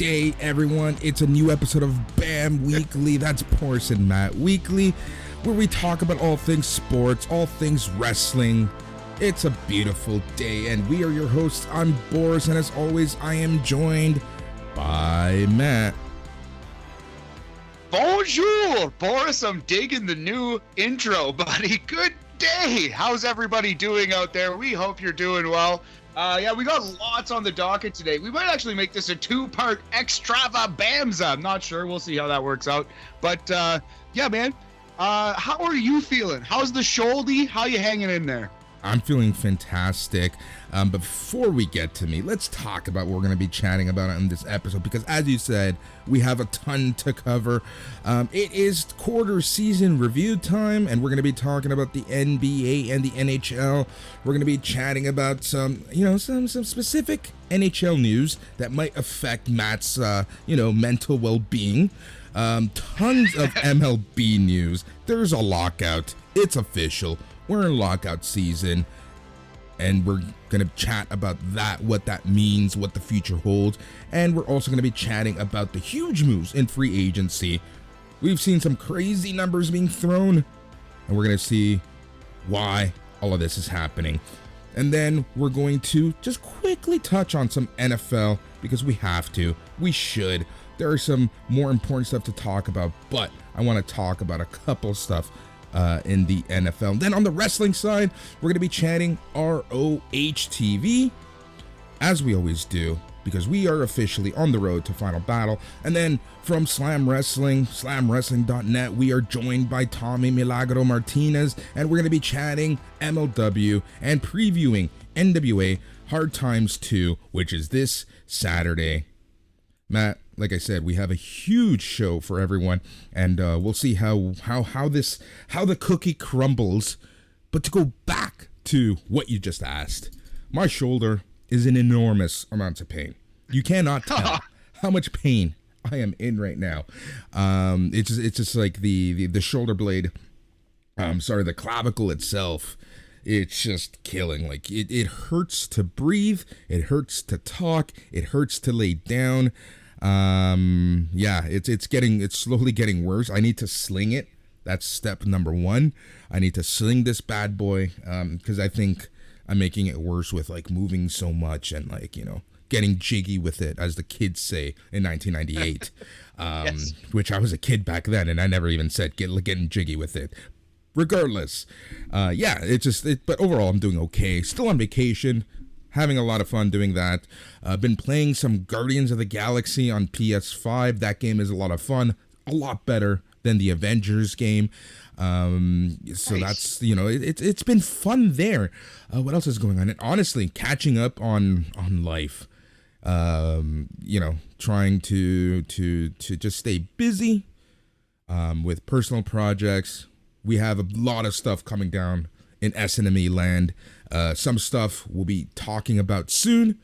day, everyone. It's a new episode of BAM Weekly. That's Boris and Matt Weekly, where we talk about all things sports, all things wrestling. It's a beautiful day, and we are your hosts. I'm Boris, and as always, I am joined by Matt. Bonjour, Boris. I'm digging the new intro, buddy. Good day. How's everybody doing out there? We hope you're doing well. We got lots on the docket today. We might actually make this a two-part extravaganza. I'm not sure. We'll see how that works out. But, man. How are you feeling? How's the shoulder? How you hanging in there? I'm feeling fantastic. But before we get to me, let's talk about what we're going to be chatting about in this episode, because as you said, we have a ton to cover. It is quarter season review time, and we're going to be talking about the NBA and the NHL. We're going to be chatting about some specific NHL news that might affect Matt's, mental well-being. Tons of MLB news. There's a lockout. It's official. We're in lockout season, and we're going to chat about that, what that means, what the future holds, and we're also going to be chatting about the huge moves in free agency. We've seen some crazy numbers being thrown, and we're going to see why all of this is happening. And then we're going to just quickly touch on some NFL, because we have to. We should. There are some more important stuff to talk about, but I want to talk about a couple stuff in the NFL. Then on the wrestling side, we're going to be chatting RoH TV, as we always do, because we are officially on the road to Final Battle. And then from Slam Wrestling, slamwrestling.net, we are joined by Tommy Milagro Martinez, and we're going to be chatting MLW and previewing NWA Hard Times 2, which is this Saturday. Matt, like I said, we have a huge show for everyone, and we'll see how the cookie crumbles. But to go back to what you just asked, my shoulder is in enormous amounts of pain. You cannot tell how much pain I am in right now. It's just like the shoulder blade. The clavicle itself. It's just killing. Like it hurts to breathe. It hurts to talk. It hurts to lay down. It's slowly getting worse. I need to sling it. That's step number one. I need to sling this bad boy, because I think I'm making it worse with like moving so much and getting jiggy with it, as the kids say in 1998. Yes. Which I was a kid back then, and I never even said getting jiggy with it. Regardless, but overall I'm doing okay. Still on vacation. Having a lot of fun doing that. Been playing some Guardians of the Galaxy on PS5. That game is a lot of fun. A lot better than the Avengers game. So nice. That's, it's been fun there. What else is going on? And honestly, catching up on life. Trying to just stay busy with personal projects. We have a lot of stuff coming down in SNME land. Some stuff we'll be talking about soon,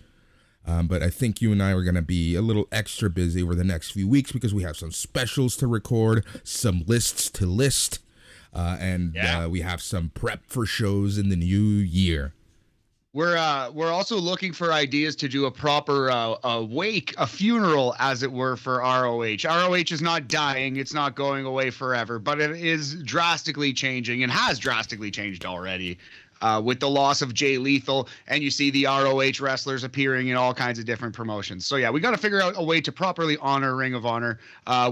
but I think you and I are going to be a little extra busy over the next few weeks because we have some specials to record, some lists to list, and we have some prep for shows in the new year. We're also looking for ideas to do a proper wake, a funeral, as it were, for ROH. ROH is not dying. It's not going away forever, but it is drastically changing and has drastically changed already with the loss of Jay Lethal. And you see the ROH wrestlers appearing in all kinds of different promotions. So, yeah, we got to figure out a way to properly honor Ring of Honor.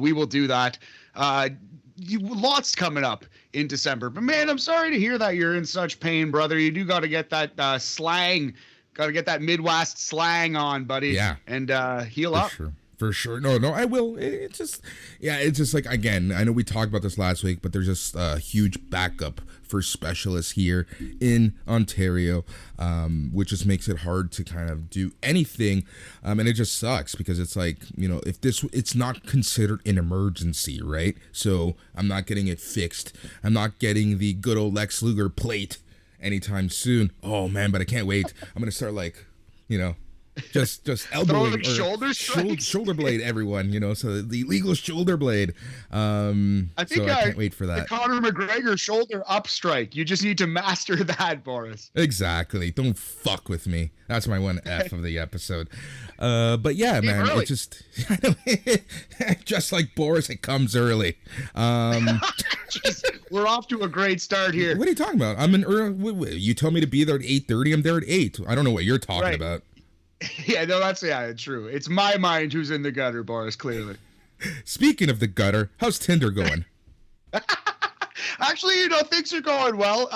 We will do that. Lots coming up in December, but man, I'm sorry to hear that you're in such pain, brother. You do got to get that slang, got to get that Midwest slang on, buddy. Yeah, and heal up. For sure. No, I will. It's just like, again, I know we talked about this last week, but there's just a huge backup for specialists here in Ontario, which just makes it hard to kind of do anything. And it just sucks because it's like, it's not considered an emergency, right? So I'm not getting it fixed. I'm not getting the good old Lex Luger plate anytime soon. Oh man, but I can't wait. I'm going to start Just elbowing or shoulder blade everyone, so the illegal shoulder blade. I can't wait for that. The Conor McGregor shoulder up strike. You just need to master that, Boris. Exactly. Don't fuck with me. That's my one F of the episode. But yeah, man, it just just like Boris, it comes early. Jeez, we're off to a great start here. What are you talking about? I'm an early. You told me to be there at 8:30. I'm there at 8. I don't know what you're talking about. Yeah, no, that's true. It's my mind who's in the gutter, Boris, clearly. Speaking of the gutter, how's Tinder going? Actually, things are going well.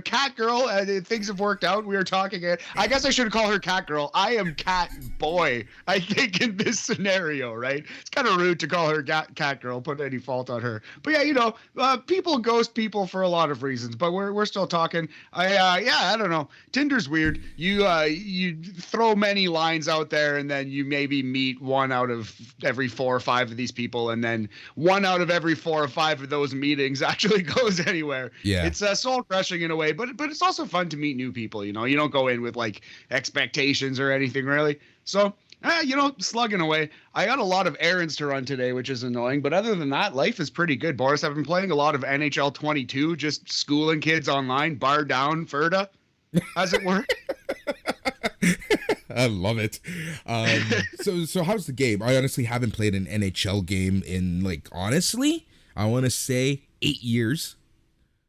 Cat girl, things have worked out. We were talking. I guess I should call her Cat girl. I am Cat boy, I think, in this scenario, right? It's kind of rude to call her Cat girl, put any fault on her. But yeah, people ghost people for a lot of reasons, but we're still talking. I don't know. Tinder's weird. You throw many lines out there, and then you maybe meet one out of every 4 or 5 of these people, and then one out of every 4 or 5 of those meetings actually goes anywhere. Yeah, it's soul crushing in a way, but it's also fun to meet new people. You don't go in with like expectations or anything really. So slugging away. I got a lot of errands to run today, which is annoying, but other than that, life is pretty good. Boris, I've been playing a lot of NHL 22, just schooling kids online, bar down, Ferda, as it were. I love it. So how's the game? I honestly haven't played an NHL game in honestly, I want to say 8 years.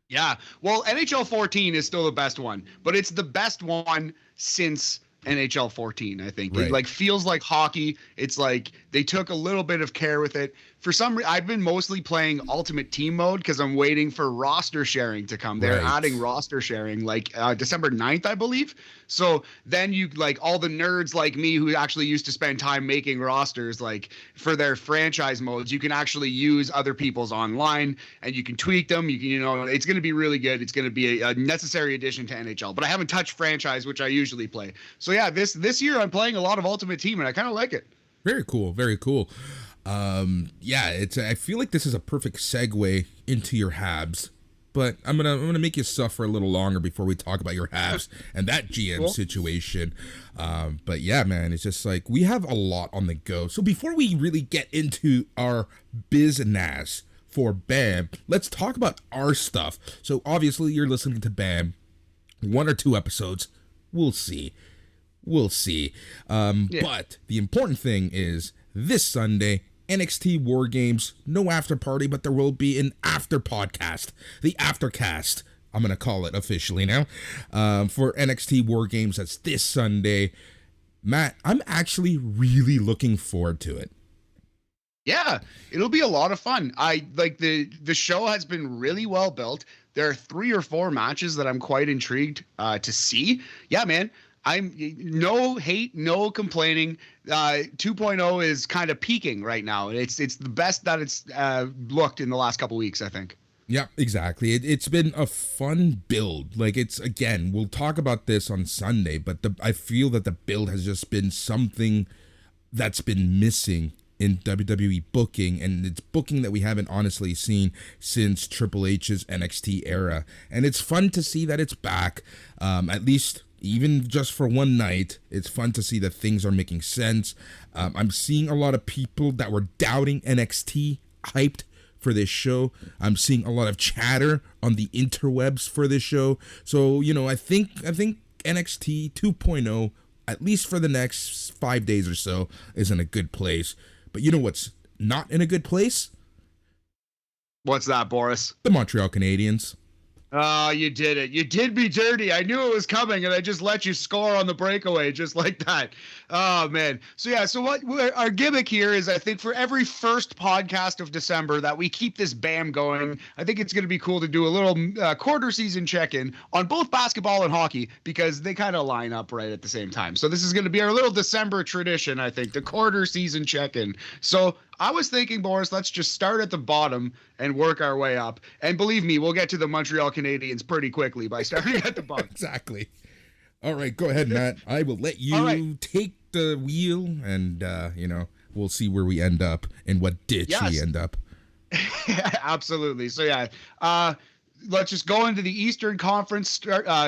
Yeah. Well, NHL 14 is still the best one, but it's the best one since NHL 14, I think. Right. It feels like hockey. It's like they took a little bit of care with it. For some reason, I've been mostly playing Ultimate Team mode because I'm waiting for roster sharing to come. They're adding roster sharing December 9th, I believe. So then you all the nerds like me who actually used to spend time making rosters for their franchise modes, you can actually use other people's online and you can tweak them. You can, it's going to be really good. It's going to be a necessary addition to NHL, but I haven't touched franchise, which I usually play. So yeah, this year I'm playing a lot of Ultimate Team and I kind of like it. Very cool. Very cool. I feel like this is a perfect segue into your Habs, but I'm gonna make you suffer a little longer before we talk about your Habs and that GM situation. But yeah, man, it's just we have a lot on the go. So before we really get into our business for BAM, let's talk about our stuff. So obviously you're listening to BAM, 1 or 2 episodes. We'll see. But the important thing is this Sunday, NXT War Games, no after party, but there will be an after podcast, the Aftercast, I'm going to call it officially now, for NXT War Games. That's this Sunday. Matt, I'm actually really looking forward to it. Yeah, it'll be a lot of fun. I the show has been really well built. There are 3 or 4 matches that I'm quite intrigued to see. Yeah, man. I'm no hate, no complaining. 2.0 is kind of peaking right now. It's the best that it's looked in the last couple weeks, I think. Yeah, exactly. It's been a fun build. We'll talk about this on Sunday, but I feel that the build has just been something that's been missing in WWE booking, and it's booking that we haven't honestly seen since Triple H's NXT era. And it's fun to see that it's back, at least even just for one night. It's fun to see that things are making sense. I'm seeing a lot of people that were doubting NXT hyped for this show. I'm seeing a lot of chatter on the interwebs for this show. So, I think NXT 2.0, at least for the next 5 days or so, is in a good place. But you know what's not in a good place? What's that, Boris? The Montreal Canadiens. Oh, you did it. You did me dirty. I knew it was coming, and I just let you score on the breakaway just like that. Oh, man. So what our gimmick here is, I think, for every first podcast of December that we keep this BAM going, I think it's going to be cool to do a little quarter season check-in on both basketball and hockey because they kind of line up right at the same time. So this is going to be our little December tradition, I think, the quarter season check-in. So I was thinking, Boris, let's just start at the bottom and work our way up. And believe me, we'll get to the Montreal Canadiens pretty quickly by starting at the bottom. Exactly. All right, go ahead, Matt. I will let you take the wheel and, we'll see where we end up and what ditch we end up. Absolutely. So, yeah. let's just go into the Eastern Conference,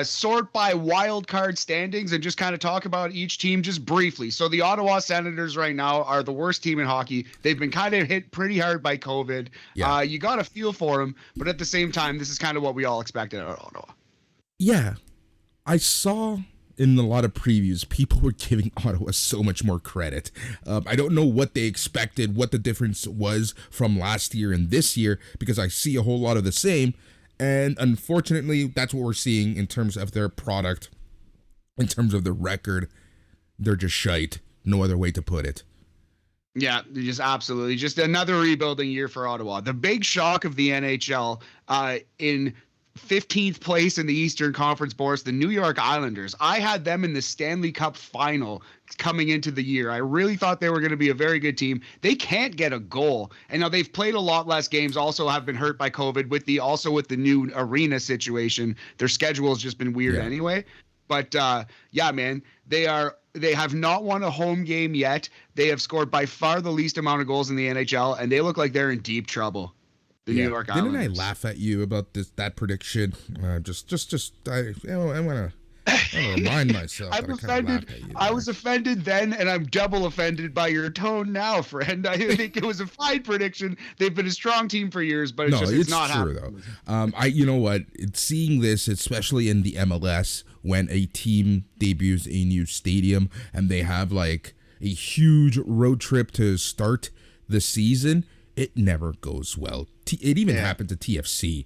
sort by wild card standings, and just kind of talk about each team just briefly. So the Ottawa Senators right now are the worst team in hockey. They've been kind of hit pretty hard by COVID. Yeah. You got to feel for them, but at the same time, this is kind of what we all expected out of Ottawa. Yeah, I saw in a lot of previews, people were giving Ottawa so much more credit. I don't know what they expected, what the difference was from last year and this year, because I see a whole lot of the same. And unfortunately, that's what we're seeing in terms of their product, in terms of the record. They're just shite. No other way to put it. Yeah, just absolutely. Just another rebuilding year for Ottawa. The big shock of the NHL in 15th place in the Eastern Conference, Boris, the New York Islanders. I had them in the Stanley Cup final coming into the year. I really thought they were going to be a very good team. They can't get a goal. And now they've played a lot less games, also have been hurt by COVID with the new arena situation. Their schedule has just been weird anyway. But yeah, man, they have not won a home game yet. They have scored by far the least amount of goals in the NHL, and they look like they're in deep trouble. The New York Islanders. Didn't I laugh at you about that prediction? I want to remind myself. I'm offended. I was offended then, and I'm double offended by your tone now, friend. I think it was a fine prediction. They've been a strong team for years, but it's not true happening. Though. You know what? Seeing this, especially in the MLS, when a team debuts a new stadium and they have like a huge road trip to start the season, it never goes well. It even happened to TFC,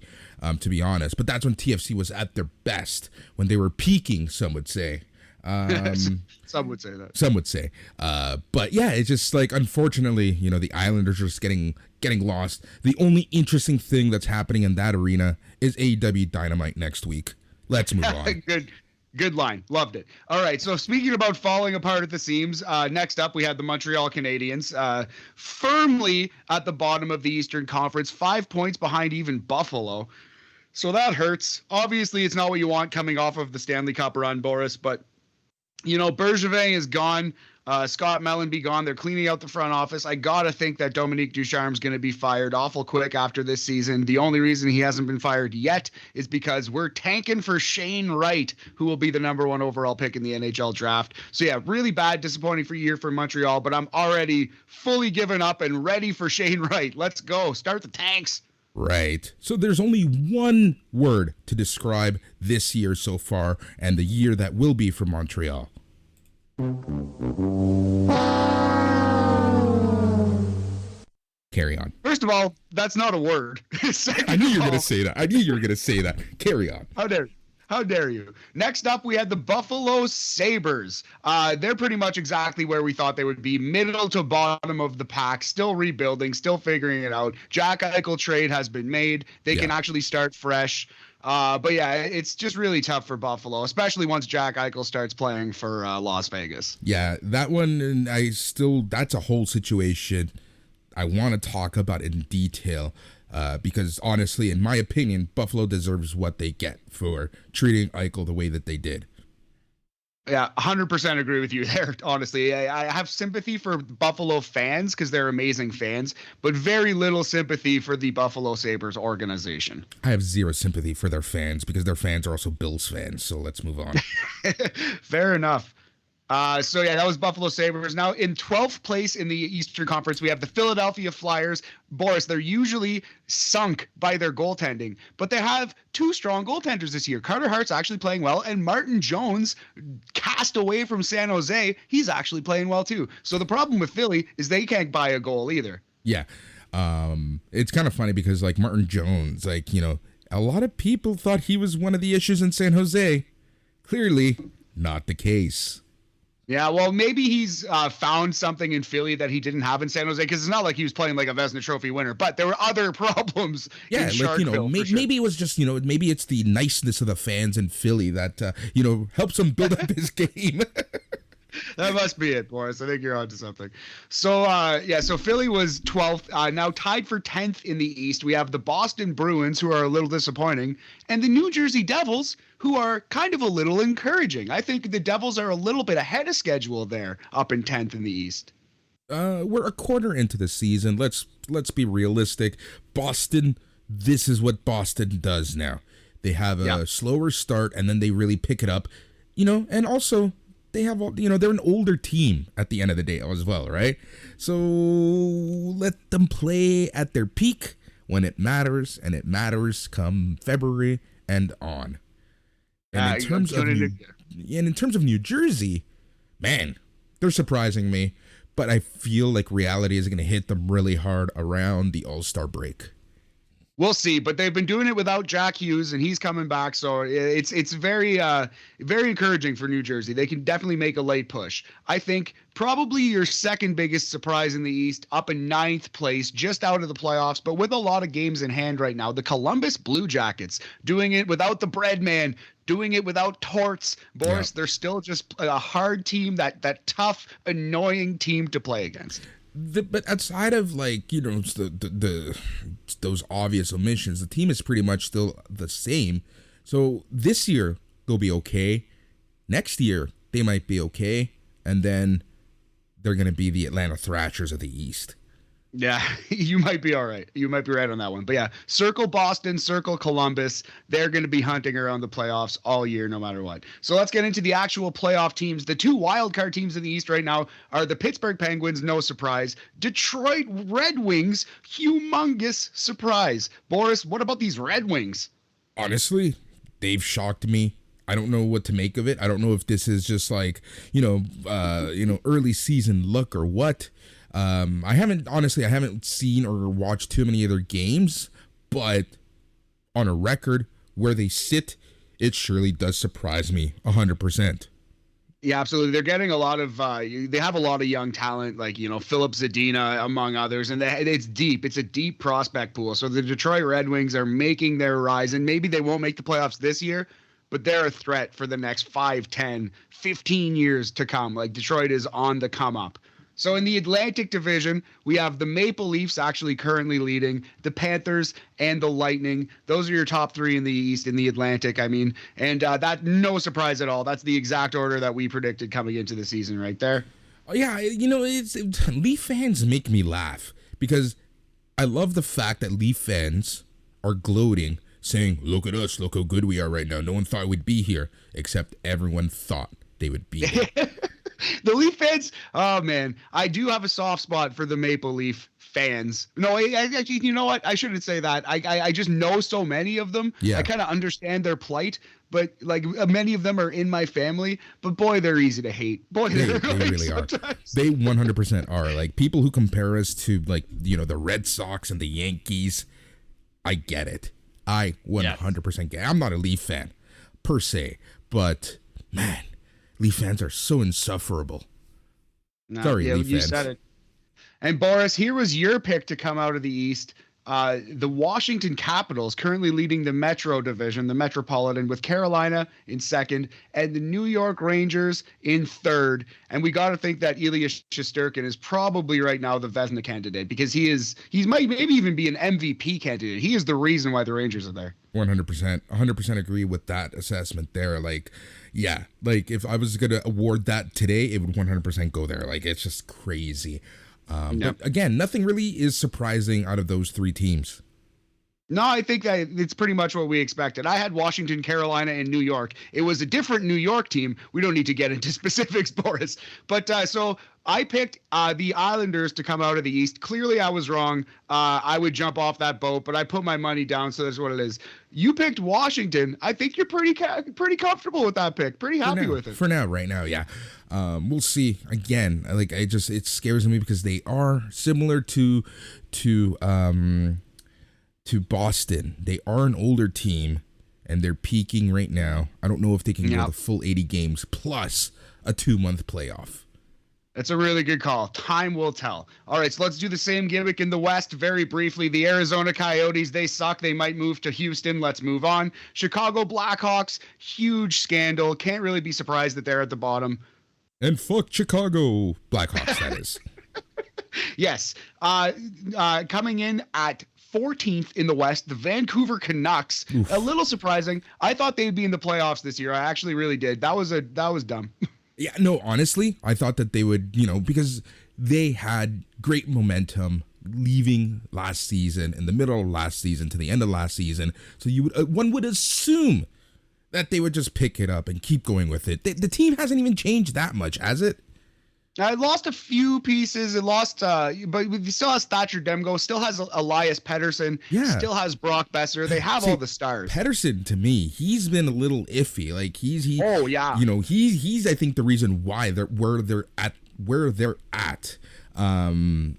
to be honest. But that's when TFC was at their best, when they were peaking, some would say. Some would say that. Some would say. But yeah, it's just like, unfortunately, the Islanders are just getting lost. The only interesting thing that's happening in that arena is AEW Dynamite next week. Let's move on. Good line. Loved it. All right. So speaking about falling apart at the seams, next up we had the Montreal Canadiens, firmly at the bottom of the Eastern Conference, 5 points behind even Buffalo. So that hurts. Obviously, it's not what you want coming off of the Stanley Cup run, Boris, but Bergevin is gone. Scott Mellenby gone. They're cleaning out the front office. I got to think that Dominique Ducharme's going to be fired awful quick after this season. The only reason he hasn't been fired yet is because we're tanking for Shane Wright, who will be the number 1 overall pick in the NHL draft. So yeah, really bad, disappointing year for Montreal, but I'm already fully given up and ready for Shane Wright. Let's go. Start the tanks. Right. So there's only one word to describe this year so far and the year that will be for Montreal. Carry on. First of all, that's not a word. I knew you were going to say that. Carry on. How dare you? Next up, we had the Buffalo Sabres. They're pretty much exactly where we thought they would be, middle to bottom of the pack, still rebuilding, still figuring it out. Jack Eichel trade has been made. They can actually start fresh. But yeah, it's just really tough for Buffalo, especially once Jack Eichel starts playing for Las Vegas. Yeah, that one, that's a whole situation I want to talk about in detail. Because honestly, in my opinion, Buffalo deserves what they get for treating Eichel the way that they did. Yeah, 100% agree with you there, honestly. I have sympathy for Buffalo fans because they're amazing fans, but very little sympathy for the Buffalo Sabres organization. I have zero sympathy for their fans because their fans are also Bills fans, so let's move on. Fair enough. So yeah, that was Buffalo Sabres. Now in 12th place in the Eastern Conference, we have the Philadelphia Flyers. Boris, they're usually sunk by their goaltending, but they have 2 strong goaltenders this year. Carter Hart's actually playing well, and Martin Jones, cast away from San Jose, he's actually playing well too. So the problem with Philly is they can't buy a goal either. Yeah. It's kind of funny because like Martin Jones, a lot of people thought he was one of the issues in San Jose. Clearly not the case. Yeah, well, maybe he's found something in Philly that he didn't have in San Jose, because it's not like he was playing like a Vezina Trophy winner, but there were other problems. Yeah, in Sharkville, maybe it was just, maybe it's the niceness of the fans in Philly that, helps him build up his game. That must be it, Boris. I think you're onto something. So, so Philly was 12th, now tied for 10th in the East. We have the Boston Bruins, who are a little disappointing, and the New Jersey Devils, who are kind of a little encouraging. I think the Devils are a little bit ahead of schedule there, up in 10th in the East. We're a quarter into the season. Let's be realistic. Boston this is what Boston does now. They have a slower start and then they really pick it up, and also they have they're an older team at the end of the day as well, right? So let them play at their peak when it matters, and it matters come February and on. And in terms of New Jersey, man, they're surprising me, but I feel like reality is going to hit them really hard around the All-Star break. We'll see, but they've been doing it without Jack Hughes, and he's coming back, so it's very very encouraging for New Jersey. They can definitely make a late push. I think probably your second biggest surprise in the East, up in 9th place, just out of the playoffs, but with a lot of games in hand right now. The Columbus Blue Jackets, doing it without the bread man, doing it without Torts. Boris, They're still just a hard team, that tough, annoying team to play against. But outside of those obvious omissions, the team is pretty much still the same. So this year they'll be okay. Next year they might be okay, and then they're going to be the Atlanta Thrashers of the East. Yeah, you might be all right. You might be right on that one. But yeah, circle Boston, circle Columbus. They're going to be hunting around the playoffs all year, no matter what. So let's get into the actual playoff teams. The two wildcard teams in the East right now are the Pittsburgh Penguins, no surprise. Detroit Red Wings, humongous surprise. Boris, what about these Red Wings? Honestly, they've shocked me. I don't know what to make of it. I don't know if this is just like, early season luck or what. I haven't seen or watched too many of their games, but on a record where they sit, it surely does surprise me 100%. Yeah, absolutely. They're getting a lot of, they have a lot of young talent, like, Philip Zadina, among others, and it's deep. It's a deep prospect pool. So the Detroit Red Wings are making their rise, and maybe they won't make the playoffs this year, but they're a threat for the next 5, 10, 15 years to come. Like, Detroit is on the come up. So in the Atlantic Division, we have the Maple Leafs actually currently leading, the Panthers and the Lightning. Those are your top three in the East, in the Atlantic, and that, no surprise at all. That's the exact order that we predicted coming into the season right there. Oh, yeah, Leaf fans make me laugh because I love the fact that Leaf fans are gloating, saying, look at us, look how good we are right now. No one thought we'd be here, except everyone thought they would be here. The Leaf fans, oh man, I do have a soft spot for the Maple Leaf fans. No, actually, you know what? I shouldn't say that. I just know so many of them. Yeah. I kind of understand their plight, but like many of them are in my family. But boy, they're easy to hate. Boy, they really sometimes are. They 100% are. Like people who compare us to the Red Sox and the Yankees. I get it. I 100% get it. I'm not a Leaf fan per se, but man, Leaf fans are so insufferable. No, Sorry, Leaf you fans. said it. And Boris, here was your pick to come out of the East. The Washington Capitals currently leading the Metro division, the Metropolitan, with Carolina in second and the New York Rangers in third. And we got to think that Ilya Shesterkin is probably right now the Vezina candidate because he might maybe even be an MVP candidate. He is the reason why the Rangers are there. 100% agree with that assessment there. Like, yeah, like if I was going to award that today, it would 100% go there. Like, it's just crazy. But again, nothing really is surprising out of those three teams. No, I think that it's pretty much what we expected. I had Washington, Carolina, and New York. It was a different New York team. We don't need to get into specifics, Boris. But so I picked the Islanders to come out of the East. Clearly, I was wrong. I would jump off that boat, but I put my money down, so that's what it is. You picked Washington. I think you're pretty comfortable with that pick. Pretty happy with it. For now, right now, yeah. We'll see. Again, like it scares me because they are similar to Boston. They are an older team and they're peaking right now. I don't know if they can go the full 80 games plus a 2-month playoff. That's a really good call. Time will tell. All right, so let's do the same gimmick in the West very briefly. The Arizona Coyotes, they suck. They might move to Houston. Let's move on. Chicago Blackhawks, huge scandal. Can't really be surprised that they're at the bottom. And fuck Chicago Blackhawks, that is. Yes. Coming in at 14th in the West, the Vancouver Canucks. Oof. A little surprising. I thought they'd be in the playoffs this year. I actually really did. That was dumb. Yeah, no, honestly, I thought that they would, because they had great momentum leaving last season, in the middle of last season to the end of last season. So one would assume that they would just pick it up and keep going with it. The team hasn't even changed that much, has it? It lost a few pieces. It lost, but it still has Thatcher Demko, still has Elias Pettersson, still has Brock Besser. They have all the stars. Pettersson, to me, he's been a little iffy. Like he's I think the reason why where they're at.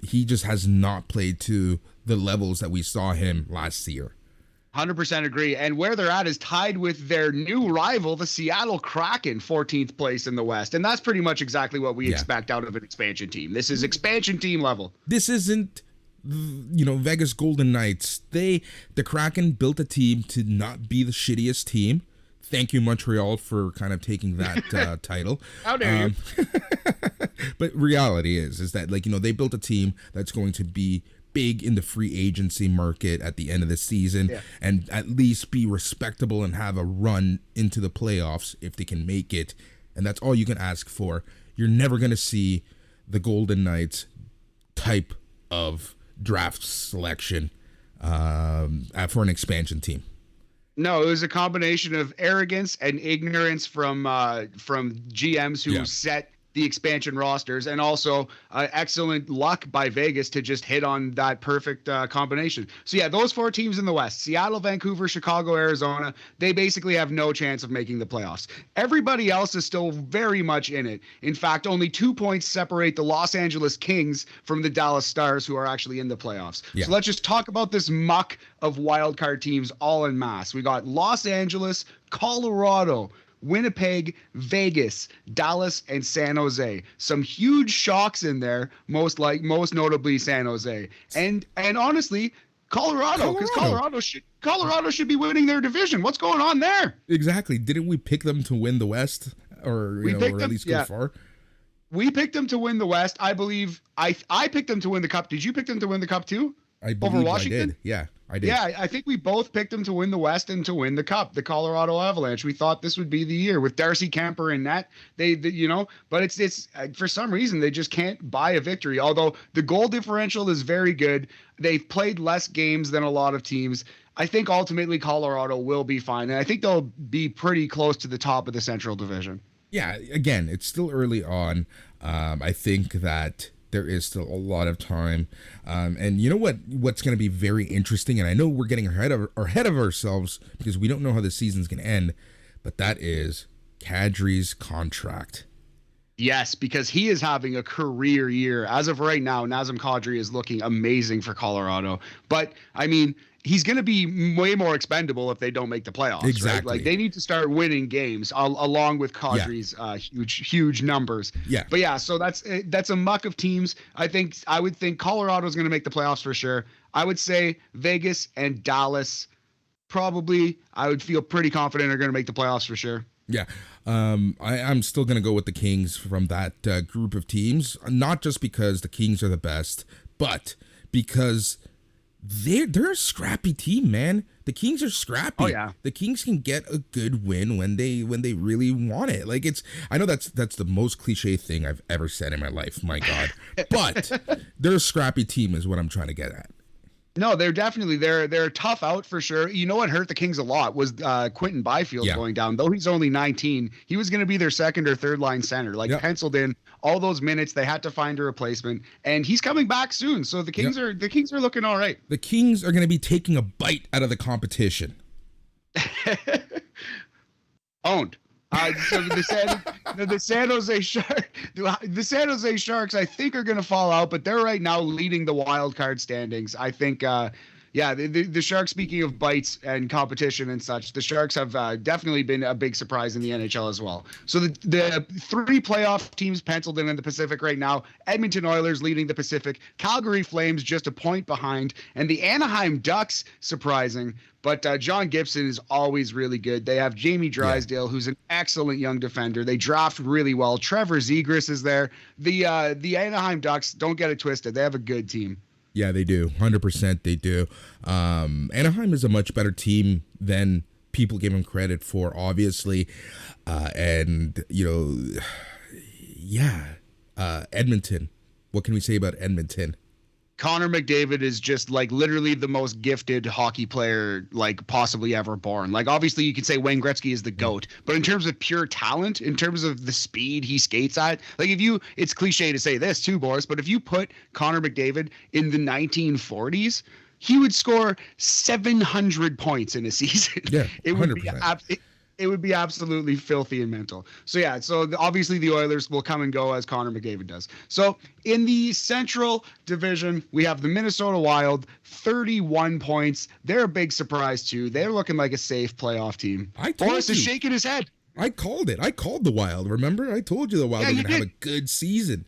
He just has not played to the levels that we saw him last year. 100% agree. And where they're at is tied with their new rival, the Seattle Kraken, 14th place in the West. And that's pretty much exactly what we expect out of an expansion team. This is expansion team level. This isn't, Vegas Golden Knights. The Kraken built a team to not be the shittiest team. Thank you, Montreal, for kind of taking that title. How dare you? But reality is that, they built a team that's going to be big in the free agency market at the end of the season and at least be respectable and have a run into the playoffs if they can make it. And that's all you can ask for. You're never going to see the Golden Knights type of draft selection for an expansion team. No, it was a combination of arrogance and ignorance from GMs who set the expansion rosters, and also excellent luck by Vegas to just hit on that perfect combination. So those 4 teams in the West, Seattle, Vancouver, Chicago, Arizona, they basically have no chance of making the playoffs. Everybody else is still very much in it. In fact, only 2 points separate the Los Angeles Kings from the Dallas Stars, who are actually in the playoffs. So let's just talk about this muck of wildcard teams all en masse. We got Los Angeles, Colorado, Winnipeg, Vegas, Dallas, and San Jose. Some huge shocks in there, most notably San Jose. And honestly, Colorado, because Colorado should be winning their division. What's going on there? Exactly. Didn't we pick them to win the West, or at least go far? We picked them to win the West. I believe I picked them to win the Cup. Did you pick them to win the Cup too? I believe over Washington? I did. Yeah, I did. Yeah, I think we both picked them to win the West and to win the Cup, the Colorado Avalanche. We thought this would be the year with Darcy Kemper in net. But it's for some reason they just can't buy a victory. Although the goal differential is very good, they've played less games than a lot of teams. I think ultimately Colorado will be fine, and I think they'll be pretty close to the top of the Central Division. Yeah, again, it's still early on. I think that there is still a lot of time. And you know what's going to be very interesting, and I know we're getting ahead of ourselves because we don't know how the season's going to end, but that is Kadri's contract. Yes, because he is having a career year. As of right now, Nazem Kadri is looking amazing for Colorado. But, I mean, he's going to be way more expendable if they don't make the playoffs. Exactly. Right? Like, they need to start winning games along with Kadri's huge numbers. Yeah. But so that's a muck of teams. I would think Colorado's going to make the playoffs for sure. I would say Vegas and Dallas probably, I would feel pretty confident, are going to make the playoffs for sure. Yeah. I'm still going to go with the Kings from that group of teams, not just because the Kings are the best, but because they're a scrappy team, man. The Kings are scrappy. Oh yeah. The Kings can get a good win when they really want it. Like I know that's the most cliche thing I've ever said in my life. My God. But they're a scrappy team is what I'm trying to get at. No, they're definitely they're tough out for sure. You know what hurt the Kings a lot was Quentin Byfield going down. Though he's only 19, he was going to be their second or third line center. Penciled in all those minutes. They had to find a replacement, and he's coming back soon. So the Kings are looking all right. The Kings are going to be taking a bite out of the competition. Owned. So the San Jose Sharks, I think, are going to fall out, but they're right now leading the wild card standings. I think, the Sharks, speaking of bites and competition and such, the Sharks have definitely been a big surprise in the NHL as well. So the 3 playoff teams penciled in the Pacific right now: Edmonton Oilers leading the Pacific, Calgary Flames just a point behind, and the Anaheim Ducks, surprising. But John Gibson is always really good. They have Jamie Drysdale, who's an excellent young defender. They draft really well. Trevor Zegras is there. The Anaheim Ducks, don't get it twisted, they have a good team. Yeah, they do. 100% they do. Anaheim is a much better team than people give them credit for, obviously. Edmonton. What can we say about Edmonton? Connor McDavid is just like literally the most gifted hockey player like possibly ever born. Like obviously you could say Wayne Gretzky is the GOAT, but in terms of pure talent, in terms of the speed he skates at, like it's cliche to say this too, Boris, but if you put Connor McDavid in the 1940s, he would score 700 points in a season. Yeah, 100%. It would be absolutely filthy and mental. So yeah, so obviously the Oilers will come and go as Connor McDavid does. So in the Central Division, we have the Minnesota Wild, 31 points. They're a big surprise too. They're looking like a safe playoff team. Boris is shaking his head. I called it. I called the Wild. Remember? I told you the Wild were going to have a good season.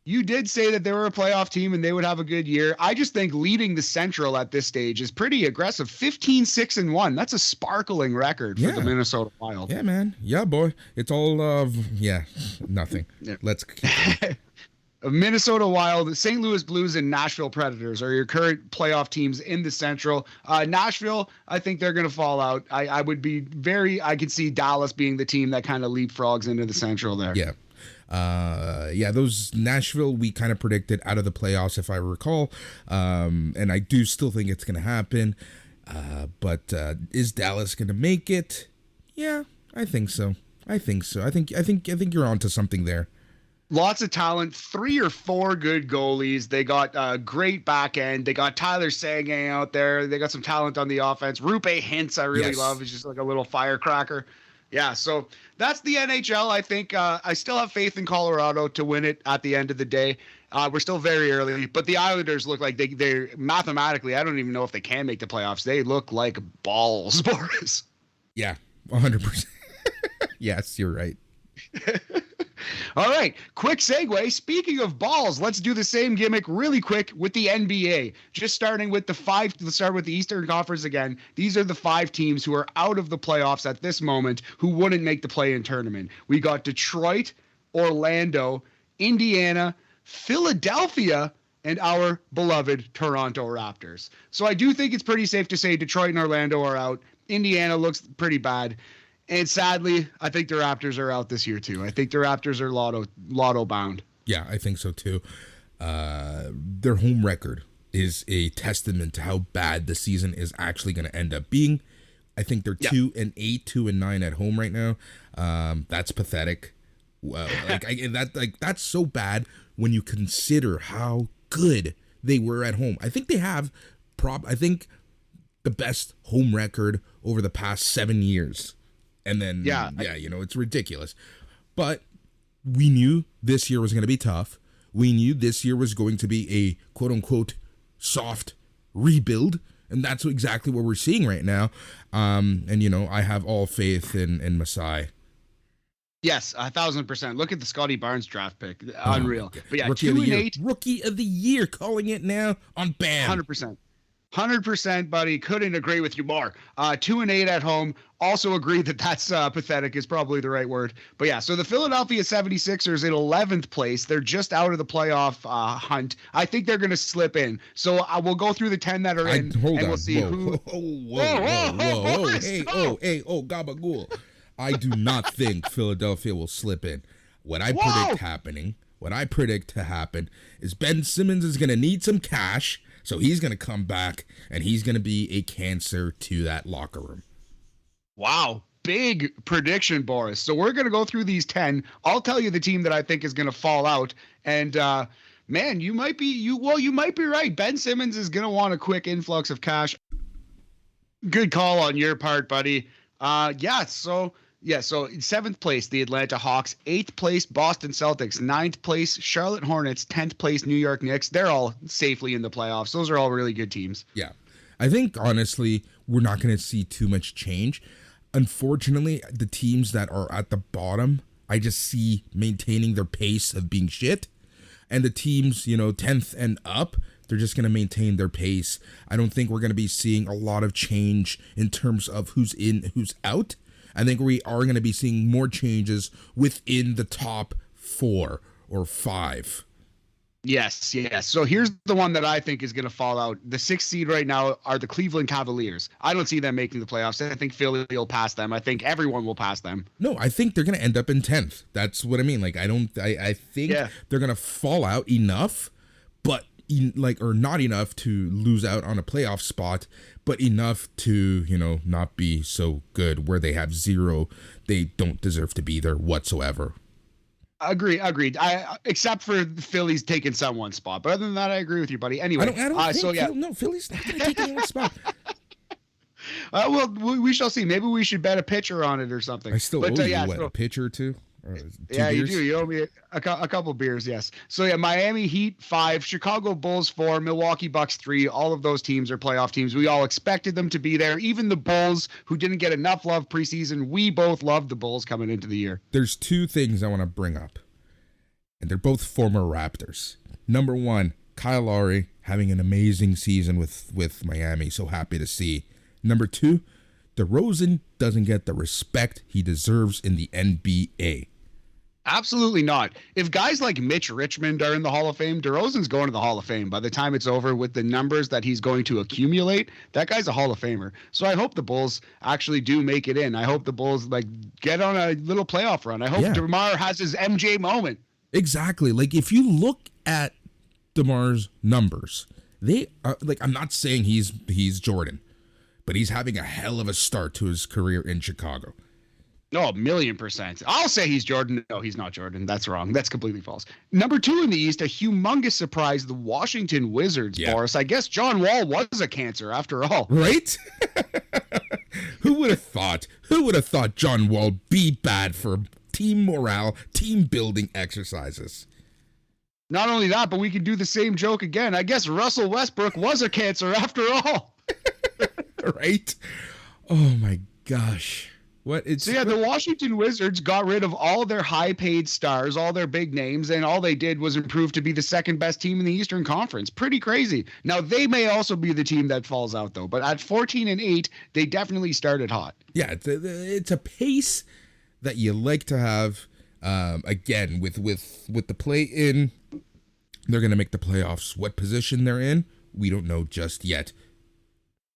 You did say that they were a playoff team and they would have a good year. I just think leading the Central at this stage is pretty aggressive. 15-6-1. That's a sparkling record for the Minnesota Wild. Yeah, man. Yeah, boy. It's all nothing. Yeah. Let's Minnesota Wild, St. Louis Blues, and Nashville Predators are your current playoff teams in the Central. Nashville, I think they're going to fall out. I could see Dallas being the team that kind of leapfrogs into the Central there. Yeah. Those Nashville, we kind of predicted out of the playoffs, if I recall. And I do still think it's going to happen. But is Dallas going to make it? Yeah, I think so. I think you're onto something there. Lots of talent, 3 or 4 good goalies. They got a great back end. They got Tyler Seguin out there. They got some talent on the offense. Rupe Hintz, I really love. He's just like a little firecracker. Yeah, so that's the NHL. I think I still have faith in Colorado to win it at the end of the day. We're still very early, but the Islanders look like they're mathematically, I don't even know if they can make the playoffs. They look like balls, Boris. Yeah, 100%. Yes, you're right. All right, quick segue. Speaking of balls, let's do the same gimmick really quick with the NBA. Just starting with let's start with the Eastern Conference again. These are the 5 teams who are out of the playoffs at this moment who wouldn't make the play-in tournament. We got Detroit, Orlando, Indiana, Philadelphia, and our beloved Toronto Raptors. So I do think it's pretty safe to say Detroit and Orlando are out. Indiana looks pretty bad. And sadly, I think the Raptors are out this year too. I think the Raptors are lotto bound. Yeah, I think so too. Their home record is a testament to how bad the season is actually going to end up being. I think they're 2-8, 2-9 at home right now. That's pathetic. That's so bad when you consider how good they were at home. I think they have the best home record over the past 7 years. And then, it's ridiculous. But we knew this year was going to be tough. We knew this year was going to be a quote-unquote soft rebuild. And that's exactly what we're seeing right now. I have all faith in Masai. Yes, 1,000%. Look at the Scotty Barnes draft pick. Unreal. Okay. But yeah, Rookie 2-8. Rookie of the year, calling it now on BAM. 100%. 100%, buddy. Couldn't agree with you more. 2-8 at home. Also agree that's pathetic is probably the right word. But yeah, so the Philadelphia 76ers in 11th place. They're just out of the playoff hunt. I think they're going to slip in. So I will go through the 10 that are in, we'll see who. Whoa. Hey, gabagool. I do not think Philadelphia will slip in. What I predict to happen is Ben Simmons is going to need some cash. So he's going to come back, and he's going to be a cancer to that locker room. Wow. Big prediction, Boris. So we're going to go through these 10. I'll tell you the team that I think is going to fall out. And, man, you might be right. Ben Simmons is going to want a quick influx of cash. Good call on your part, buddy. So in 7th place, the Atlanta Hawks. 8th place, Boston Celtics. 9th place, Charlotte Hornets. 10th place, New York Knicks. They're all safely in the playoffs. Those are all really good teams. Yeah. I think, honestly, we're not going to see too much change. Unfortunately, the teams that are at the bottom, I just see maintaining their pace of being shit. And the teams, 10th and up, they're just going to maintain their pace. I don't think we're going to be seeing a lot of change in terms of who's in, who's out. I think we are going to be seeing more changes within the top 4 or 5. Yes. So here's the one that I think is going to fall out. The 6th seed right now are the Cleveland Cavaliers. I don't see them making the playoffs. I think Philly will pass them. I think everyone will pass them. No, I think they're going to end up in 10th. That's what I mean. I think they're going to fall out enough, but or not enough to lose out on a playoff spot, but enough to, not be so good where they have zero. They don't deserve to be there whatsoever. Agreed. Except for the Phillies taking someone's spot, but other than that, I agree with you, buddy. Anyway, I don't think no, Phillies not going to take anyone's spot. Well, we shall see. Maybe we should bet a pitcher on it or something. I still owe you a pitcher or two. Yeah, beers? you do. You owe me a couple beers, yes. So yeah, Miami Heat 5, Chicago Bulls 4, Milwaukee Bucks 3. All of those teams are playoff teams. We all expected them to be there. Even the Bulls, who didn't get enough love preseason, we both loved the Bulls coming into the year. There's two things I want to bring up, and they're both former Raptors. Number one, Kyle Lowry having an amazing season with Miami. So happy to see. Number two, DeRozan doesn't get the respect he deserves in the NBA. Absolutely not. If guys like Mitch Richmond are in the Hall of Fame, DeRozan's going to the Hall of Fame. By the time it's over, with the numbers that he's going to accumulate, that guy's a Hall of Famer. So I hope the Bulls actually do make it in. I hope the Bulls get on a little playoff run. I hope DeMar has his MJ moment. Exactly. If you look at DeMar's numbers, they are I'm not saying he's Jordan, but he's having a hell of a start to his career in Chicago. No, 1,000,000%. I'll say he's Jordan. No, he's not Jordan. That's wrong. That's completely false. Number 2 in the East, a humongous surprise, the Washington Wizards, Boris. I guess John Wall was a Cancer after all. Right? Who would have thought? Who would have thought John Wall be bad for team morale, team building exercises? Not only that, but we could do the same joke again. I guess Russell Westbrook was a Cancer after all. Right? Oh my gosh. The Washington Wizards got rid of all their high-paid stars, all their big names, and all they did was improve to be the second best team in the Eastern Conference. Pretty crazy. Now, they may also be the team that falls out, though. But at 14-8, they definitely started hot. Yeah, it's a pace that you like to have. Again, with the play-in, they're going to make the playoffs. What position they're in, we don't know just yet.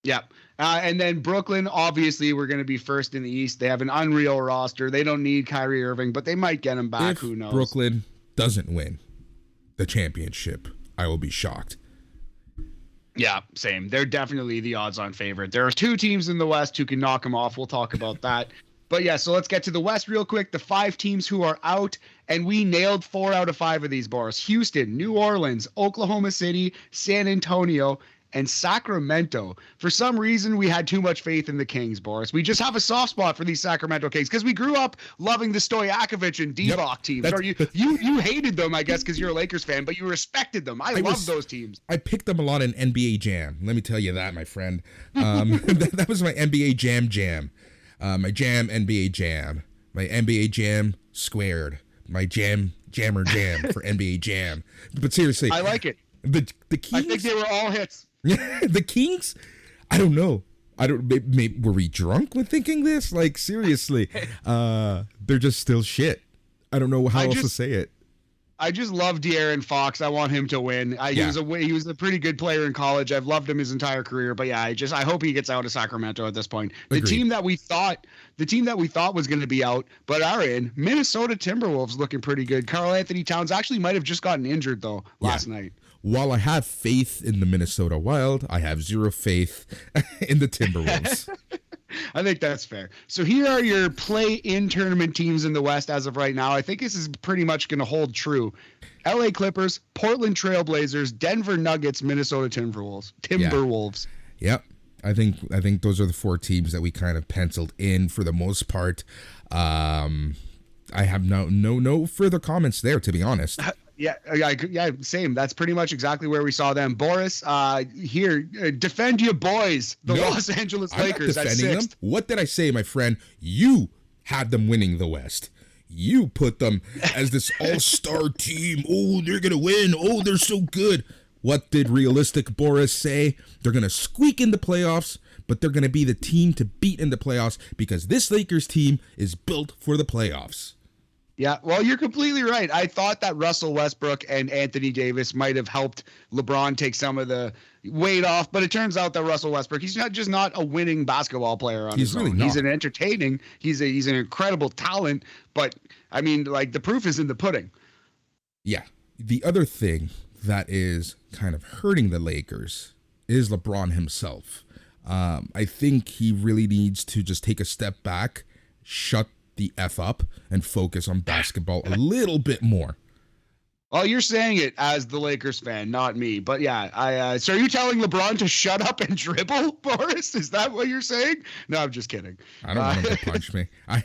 Yeah. And then Brooklyn, obviously, we're going to be first in the East. They have an unreal roster. They don't need Kyrie Irving, but they might get him back. Who knows? Brooklyn doesn't win the championship, I will be shocked. Yeah, same. They're definitely the odds-on favorite. There are 2 teams in the West who can knock them off. We'll talk about that. But yeah, so let's get to the West real quick. The 5 teams who are out, and we nailed 4 out of 5 of these, Boris. Houston, New Orleans, Oklahoma City, San Antonio, and Sacramento. For some reason, we had too much faith in the Kings, Boris. We just have a soft spot for these Sacramento Kings because we grew up loving the Stojakovic and Divac teams. Or you hated them, I guess, because you're a Lakers fan, but you respected them. I love those teams. I picked them a lot in NBA Jam. Let me tell you that, my friend. That was my NBA Jam. My Jam NBA Jam. My NBA Jam squared. My Jammer Jam for NBA Jam. But seriously, I like it. The Kings. I think they were all hits. The Kings, I don't know. Maybe were we drunk when thinking this? Seriously, they're just still shit. I don't know how else to say it. I just love De'Aaron Fox. I want him to win. He was a pretty good player in college. I've loved him his entire career. But yeah, I hope he gets out of Sacramento at this point. The team that we thought was going to be out, but are in, Minnesota Timberwolves, looking pretty good. Karl Anthony Towns actually might have just gotten injured though last night. While I have faith in the Minnesota Wild, I have zero faith in the Timberwolves. I think that's fair. So here are your play-in tournament teams in the West as of right now. I think this is pretty much going to hold true. LA Clippers, Portland Trailblazers, Denver Nuggets, Minnesota Timberwolves. Yep. I think those are the 4 teams that we kind of penciled in for the most part. I have no further comments there, to be honest. Yeah, same. That's pretty much exactly where we saw them. Boris, here, defend your boys, Los Angeles Lakers. I'm not defending them. What did I say, my friend? You had them winning the West. You put them as this all-star team. Oh, they're going to win. Oh, they're so good. What did realistic Boris say? They're going to squeak in the playoffs, but they're going to be the team to beat in the playoffs because this Lakers team is built for the playoffs. Yeah, well, you're completely right. I thought that Russell Westbrook and Anthony Davis might have helped LeBron take some of the weight off, but it turns out that Russell Westbrook, he's not a winning basketball player on his own. He's an entertaining, he's an incredible talent, but the proof is in the pudding. Yeah. The other thing that is kind of hurting the Lakers is LeBron himself. I think he really needs to just take a step back, shut the F up, and focus on basketball a little bit more. Well, you're saying it as the Lakers fan, not me. But yeah, so are you telling LeBron to shut up and dribble, Boris? Is that what you're saying? No, I'm just kidding. I don't want him to punch me. I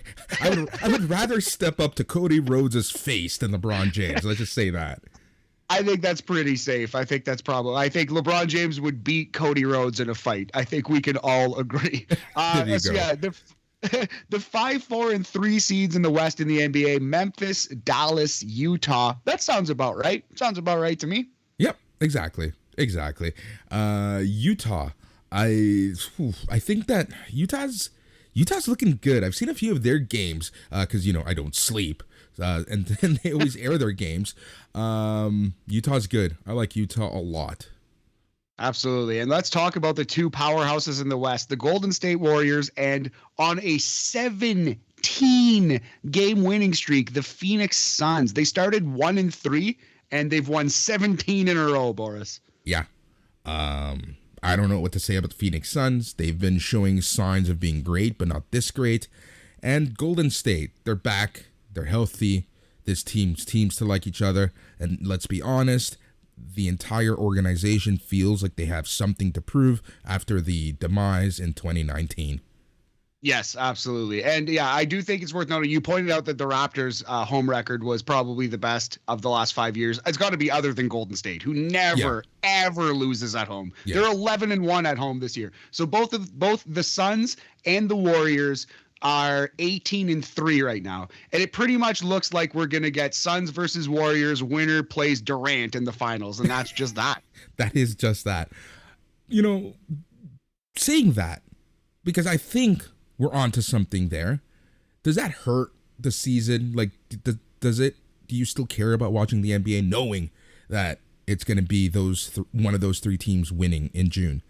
would rather step up to Cody Rhodes' face than LeBron James. Let's just say that. I think that's pretty safe. I think LeBron James would beat Cody Rhodes in a fight. I think we can all agree. So yeah, the 5-4-3 seeds in the West in the NBA: Memphis, Dallas, Utah. That sounds about right. Sounds about right to me. Yep, exactly. Utah. I think that Utah's looking good. I've seen a few of their games because I don't sleep, and then they always air their games. Utah's good. I like Utah a lot. Absolutely. And let's talk about the two powerhouses in the West, the Golden State Warriors, and on a 17-game winning streak, the Phoenix Suns. They started 1-3, and they've won 17 in a row, Boris. Yeah. I don't know what to say about the Phoenix Suns. They've been showing signs of being great, but not this great. And Golden State, they're back. They're healthy. This teams to like each other. And let's be honest, the entire organization feels like they have something to prove after the demise in 2019. Yes, absolutely. And yeah, I do think it's worth noting. You pointed out that the Raptors' home record was probably the best of the last 5 years. It's got to be other than Golden State, who never, ever loses at home. Yeah. They're 11-1 at home this year. So both the Suns and the Warriors are 18-3 right now. And it pretty much looks like we're going to get Suns versus Warriors. Winner plays Durant in the finals. And that's just that. That is just that. Saying that, because I think we're onto something there. Does that hurt the season? Like, does it? Do you still care about watching the NBA knowing that it's going to be one of those three teams winning in June?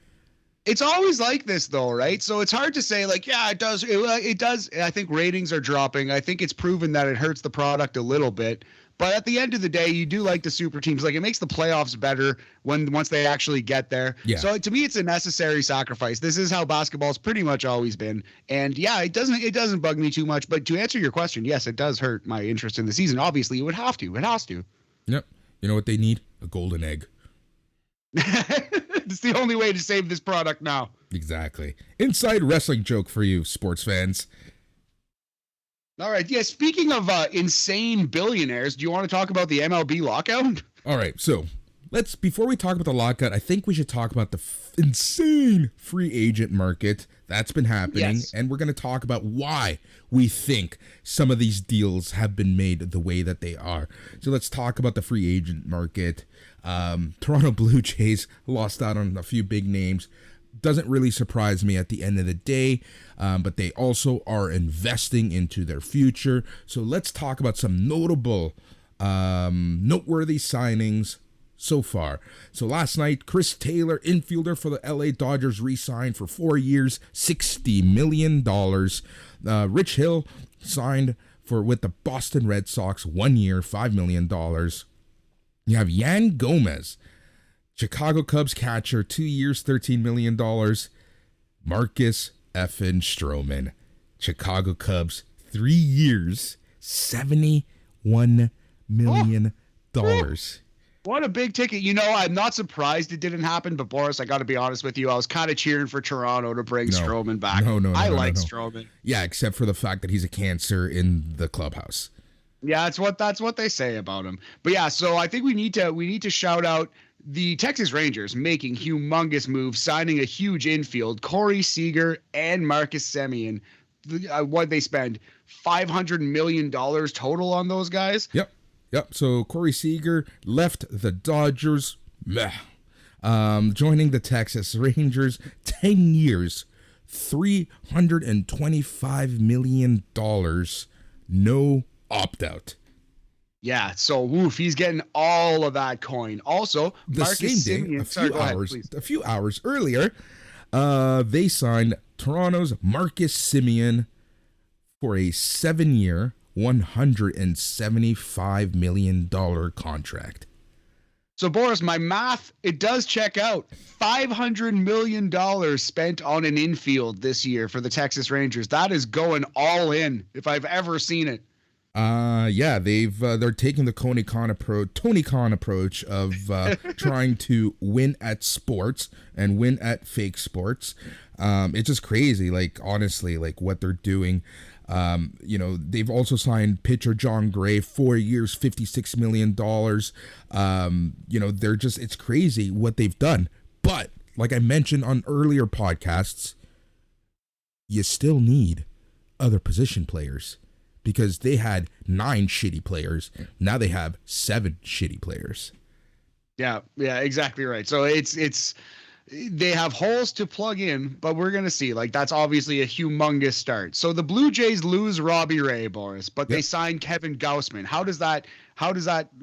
It's always like this, though, right? So it's hard to say, like, yeah, it does. It does. I think ratings are dropping. I think it's proven that it hurts the product a little bit. But at the end of the day, you do like the super teams. Like, it makes the playoffs better once they actually get there. Yeah. So to me, it's a necessary sacrifice. This is how basketball's pretty much always been. And yeah, it doesn't bug me too much. But to answer your question, yes, it does hurt my interest in the season. Obviously, it would have to. It has to. Yep. You know what they need? A golden egg. It's the only way to save this product now. Exactly. Inside wrestling joke for you, sports fans. All right. Yeah. Speaking of insane billionaires, do you want to talk about the MLB lockout? All right. So before we talk about the lockout, I think we should talk about the insane free agent market that's been happening. Yes. And we're going to talk about why we think some of these deals have been made the way that they are. So let's talk about the free agent market. Toronto Blue Jays lost out on a few big names. Doesn't really surprise me at the end of the day, but they also are investing into their future. So let's talk about some noteworthy signings so far. So last night, Chris Taylor, infielder for the LA Dodgers, re-signed for 4 years, $60 million. Rich Hill signed with the Boston Red Sox, 1 year, $5 million. You have Yan Gomez, Chicago Cubs catcher, 2 years, $13 million. Marcus effin Stroman, Chicago Cubs, 3 years, $71 million. What a big ticket. I'm not surprised it didn't happen, but Boris, I got to be honest with you. I was kind of cheering for Toronto to bring Stroman back. No, I like Stroman. Yeah, except for the fact that he's a cancer in the clubhouse. Yeah, that's what they say about him. But yeah, so I think we need to shout out the Texas Rangers making humongous moves, signing a huge infield, Corey Seager and Marcus Semien. What they spend $500 million total on those guys. Yep. So Corey Seager left the Dodgers, joining the Texas Rangers, 10 years, $325 million, no opt-out. Yeah, so he's getting all of that coin. Also, the Marcus same day, a few hours earlier, they signed Toronto's Marcus Semien for a 7-year, $175 million contract. So, Boris, my math, it does check out. $500 million spent on an infield this year for the Texas Rangers. That is going all in if I've ever seen it. Yeah, they're taking the Tony Khan approach of trying to win at sports and win at fake sports. It's just crazy, like, honestly, like what they're doing. They've also signed pitcher John Gray, 4 years, $56 million. It's crazy what they've done. But like I mentioned on earlier podcasts, you still need other position players because they had 9 shitty players. Now they have 7 shitty players. Yeah, exactly right. So it's they have holes to plug in, but we're going to see. Like, that's obviously a humongous start. So the Blue Jays lose Robbie Ray, Boris, but they signed Kevin Gausman. How does that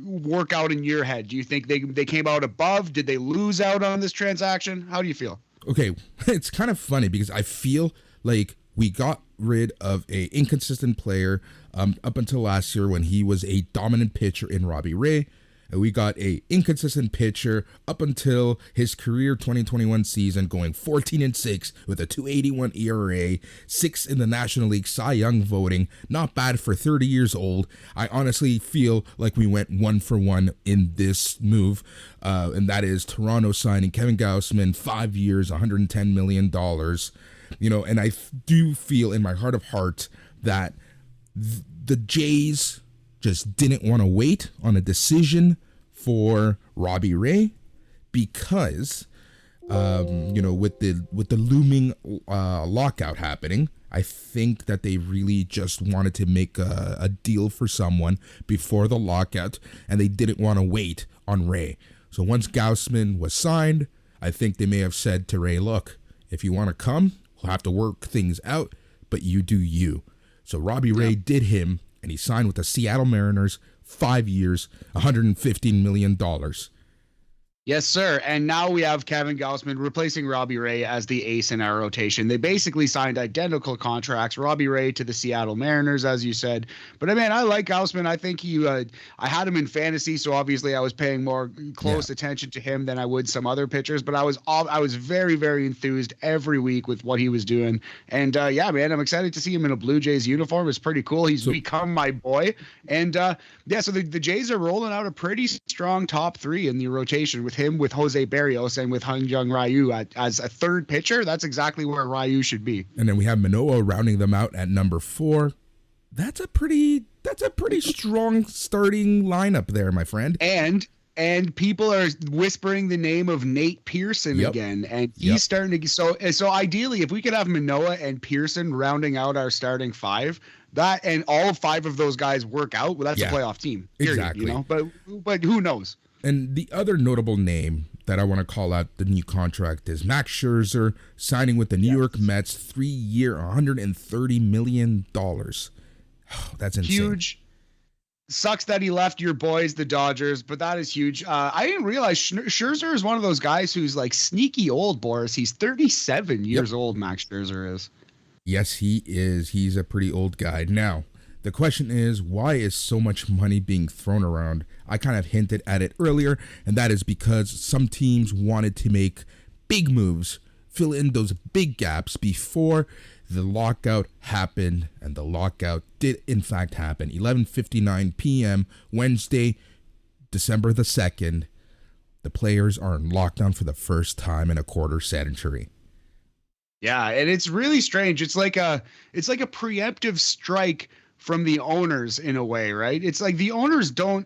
work out in your head? Do you think they came out above? Did they lose out on this transaction? How do you feel? Okay, it's kind of funny because I feel like we got rid of a inconsistent player up until last year when he was a dominant pitcher in Robbie Ray. And we got a inconsistent pitcher up until his career 2021 season, going 14-6 with a 2.81 ERA, 6th in the National League Cy Young voting. Not bad for 30 years old. I honestly feel like we went 1-for-1 in this move, and that is Toronto signing Kevin Gausman, 5 years, $110 million. And I do feel in my heart of hearts that the Jays just didn't want to wait on a decision for Robbie Ray because, with the looming lockout happening, I think that they really just wanted to make a deal for someone before the lockout, and they didn't want to wait on Ray. So once Gausman was signed, I think they may have said to Ray, look, if you want to come, we'll have to work things out, but you do you. So Robbie Ray did him, and he signed with the Seattle Mariners, 5 years, $115 million. Yes, sir. And now we have Kevin Gausman replacing Robbie Ray as the ace in our rotation. They basically signed identical contracts. Robbie Ray to the Seattle Mariners, as you said. But I like Gausman. I think I had him in fantasy, so obviously I was paying more close attention to him than I would some other pitchers. But I was very, very enthused every week with what he was doing. And I'm excited to see him in a Blue Jays uniform. It's pretty cool. He's become my boy. And so the Jays are rolling out a pretty strong top 3 in the rotation with him, with Jose Barrios, and with Hyun-Jung Ryu as a third pitcher. That's exactly where Ryu should be. And then we have Manoah rounding them out at number 4. That's a pretty strong starting lineup there, my friend. And people are whispering the name of Nate Pearson again, and he's starting to. So ideally, if we could have Manoah and Pearson rounding out our starting 5, that and all 5 of those guys work out, well, that's a playoff team. Period, exactly. But who knows? And the other notable name that I want to call out the new contract is Max Scherzer signing with the New York Mets, 3-year, $130 million. Oh, that's insane. Huge. Sucks that he left your boys, the Dodgers, but that is huge. I didn't realize Scherzer is one of those guys who's like sneaky old, Boris. He's 37 years old, Max Scherzer is. Yes, he is. He's a pretty old guy. Now, the question is, why is so much money being thrown around? I kind of hinted at it earlier, and that is because some teams wanted to make big moves, fill in those big gaps before the lockout happened, and the lockout did in fact happen. 11:59 p.m. Wednesday, December the 2nd. The players are in lockdown for the first time in a quarter century. Yeah, and it's really strange. It's like a preemptive strike from the owners in a way, right? It's like the owners don't.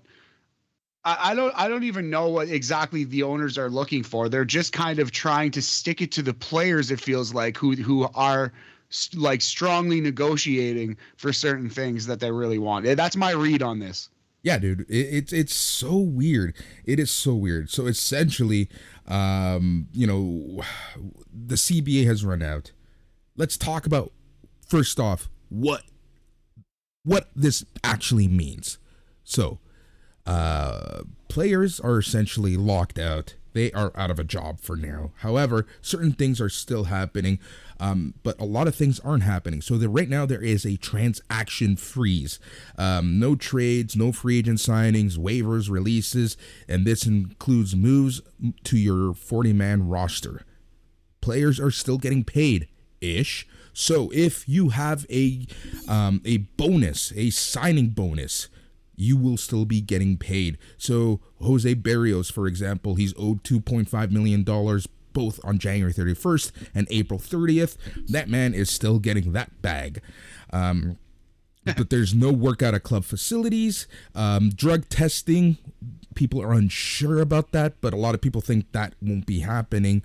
I don't even know what exactly the owners are looking for. They're just kind of trying to stick it to the players. It feels like who are like strongly negotiating for certain things that they really want. That's my read on this. Yeah, dude, it's so weird. It is so weird. So essentially, the CBA has run out. Let's talk about, first off, what this actually means. So, players are essentially locked out they are out of a job for now. However, certain things are still happening, but a lot of things aren't happening. So right now there is a transaction freeze. No trades, no free agent signings, waivers, releases, and this includes moves to your 40-man roster. Players are still getting paid-ish. So if you have a bonus, a signing bonus, you will still be getting paid. So Jose Barrios, for example, he's owed $2.5 million both on January 31st and April 30th. That man is still getting that bag. But there's no workout at club facilities. Drug testing, people are unsure about that, but a lot of people think that won't be happening.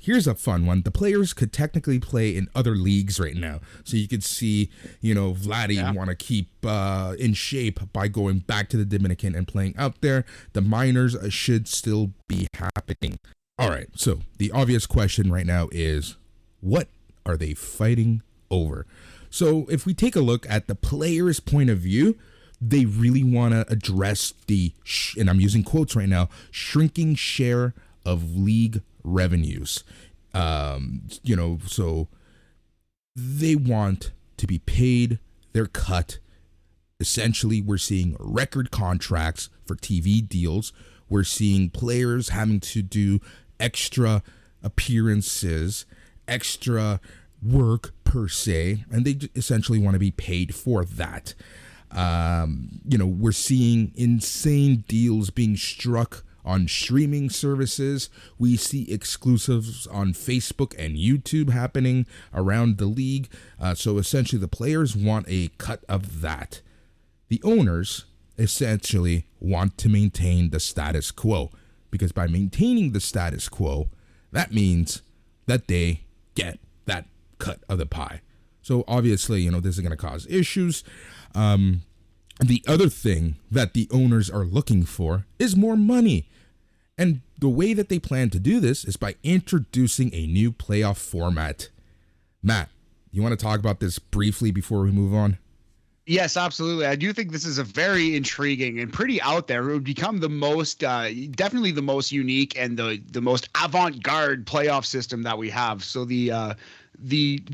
Here's a fun one. The players could technically play in other leagues right now. So you could see, Vladdy want to keep in shape by going back to the Dominican and playing out there. The minors should still be happening. All right. So the obvious question right now is, what are they fighting over? So if we take a look at the players' point of view, they really want to address the, and I'm using quotes right now, shrinking share of league revenues. So they want to be paid their cut. Essentially, we're seeing record contracts for TV deals. We're seeing players having to do extra appearances, extra work per se, and they essentially want to be paid for that. We're seeing insane deals being struck on streaming services. We see exclusives on Facebook and YouTube happening around the league. So essentially the players want a cut of that. The owners essentially want to maintain the status quo, because by maintaining the status quo, that means that they get that cut of the pie. So obviously, this is going to cause issues. The other thing that the owners are looking for is more money. And the way that they plan to do this is by introducing a new playoff format. Matt, you want to talk about this briefly before we move on? Yes, absolutely. I do think this is a very intriguing and pretty out there. It would become the most, definitely the most unique and the most avant-garde playoff system that we have. So the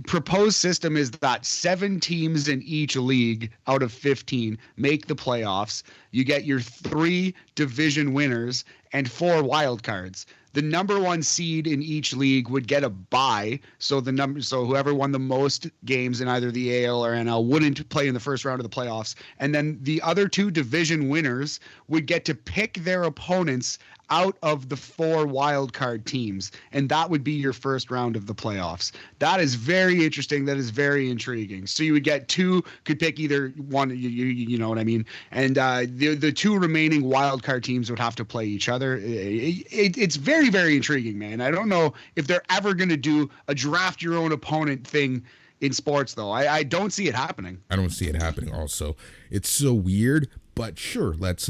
proposed system is that 7 teams in each league out of 15 make the playoffs. You get your 3 division winners and 4 wild cards. The number 1 seed in each league would get a bye. So whoever won the most games in either the AL or NL wouldn't play in the first round of the playoffs. And then the other 2 division winners would get to pick their opponents out of the 4 wild card teams, and that would be your first round of the playoffs. That is very interesting. That is very intriguing. So you would get 2, could pick either one, you know what I mean? And the 2 remaining wild card teams would have to play each other. It's very, very intriguing, man. I don't know if they're ever going to do a draft your own opponent thing in sports, though. I don't see it happening. I don't see it happening also. It's so weird, but sure, let's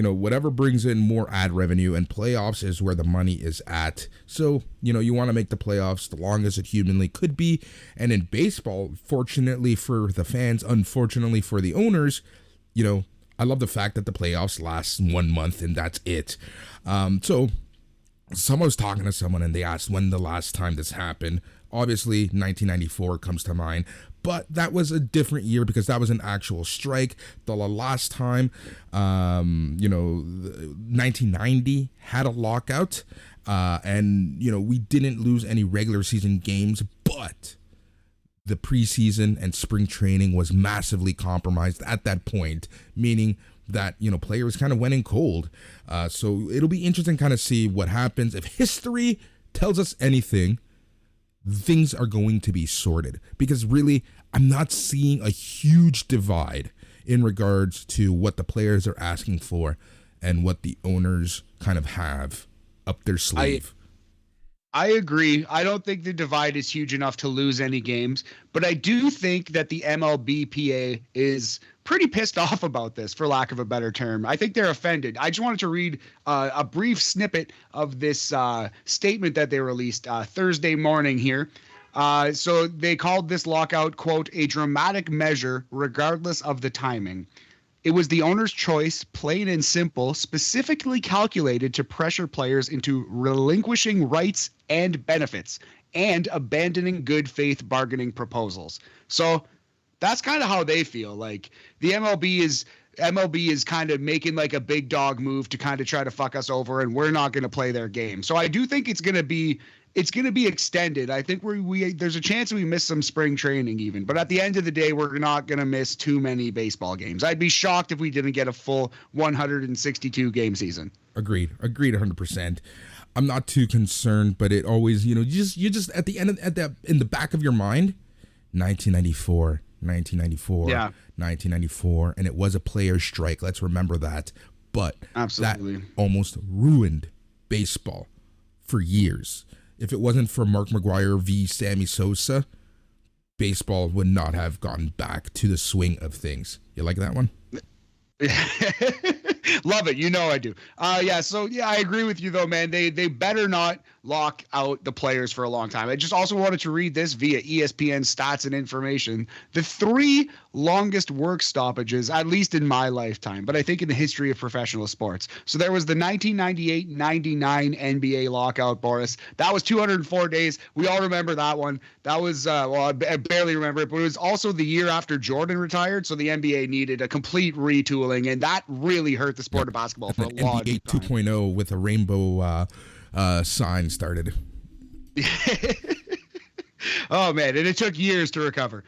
whatever brings in more ad revenue, and playoffs is where the money is at. So, you want to make the playoffs the longest it humanly could be. And in baseball, fortunately for the fans, unfortunately for the owners, I love the fact that the playoffs last 1 month and that's it. So someone was talking to someone and they asked when the last time this happened. Obviously, 1994 comes to mind, but that was a different year because that was an actual strike. The last time, 1990 had a lockout, and we didn't lose any regular season games, but the preseason and spring training was massively compromised at that point, meaning that, players kind of went in cold. So it'll be interesting kind of see what happens. If history tells us anything, things are going to be sorted, because really I'm not seeing a huge divide in regards to what the players are asking for and what the owners kind of have up their sleeve. I agree. I don't think the divide is huge enough to lose any games, but I do think that the MLBPA is pretty pissed off about this, for lack of a better term. I think they're offended. I just wanted to read a brief snippet of this statement that they released Thursday morning here. So they called this lockout, quote, a dramatic measure regardless of the timing. It was the owner's choice, plain and simple, specifically calculated to pressure players into relinquishing rights and benefits and abandoning good faith bargaining proposals. So that's kind of how they feel. Like the MLB is kind of making like a big dog move to kind of try to fuck us over, and we're not going to play their game. So I do think it's going to be extended. I think there's a chance we miss some spring training even, but at the end of the day, we're not going to miss too many baseball games. I'd be shocked if we didn't get a full 162 game season. Agreed 100%. I'm not too concerned, but it always, you just at the end in the back of your mind, 1994, yeah, 1994, and it was a players' strike. Let's remember that. But absolutely, that almost ruined baseball for years. If it wasn't for Mark McGwire v. Sammy Sosa, baseball would not have gone back to the swing of things. You like that one? Love it. You know I do. So I agree with you though, man. They better not lock out the players for a long time. I just also wanted to read this via ESPN stats and information. The 3 longest work stoppages, at least in my lifetime, but I think in the history of professional sports. So there was the 1998-99 NBA lockout, Boris. That was 204 days. We all remember that one. That was, I barely remember it, but it was also the year after Jordan retired. So the NBA needed a complete retooling, and that really hurt the sport of basketball for a long time. NBA 2.0 with a rainbow sign started. Oh man, and it took years to recover.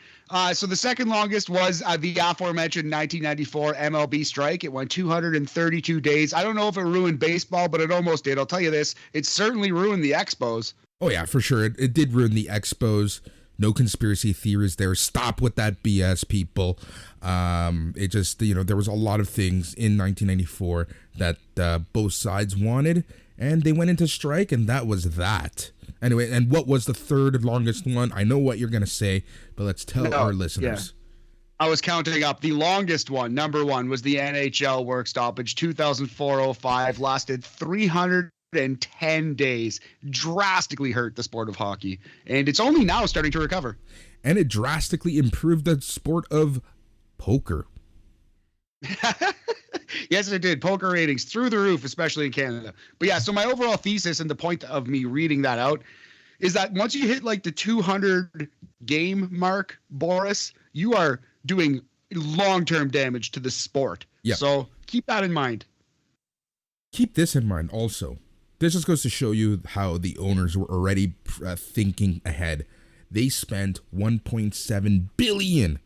So the second longest was the aforementioned 1994 MLB strike. It went 232 days. I don't know if it ruined baseball, but it almost did. I'll tell you this, it certainly ruined the Expos. Oh yeah, for sure. It did ruin the Expos. No conspiracy theories there. Stop with that BS, people. It just, there was a lot of things in 1994 that both sides wanted, and they went into strike, and that was that. Anyway, and what was the third longest one? I know what you're going to say, but let's tell our listeners. Yeah. I was counting up. The longest one, number 1, was the NHL work stoppage, 2004-05, lasted 310 days, drastically hurt the sport of hockey, and it's only now starting to recover. And it drastically improved the sport of poker. Yes, it did. Poker ratings through the roof, especially in Canada. But yeah, so my overall thesis and the point of me reading that out is that once you hit like the 200 game mark, Boris, you are doing long-term damage to the sport. Yeah. So keep that in mind. Keep this in mind also. This just goes to show you how the owners were already thinking ahead. They spent $1.7 billion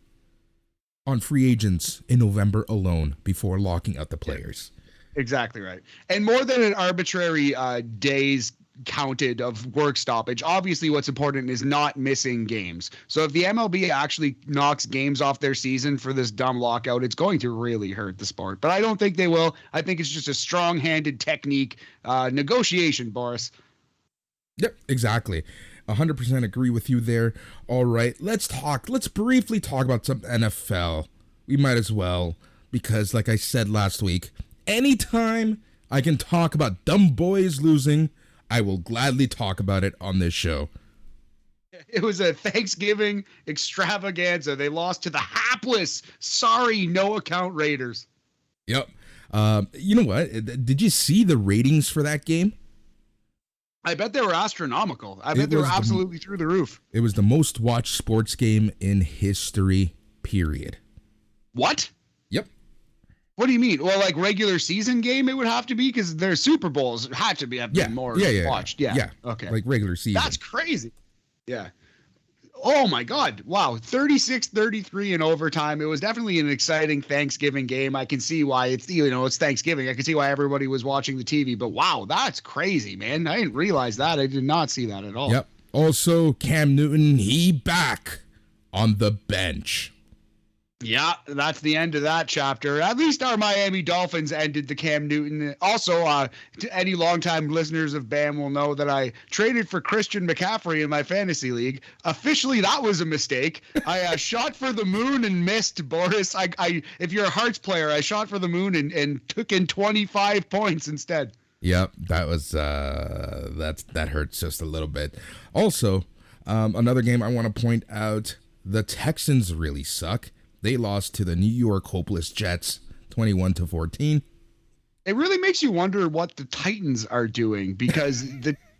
on free agents in November alone before locking out the players. Exactly right. And more than an arbitrary days counted of work stoppage, obviously what's important is not missing games. So if the MLB actually knocks games off their season for this dumb lockout, it's going to really hurt the sport. But I don't think they will. I think it's just a strong-handed technique negotiation, Boris. Yep, exactly. 100% agree with you there. All right, let's briefly talk about some NFL. We might as well, because like I said last week, anytime I can talk about dumb boys losing, I will gladly talk about it on this show. It was a Thanksgiving extravaganza. They lost to the hapless, sorry, no account Raiders. Yep. You know what? Did you see the ratings for that game? I bet they were astronomical. I bet they were absolutely through the roof. It was the most watched sports game in history, period. What? Yep. What do you mean? Well, like regular season game, it would have to be because their Super Bowls had to have been more watched. Yeah. Okay. Like regular season. That's crazy. Yeah. Oh my God. Wow. 36-33 in overtime. It was definitely an exciting Thanksgiving game. I can see why it's Thanksgiving. I can see why everybody was watching the TV, but wow, that's crazy, man. I didn't realize that. I did not see that at all. Yep. Also, Cam Newton, he back on the bench. Yeah, that's the end of that chapter. At least our Miami Dolphins ended the Cam Newton. Also, any longtime listeners of BAM will know that I traded for Christian McCaffrey in my fantasy league. Officially, that was a mistake. I shot for the moon and missed, Boris. If you're a Hearts player, I shot for the moon and took in 25 points instead. Yep, that was that hurts just a little bit. Also, another game I want to point out: the Texans really suck. They lost to the New York Hopeless Jets 21-14. It really makes you wonder what the Titans are doing, because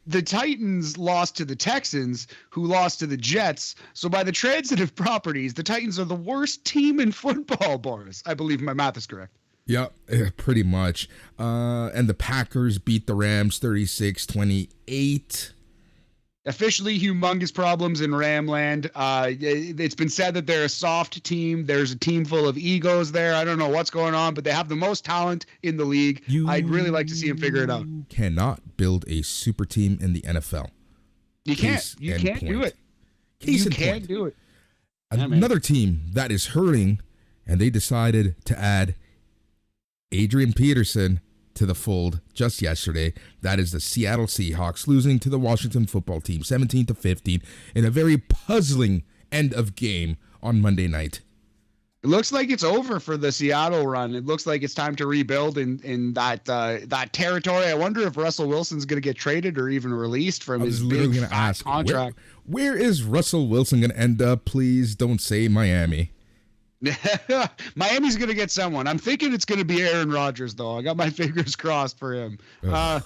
the Titans lost to the Texans, who lost to the Jets. So by the transitive properties, the Titans are the worst team in football, Boris. I believe my math is correct. Yep, pretty much. And the Packers beat the Rams 36-28. Officially humongous problems in Ramland. It's been said that they're a soft team. There's a team full of egos there. I don't know what's going on, but they have the most talent in the league. I'd really like to see them figure it out. You cannot build a super team in the NFL. You can't. You can't do it. You can't do it. Another team that is hurting, and they decided to add Adrian Peterson to the fold just yesterday. That is the Seattle Seahawks losing to the Washington football team 17-15 in a very puzzling end of game on Monday night. It looks like it's over for the Seattle run. It looks like it's time to rebuild in that territory. I wonder if Russell Wilson's going to get traded or even released from his big fat contract. Where is Russell Wilson going to end up? Please don't say Miami. Miami's going to get someone. I'm thinking it's going to be Aaron Rodgers, though. I got my fingers crossed for him. Well,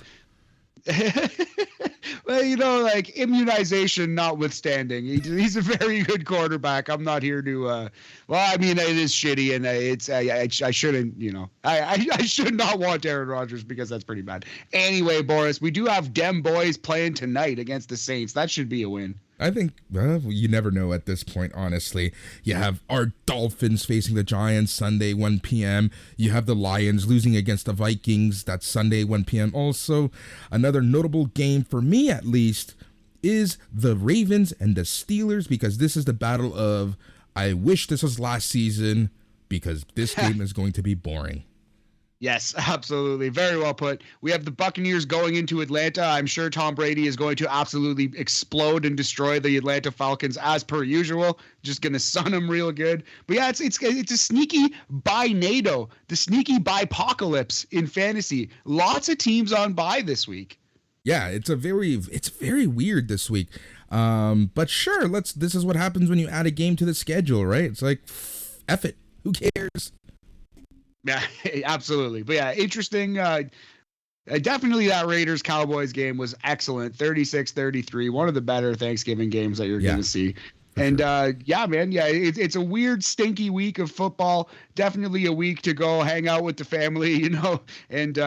like immunization notwithstanding, he's a very good quarterback. I'm not here to. It is shitty, and I shouldn't. I should not want Aaron Rodgers because that's pretty bad. Anyway, Boris, we do have Dem Boys playing tonight against the Saints. That should be a win. I think you never know at this point, honestly. You have our Dolphins facing the Giants Sunday, 1 p.m. You have the Lions losing against the Vikings. That's Sunday, 1 p.m. Also, another notable game for me, at least, is the Ravens and the Steelers, because this is the battle of I wish this was last season, because this game is going to be boring. Yes, absolutely. Very well put. We have the Buccaneers going into Atlanta. I'm sure Tom Brady is going to absolutely explode and destroy the Atlanta Falcons as per usual. Just going to sun them real good. But yeah, it's a sneaky bye-nado, the sneaky bye-pocalypse in fantasy. Lots of teams on bye this week. Yeah, it's very weird this week. But sure, this is what happens when you add a game to the schedule, right? It's like, F it. Who cares? Yeah, absolutely. But yeah, interesting. Definitely that Raiders-Cowboys game was excellent. 36-33, one of the better Thanksgiving games that you're going to see. And it's a weird, stinky week of football. Definitely a week to go hang out with the family, and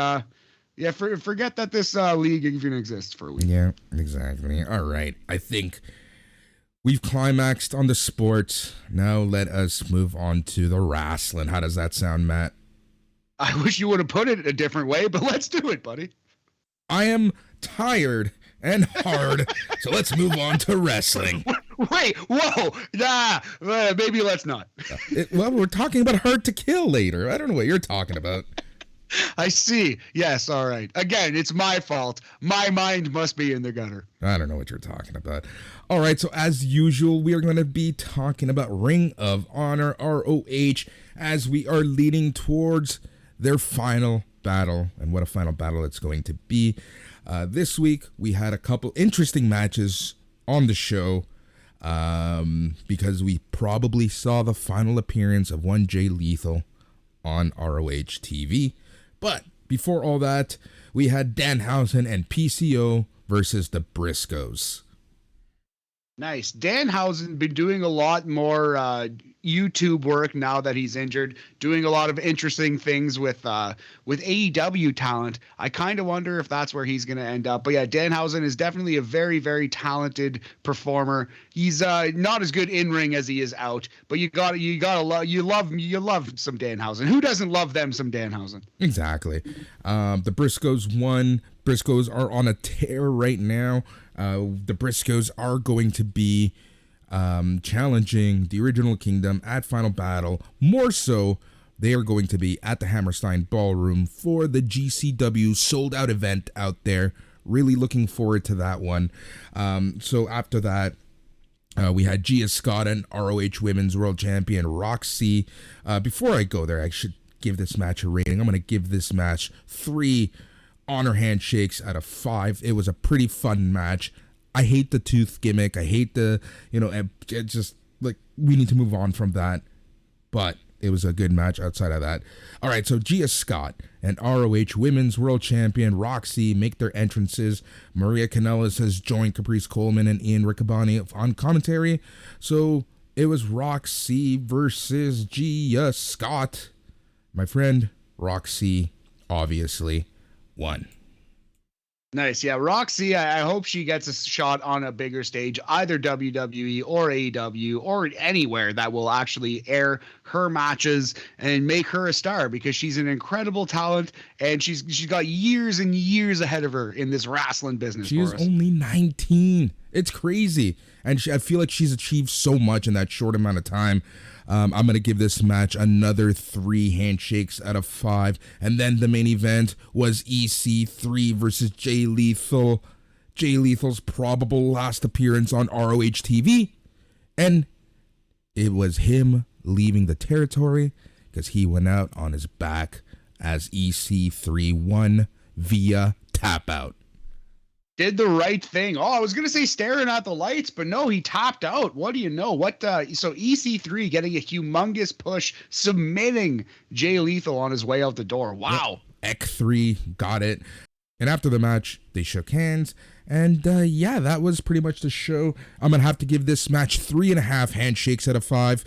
forget that this league even exists for a week. Yeah, exactly. All right. I think we've climaxed on the sports. Now let us move on to the wrestling. How does that sound, Matt? I wish you would have put it a different way, but let's do it, buddy. I am tired and hard, so let's move on to wrestling. Wait, whoa, maybe let's not. We're talking about Hard to Kill later. I don't know what you're talking about. I see. Yes, all right. Again, it's my fault. My mind must be in the gutter. I don't know what you're talking about. All right, so as usual, we are going to be talking about Ring of Honor, RoH, as we are leading towards their final battle, and what a final battle it's going to be. This week, we had a couple interesting matches on the show, because we probably saw the final appearance of one Jay Lethal on RoH TV. But before all that, we had Danhausen and PCO versus the Briscoes. Nice. Danhausen been doing a lot more YouTube work now that he's injured, doing a lot of interesting things with AEW talent. I kind of wonder if that's where he's going to end up. But yeah, Danhausen is definitely a very, very talented performer. He's not as good in ring as he is out, but you love some Danhausen. Who doesn't love them some Danhausen? Exactly. The Briscoes won. Briscoes are on a tear right now. The Briscoes are going to be challenging the Original Kingdom at Final Battle. More so, they are going to be at the Hammerstein Ballroom for the GCW sold out event out there. Really looking forward to that one. So after that, we had Gia Scott and ROH Women's World Champion Roxy. Before I go there, I should give this match a rating. I'm going to give this match 3 honor handshakes out of 5. It was a pretty fun match. I hate the tooth gimmick. I hate the, it's just like we need to move on from that. But it was a good match outside of that. All right, so Gia Scott and ROH Women's World Champion Roxy make their entrances. Maria Kanellis has joined Caprice Coleman and Ian Riccaboni on commentary. So it was Roxy versus Gia Scott. My friend, Roxy obviously won. Nice. Yeah, Roxy, I hope she gets a shot on a bigger stage, either WWE or AEW or anywhere that will actually air her matches and make her a star, because she's an incredible talent and she's got years and years ahead of her in this wrestling business. She is only 19. It's crazy. And I feel like she's achieved so much in that short amount of time. I'm going to give this match another 3 handshakes out of 5. And then the main event was EC3 versus Jay Lethal. Jay Lethal's probable last appearance on RoH TV. And it was him leaving the territory because he went out on his back as EC3 won via tap out. Did the right thing. Oh, I was going to say staring at the lights, but no, he tapped out. What do you know? So EC3 getting a humongous push, submitting Jay Lethal on his way out the door. Wow. EC3 got it. And after the match, they shook hands. And yeah, that was pretty much the show. I'm going to have to give this match 3.5 handshakes out of 5.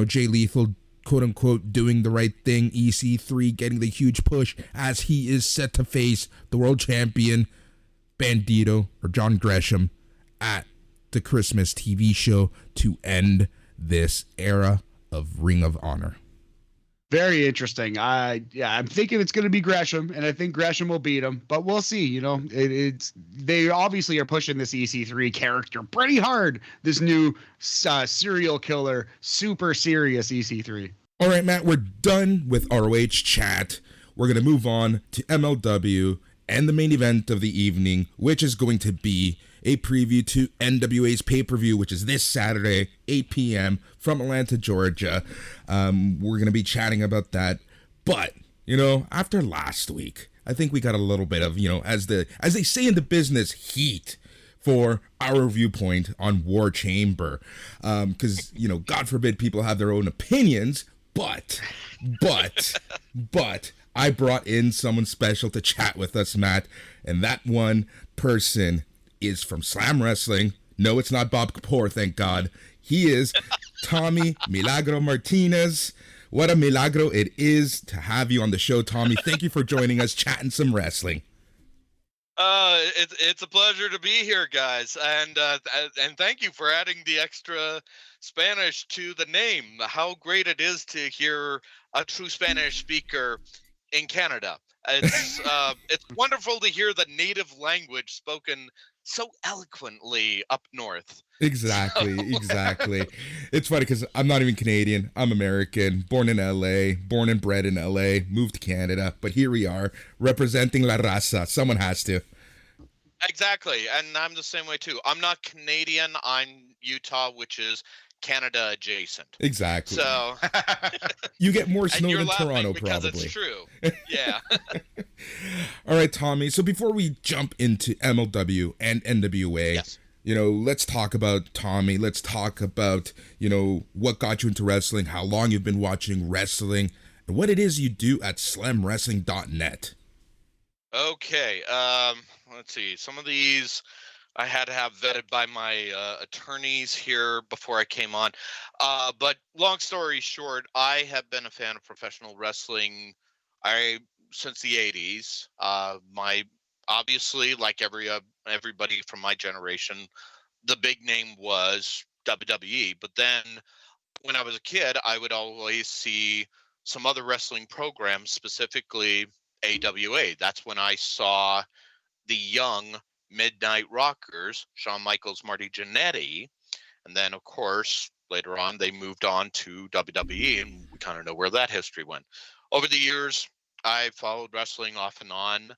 Jay Lethal, quote unquote, doing the right thing. EC3 getting the huge push as he is set to face the world champion Bandito or John Gresham at the Christmas TV show to end this era of Ring of Honor. Very interesting. I'm thinking it's going to be Gresham, and I think Gresham will beat him, but we'll see. They obviously are pushing this EC3 character pretty hard. This new serial killer, super serious EC3. All right, Matt, we're done with ROH chat. We're going to move on to MLW and the main event of the evening, which is going to be a preview to NWA's pay-per-view, which is this Saturday, 8 p.m. from Atlanta, Georgia. We're going to be chatting about that. But, after last week, I think we got a little bit of, as they say in the business, heat for our viewpoint on War Chamber. Because, God forbid people have their own opinions, but I brought in someone special to chat with us, Matt, and that one person is from Slam Wrestling. No, it's not Bob Kapoor, thank God. He is Tommy Milagro Martinez. What a milagro it is to have you on the show, Tommy. Thank you for joining us, chatting some wrestling. It's a pleasure to be here, guys, and thank you for adding the extra Spanish to the name. How great it is to hear a true Spanish speaker in Canada. It's wonderful to hear the native language spoken so eloquently up north. Exactly. It's funny because I'm not even Canadian. I'm American, born in LA, born and bred in LA, moved to Canada, but here we are representing La Raza. Someone has to. Exactly, and I'm the same way too. I'm not Canadian. I'm Utah, which is Canada adjacent. Exactly. So you get more snow than Toronto, because probably. It's true. Yeah. All right, Tommy. So before we jump into MLW and NWA, yes. Let's talk about Tommy. Let's talk about, what got you into wrestling, how long you've been watching wrestling, and what it is you do at slamwrestling.net. Okay. Let's see. Some of these I had to have vetted by my attorneys here before I came on. But long story short, I have been a fan of professional wrestling since the 80s. Obviously, like everybody from my generation, the big name was WWE. But then when I was a kid, I would always see some other wrestling programs, specifically AWA. That's when I saw the young Midnight Rockers, Shawn Michaels, Marty Jannetty. And then, of course, later on, they moved on to WWE, and we kind of know where that history went. Over the years, I followed wrestling off and on.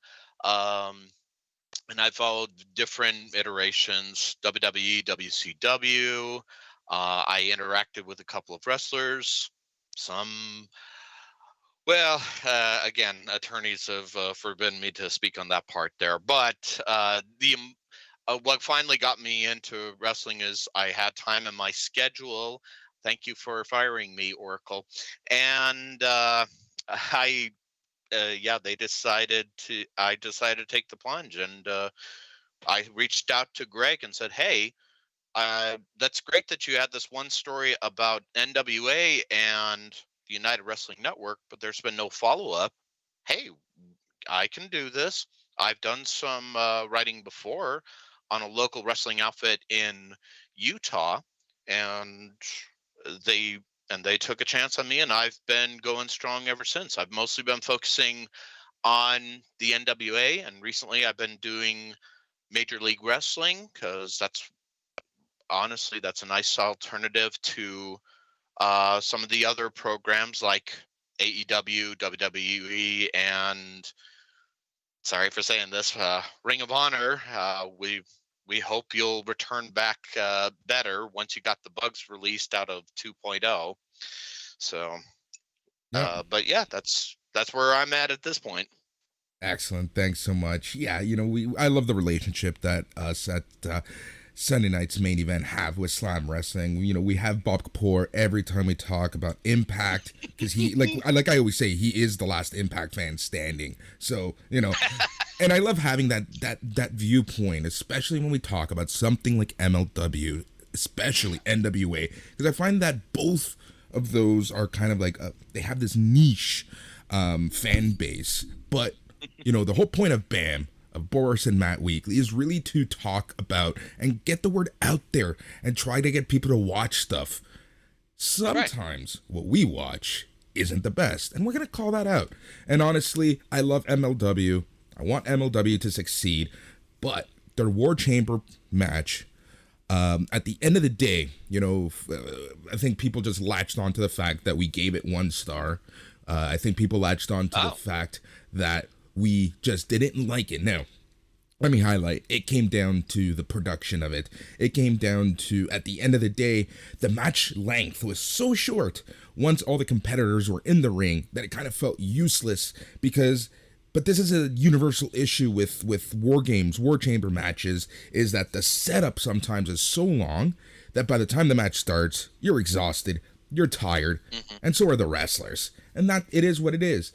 And I followed different iterations, WWE, WCW. I interacted with a couple of wrestlers. Again, attorneys have forbidden me to speak on that part there. But what finally got me into wrestling is I had time in my schedule. Thank you for firing me, Oracle. And I decided to take the plunge, and I reached out to Greg and said, "Hey, that's great that you had this one story about NWA and the United Wrestling Network, but there's been no follow up. Hey, I can do this. I've done some writing before on a local wrestling outfit in Utah, and they they took a chance on me, and I've been going strong ever since. I've mostly been focusing on the NWA, and recently I've been doing Major League Wrestling because that's a nice alternative to some of the other programs like AEW, WWE, and sorry for saying this, Ring of Honor. We hope you'll return back better once you got the bugs released out of 2.0. So, Yeah. but yeah, that's where I'm at this point. Excellent. Thanks so much. Yeah, I love the relationship that us at Sunday night's main event have with Slam Wrestling. We have Bob Kapoor every time we talk about Impact because he like I always say, he is the last Impact fan standing. So, and I love having that viewpoint, especially when we talk about something like MLW, especially NWA, because I find that both of those are kind of like they have this niche fan base, but the whole point of BAM, of Boris and Matt Weekly, is really to talk about and get the word out there and try to get people to watch stuff. Sometimes what we watch isn't the best, and we're going to call that out. And honestly, I love MLW. I want MLW to succeed, but their War Chamber match, at the end of the day, I think people just latched onto the fact that we gave it 1 star. I think people latched onto the fact that we just didn't like it. Now, let me highlight, it came down to the production of it. It came down to, at the end of the day, the match length was so short once all the competitors were in the ring that it kind of felt useless but this is a universal issue with war games, War Chamber matches, is that the setup sometimes is so long that by the time the match starts, you're exhausted, you're tired, and so are the wrestlers. And that, it is what it is.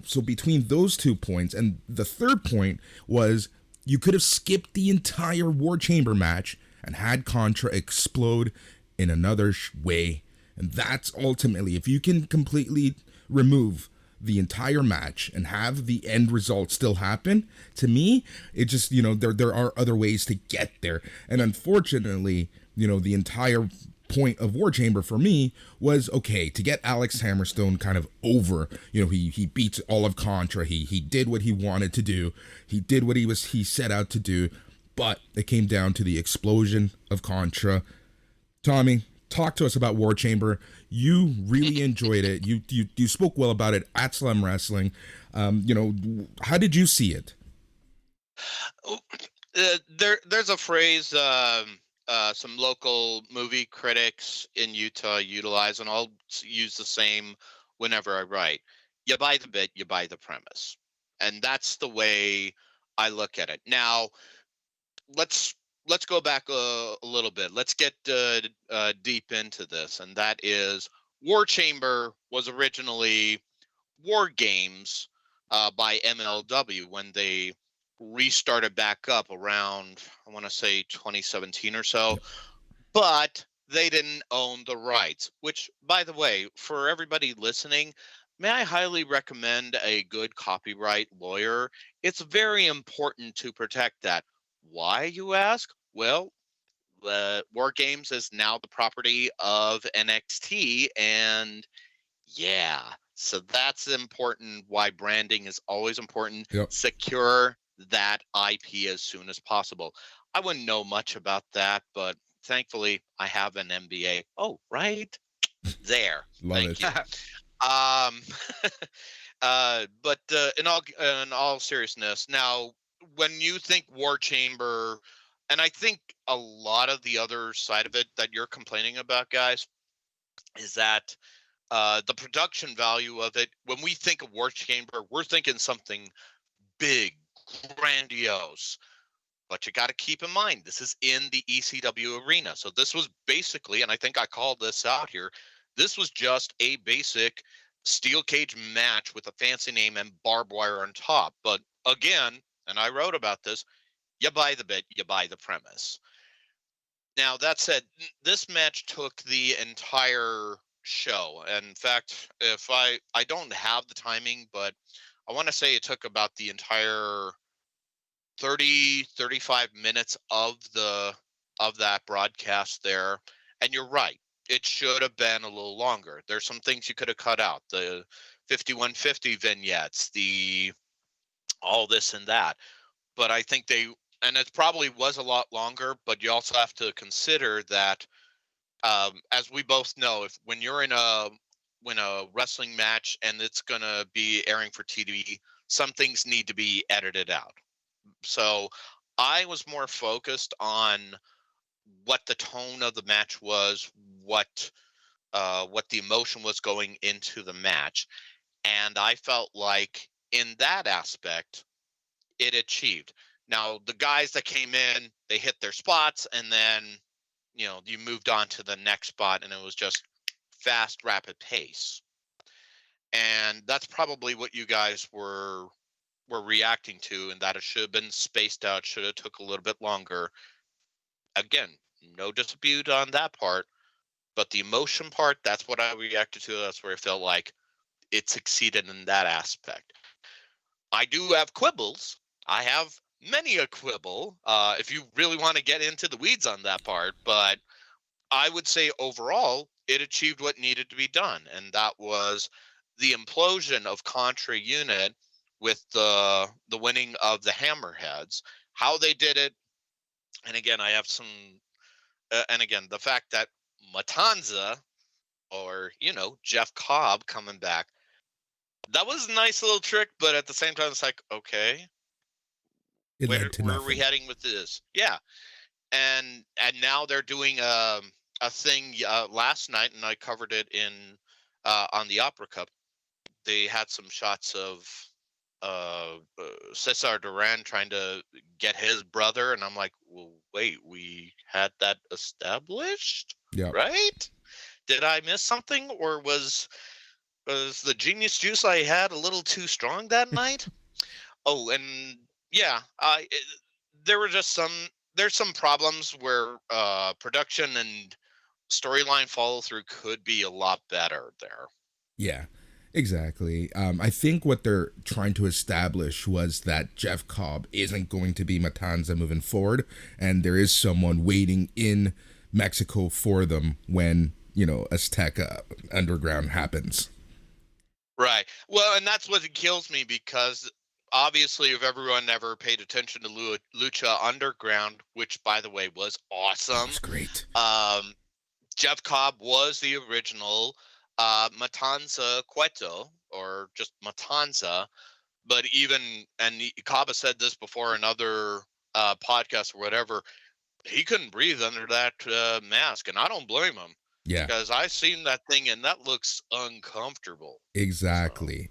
So between those 2 points, and the third point was, you could have skipped the entire War Chamber match and had Contra explode in another way. And that's ultimately, if you can completely remove the entire match and have the end result still happen, to me, it just, there are other ways to get there. And unfortunately, the entire point of War Chamber for me was, okay, to get Alex Hammerstone kind of over. He beats all of Contra. He did what he wanted to do. He did what he set out to do. But it came down to the explosion of Contra. Tommy, talk to us about War Chamber. You really enjoyed it. You spoke well about it at Slam Wrestling. How did you see it? There's a phrase some local movie critics in Utah utilize, and I'll use the same whenever I write. You buy the bit, you buy the premise. And that's the way I look at it. Now, let's go back a little bit. Let's get deep into this, and that is, War Chamber was originally War Games by MLW when they restarted back up around, I want to say 2017 or so, but they didn't own the rights, which, by the way, for everybody listening, may I highly recommend a good copyright lawyer. It's very important to protect that. Why, you ask? Well, War Games is now the property of NXT, and yeah, so that's important. Why branding is always important. Yep. Secure that IP as soon as possible. I wouldn't know much about that, but thankfully I have an MBA. Oh, right there. Love Thank it. you. But in all seriousness, now when you think War Chamber, and I think a lot of the other side of it that you're complaining about, guys, is that the production value of it. When we think of War Chamber, we're thinking something big, grandiose. But you got to keep in mind, this is in the ECW arena. So this was basically, and I think I called this out here, this was just a basic steel cage match with a fancy name and barbed wire on top. But again, and I wrote about this, you buy the bit, you buy the premise. Now, that said, this match took the entire show. And in fact, if I don't have the timing, but I want to say it took about the entire 35 minutes of that broadcast there. And you're right, it should have been a little longer. There's some things you could have cut out, the 5150 vignettes, the all this and that. But I think and it probably was a lot longer, but you also have to consider that, as we both know, when you're in a wrestling match and it's going to be airing for TV, some things need to be edited out. So I was more focused on what the tone of the match was, what the emotion was going into the match. And I felt like in that aspect, it achieved. Now, the guys that came in, they hit their spots, and then, you moved on to the next spot, and it was just fast, rapid pace. And that's probably what you guys were reacting to, and that it should have been spaced out, should have took a little bit longer. Again, no dispute on that part, but the emotion part, that's what I reacted to. That's where I felt like it succeeded in that aspect. I do have quibbles. I have many a quibble, if you really want to get into the weeds on that part, but I would say overall it achieved what needed to be done, and that was the implosion of Contra Unit with the winning of the Hammerheads. How they did it, and again, I have some, and again, the fact that Matanza, or Jeff Cobb coming back, that was a nice little trick, but at the same time, it's like, okay, where are we heading with this? Yeah, and now they're doing a thing last night, and I covered it in on the Opera Cup. They had some shots of Cesar Duran trying to get his brother, and I'm like, well, wait, we had that established, right? Did I miss something, or was the genius juice I had a little too strong that night? Oh, and yeah, there's some problems where production and storyline follow through could be a lot better there. Yeah, exactly. I think what they're trying to establish was that Jeff Cobb isn't going to be Matanza moving forward, and there is someone waiting in Mexico for them when, Azteca Underground happens. Right. Well, and that's what kills me, because obviously, if everyone ever paid attention to Lucha Underground, which, by the way, was awesome. That's great. Jeff Cobb was the original Matanza Cueto, or just Matanza. But Cobb has said this before in other podcasts or whatever, he couldn't breathe under that mask, and I don't blame him. Yeah. Because I've seen that thing, and that looks uncomfortable. Exactly.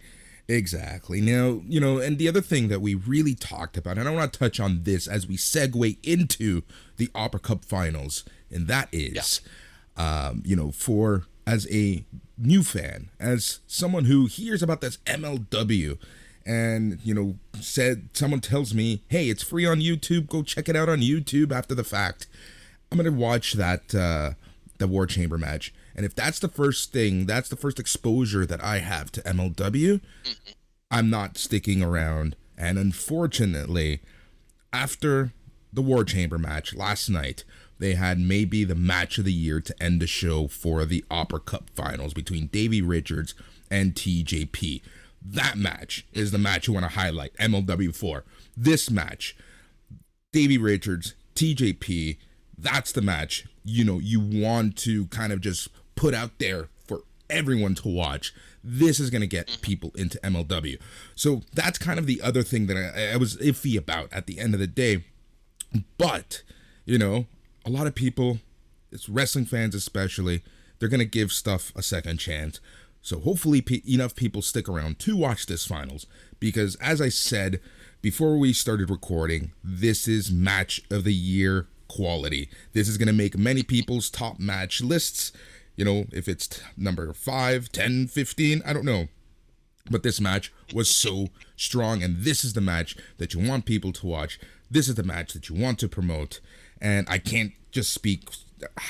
Exactly. Now, and the other thing that we really talked about, and I want to touch on this as we segue into the Opera Cup finals, and that is, for, as a new fan, as someone who hears about this MLW, and, someone tells me, hey, it's free on YouTube, go check it out on YouTube after the fact, I'm going to watch that, the War Chamber match. And if that's the first thing, that's the first exposure that I have to MLW, I'm not sticking around. And unfortunately, after the War Chamber match last night, they had maybe the match of the year to end the show for the Opera Cup finals between Davey Richards and TJP. That match is the match you want to highlight, MLW4. This match, Davey Richards, TJP, that's the match, you want to kind of just put out there for everyone to watch. This is going to get people into MLW. So that's kind of the other thing that I was iffy about at the end of the day. But, a lot of people, it's wrestling fans especially, they're going to give stuff a second chance. So hopefully enough people stick around to watch this finals. Because as I said, before we started recording, this is match of the year quality. This is going to make many people's top match lists. You know, if it's number 5, 10, 15, I don't know. But this match was so strong, and this is the match that you want people to watch. This is the match that you want to promote. And I can't just speak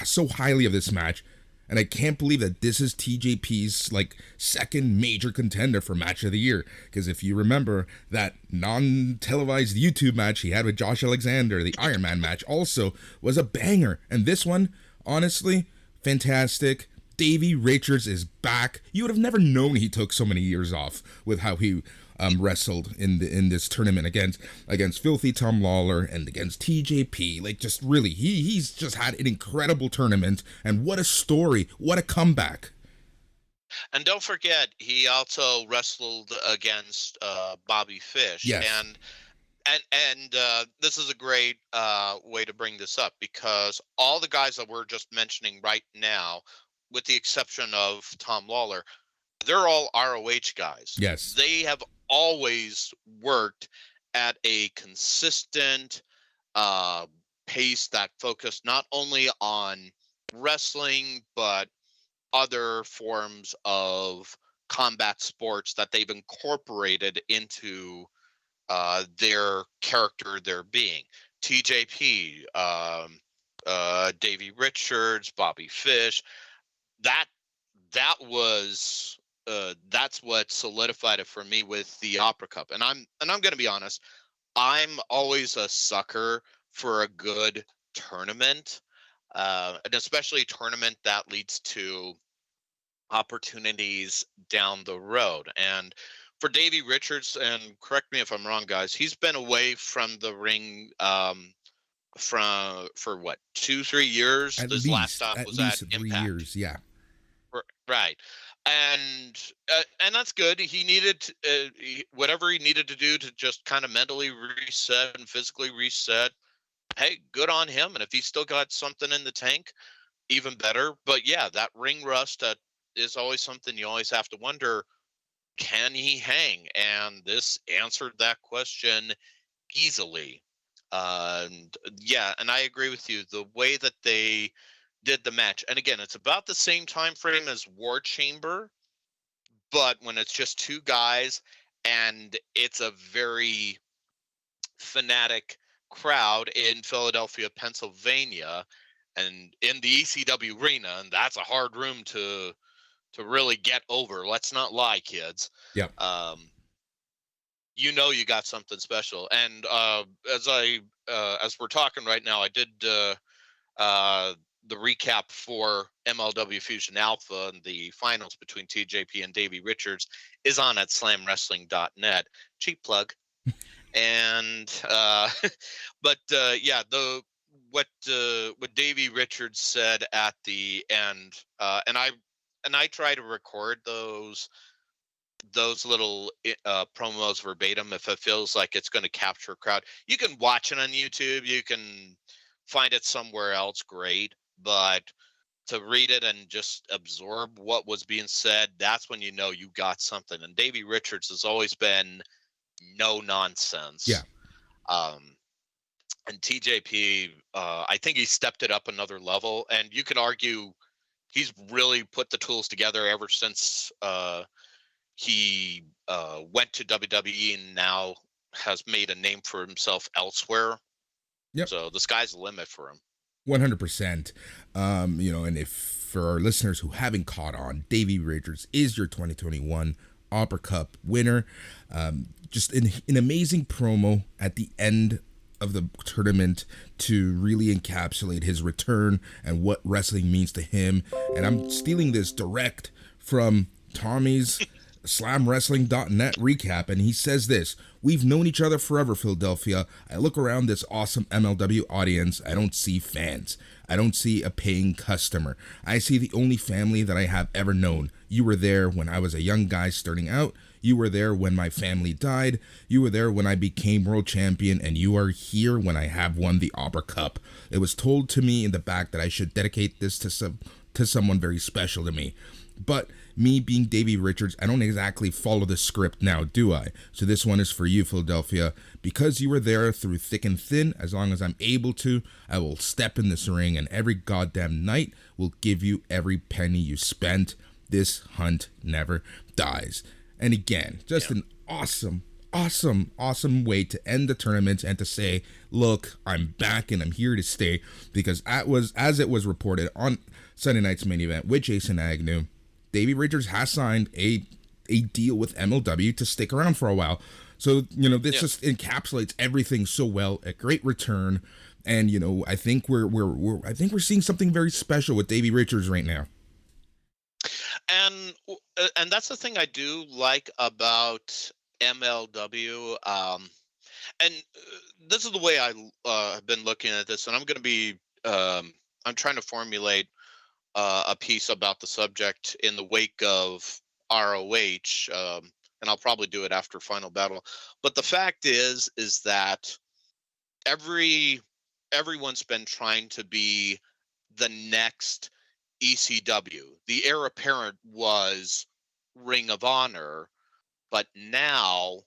so highly of this match. And I can't believe that this is TJP's like second major contender for match of the year. Because if you remember that non-televised YouTube match he had with Josh Alexander, the Iron Man match, also was a banger. And this one, honestly, fantastic. Davey Richards is back. You would have never known he took so many years off with how he wrestled in this tournament against Filthy Tom Lawler and against TJP. Like, just really, he's just had an incredible tournament, and what a story, what a comeback. And don't forget, he also wrestled against Bobby Fish. Yes. And this is a great way to bring this up, because all the guys that we're just mentioning right now, with the exception of Tom Lawler, they're all ROH guys. Yes. They have always worked at a consistent pace that focused not only on wrestling, but other forms of combat sports that they've incorporated into their character, their being. TJP, Davey Richards, Bobby Fish. That was that's what solidified it for me with the Opera Cup. And I'm going to be honest, I'm always a sucker for a good tournament, and especially a tournament that leads to opportunities down the road. And for Davey Richards, and correct me if I'm wrong, guys, he's been away from the ring for what, 2-3 years? His last stop was at Impact. 3 years, yeah. Right. And that's good. He needed whatever he needed to do to just kind of mentally reset and physically reset. Hey, good on him. And if he's still got something in the tank, even better. But yeah, that ring rust is always something you always have to wonder, can he hang? And this answered that question easily. And I agree with you. The way that they did the match, and again, it's about the same time frame as War Chamber, but when it's just two guys and it's a very fanatic crowd in Philadelphia, Pennsylvania, and in the ECW arena, and that's a hard room to really get over. Let's not lie, kids. Yeah. You got something special. And as we're talking right now, I did the recap for MLW Fusion Alpha, and the finals between TJP and Davey Richards is on at slamwrestling.net. Cheap plug. And what Davey Richards said at the end, and I try to record those little promos verbatim if it feels like it's going to capture a crowd. You can watch it on YouTube, you can find it somewhere else, great. But to read it and just absorb what was being said, that's when you know you got something. And Davey Richards has always been no nonsense. Yeah. And TJP, I think he stepped it up another level. And you could argue he's really put the tools together ever since he went to WWE and now has made a name for himself elsewhere. Yep. So the sky's the limit for him. 100%. And if for our listeners who haven't caught on, Davey Richards is your 2021 Opera Cup winner. Just an amazing promo at the end of the tournament to really encapsulate his return and what wrestling means to him. And I'm stealing this direct from Tommy's slamwrestling.net recap, and he says this: "We've known each other forever, Philadelphia. I look around this awesome MLW audience. I don't see fans. I don't see a paying customer. I see the only family that I have ever known. You were there when I was a young guy starting out. You were there when my family died. You were there when I became world champion, and you are here when I have won the Opera Cup. It was told to me in the back that I should dedicate this to someone very special to me. But me being Davey Richards, I don't exactly follow the script now, do I? So this one is for you, Philadelphia. Because you were there through thick and thin, as long as I'm able to, I will step in this ring, and every goddamn night will give you every penny you spent. This hunt never dies. And again, just an awesome way to end the tournament and to say, look, I'm back and I'm here to stay, because as it was reported on Sunday night's main event with Jason Agnew, Davey Richards has signed a deal with MLW to stick around for a while. So, this just encapsulates everything so well. A great return, and I think we're seeing something very special with Davey Richards right now. And that's the thing I do like about MLW. And this is the way I have been looking at this, and I'm going to be I'm trying to formulate a piece about the subject in the wake of RoH, and I'll probably do it after Final Battle. But the fact is that everyone's been trying to be the next ECW. The heir apparent was Ring of Honor, but now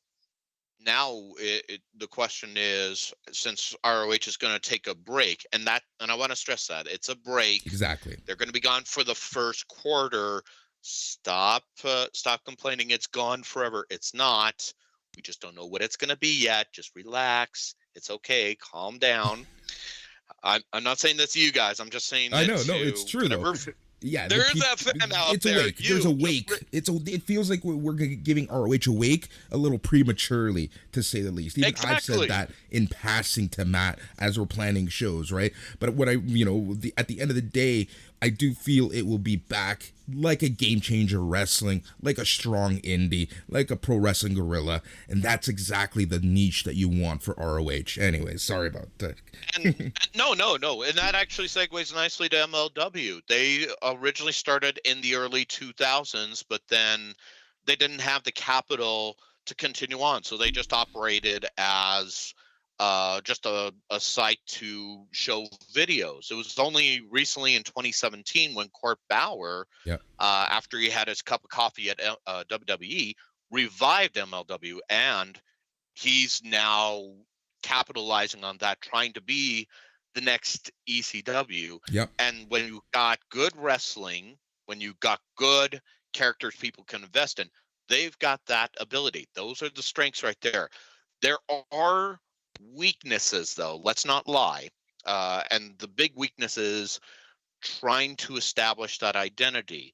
the question is, since ROH is going to take a break, and I want to stress that it's a break. Exactly. They're going to be gone for the first quarter. Stop complaining. It's gone forever. It's not. We just don't know what it's going to be yet. Just relax. It's okay. Calm down. I'm not saying this to you guys. I'm just saying. I know. No, it's true though. Yeah, there is that fan out it's there. A wake. There's a wake. It feels like we're giving ROH a wake a little prematurely, to say the least. Even exactly. I've said that in passing to Matt as we're planning shows, right? But what at the end of the day, I do feel it will be back like a game changer wrestling, like a strong indie, like a pro wrestling gorilla, and that's exactly the niche that you want for ROH. Anyway, sorry about that. And no, and that actually segues nicely to MLW. They originally started in the early 2000s, but then they didn't have the capital to continue on, so they just operated as just a site to show videos. It was only recently in 2017 when Court Bauer, after he had his cup of coffee at WWE, revived MLW, and he's now capitalizing on that, trying to be the next ECW. And when you got good wrestling, when you got good characters people can invest in, they've got that ability. Those are the strengths right there. There are weaknesses, though, let's not lie, and the big weakness is trying to establish that identity.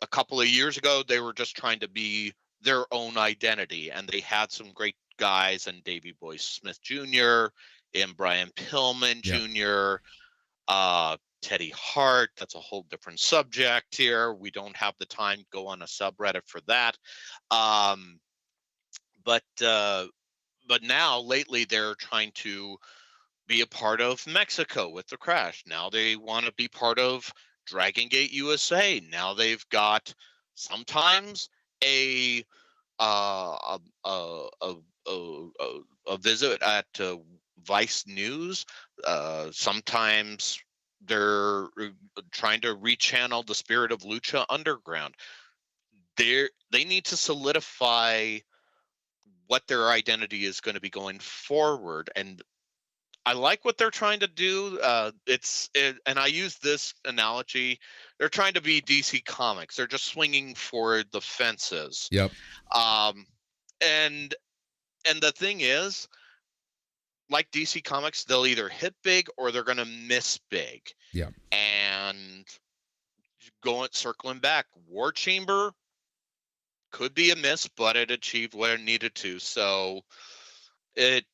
A couple of years ago, they were just trying to be their own identity, and they had some great guys, and Davey Boy Smith Jr. and Brian Pillman Jr., Teddy Hart. That's a whole different subject here. We don't have the time to go on a subreddit for that. But now, lately, they're trying to be a part of Mexico with the Crash. Now they want to be part of Dragon Gate USA. Now they've got sometimes a visit at Vice News. Sometimes they're trying to rechannel the spirit of Lucha Underground. They need to solidify what their identity is going to be going forward, and I like what they're trying to do. And I use this analogy. They're trying to be DC Comics. They're just swinging for the fences. And the thing is, like DC Comics, they'll either hit big or they're going to miss big. And circling back, War Chamber could be a miss, but it achieved what it needed to. So if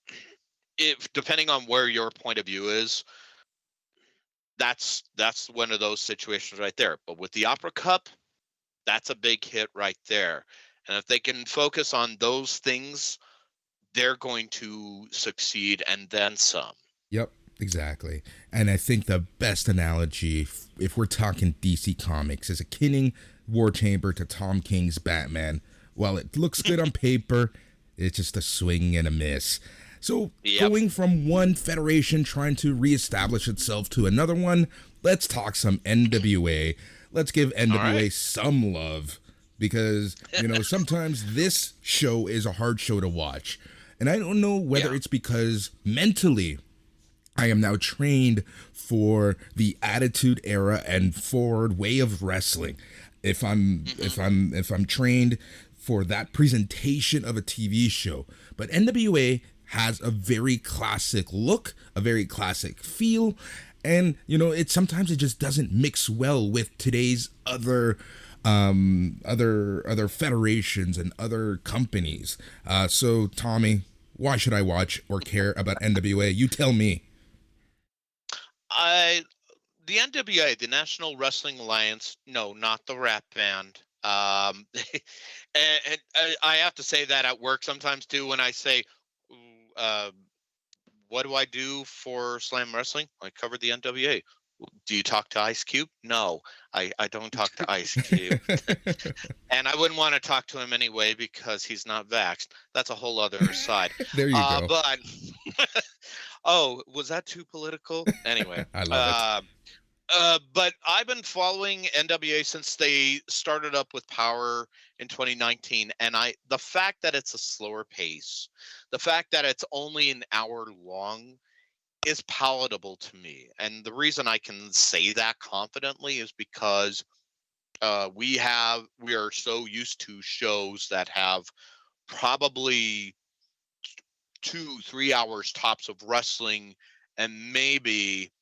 depending on where your point of view is, that's one of those situations right there. But with the Opera Cup, that's a big hit right there. And if they can focus on those things, they're going to succeed and then some. Exactly. And I think the best analogy, if we're talking DC Comics, is akin War Chamber to Tom King's Batman. While it looks good on paper, it's just a swing and a miss. So going from one federation trying to reestablish itself to another one, let's talk some NWA. Let's give NWA some love. because, sometimes this show is a hard show to watch. And I don't know whether it's because mentally I am now trained for the attitude era and forward way of wrestling. If I'm trained for that presentation of a TV show. But NWA has a very classic look, a very classic feel, and sometimes it just doesn't mix well with today's other federations and other companies. So Tommy, why should I watch or care about NWA? You tell me. The NWA, the National Wrestling Alliance, no, not the rap band. And I have to say that at work sometimes too, when I say, what do I do for Slam Wrestling? I cover the NWA. Do you talk to Ice Cube? No, I don't talk to Ice Cube. And I wouldn't want to talk to him anyway because he's not vaxxed. That's a whole other side. There you go. But oh, was that too political? Anyway. I love it. But I've been following NWA since they started up with Power in 2019, and the fact that it's a slower pace, the fact that it's only an hour long is palatable to me. And the reason I can say that confidently is because we are so used to shows that have probably 2-3 hours tops of wrestling and maybe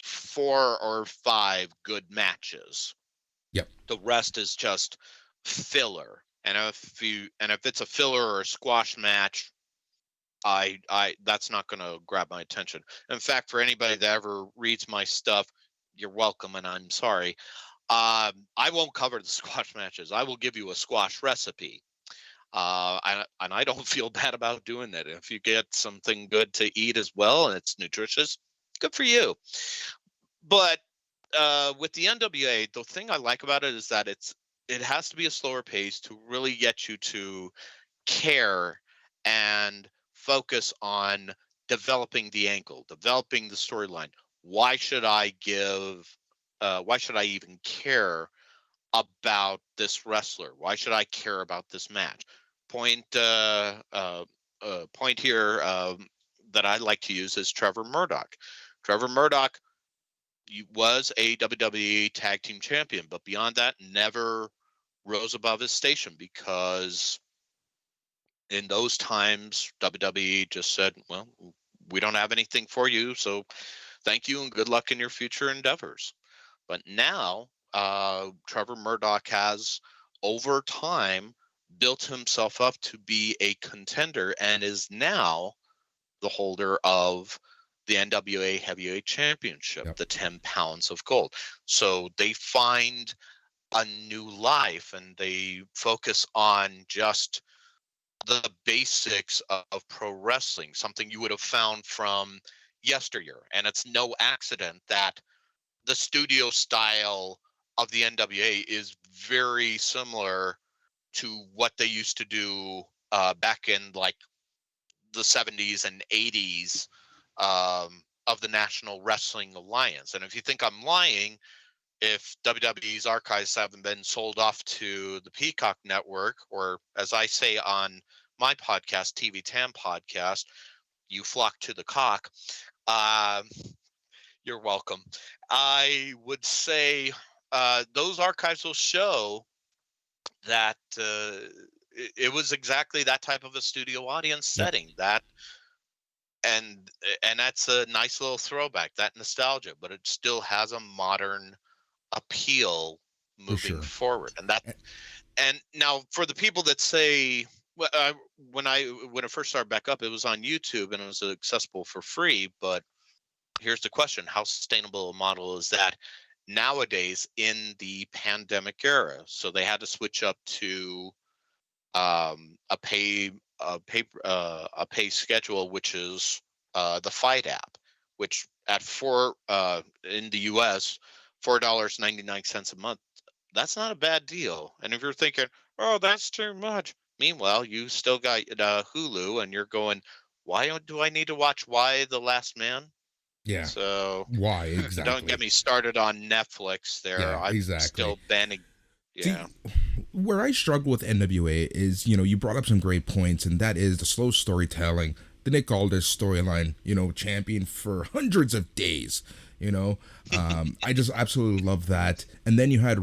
4 or 5 good matches. Yep. The rest is just filler. And if it's a filler or a squash match, I that's not going to grab my attention. In fact, for anybody that ever reads my stuff, you're welcome, and I'm sorry. I won't cover the squash matches. I will give you a squash recipe. And I don't feel bad about doing that. If you get something good to eat as well and it's nutritious, good for you. But with the NWA, the thing I like about it is that it has to be a slower pace to really get you to care and focus on developing the angle, developing the storyline. Why should I even care about this wrestler? Why should I care about this match? Point here that I like to use is Trevor Murdoch. Trevor Murdoch was a WWE Tag Team Champion, but beyond that, never rose above his station because in those times, WWE just said, well, we don't have anything for you, so thank you and good luck in your future endeavors. But now, Trevor Murdoch has, over time, built himself up to be a contender and is now the holder of the NWA Heavyweight Championship, the 10 pounds of gold. So they find a new life and they focus on just the basics of pro wrestling, something you would have found from yesteryear. And it's no accident that the studio style of the NWA is very similar to what they used to do back in like the 70s and 80s of the National Wrestling Alliance. And if you think I'm lying, if WWE's archives haven't been sold off to the Peacock Network, or as I say on my podcast, TV Tam Podcast, you flock to the cock. You're welcome. I would say those archives will show that it was exactly that type of a studio audience setting. And that's a nice little throwback, that nostalgia, but it still has a modern appeal moving forward. And now for the people that say, when it first started back up, it was on YouTube and it was accessible for free. But here's the question: how sustainable a model is that nowadays in the pandemic era? So they had to switch up to a pay schedule, which is the Fight app, which at in the US, $4.99 a month. That's not a bad deal. And if you're thinking, oh, that's too much, meanwhile, you still got Hulu, and you're going, why do I need to watch Why the Last Man? Yeah. So why exactly? Don't get me started on Netflix. There, yeah, I'm exactly. still banning. Yeah. See, where I struggle with NWA is, you brought up some great points, and that is the slow storytelling. The Nick Aldis storyline, champion for hundreds of days. I just absolutely love that. And then you had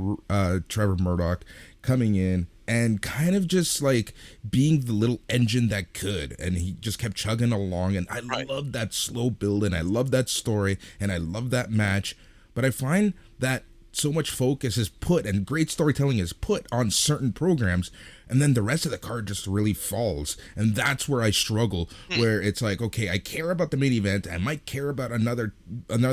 Trevor Murdoch coming in and kind of just like being the little engine that could, and he just kept chugging along. And I love that slow build, and I love that story, and I love that match. But I find that so much focus is put and great storytelling is put on certain programs, and then the rest of the card just really falls. And that's where I struggle, where it's like, okay, I care about the main event, I might care about another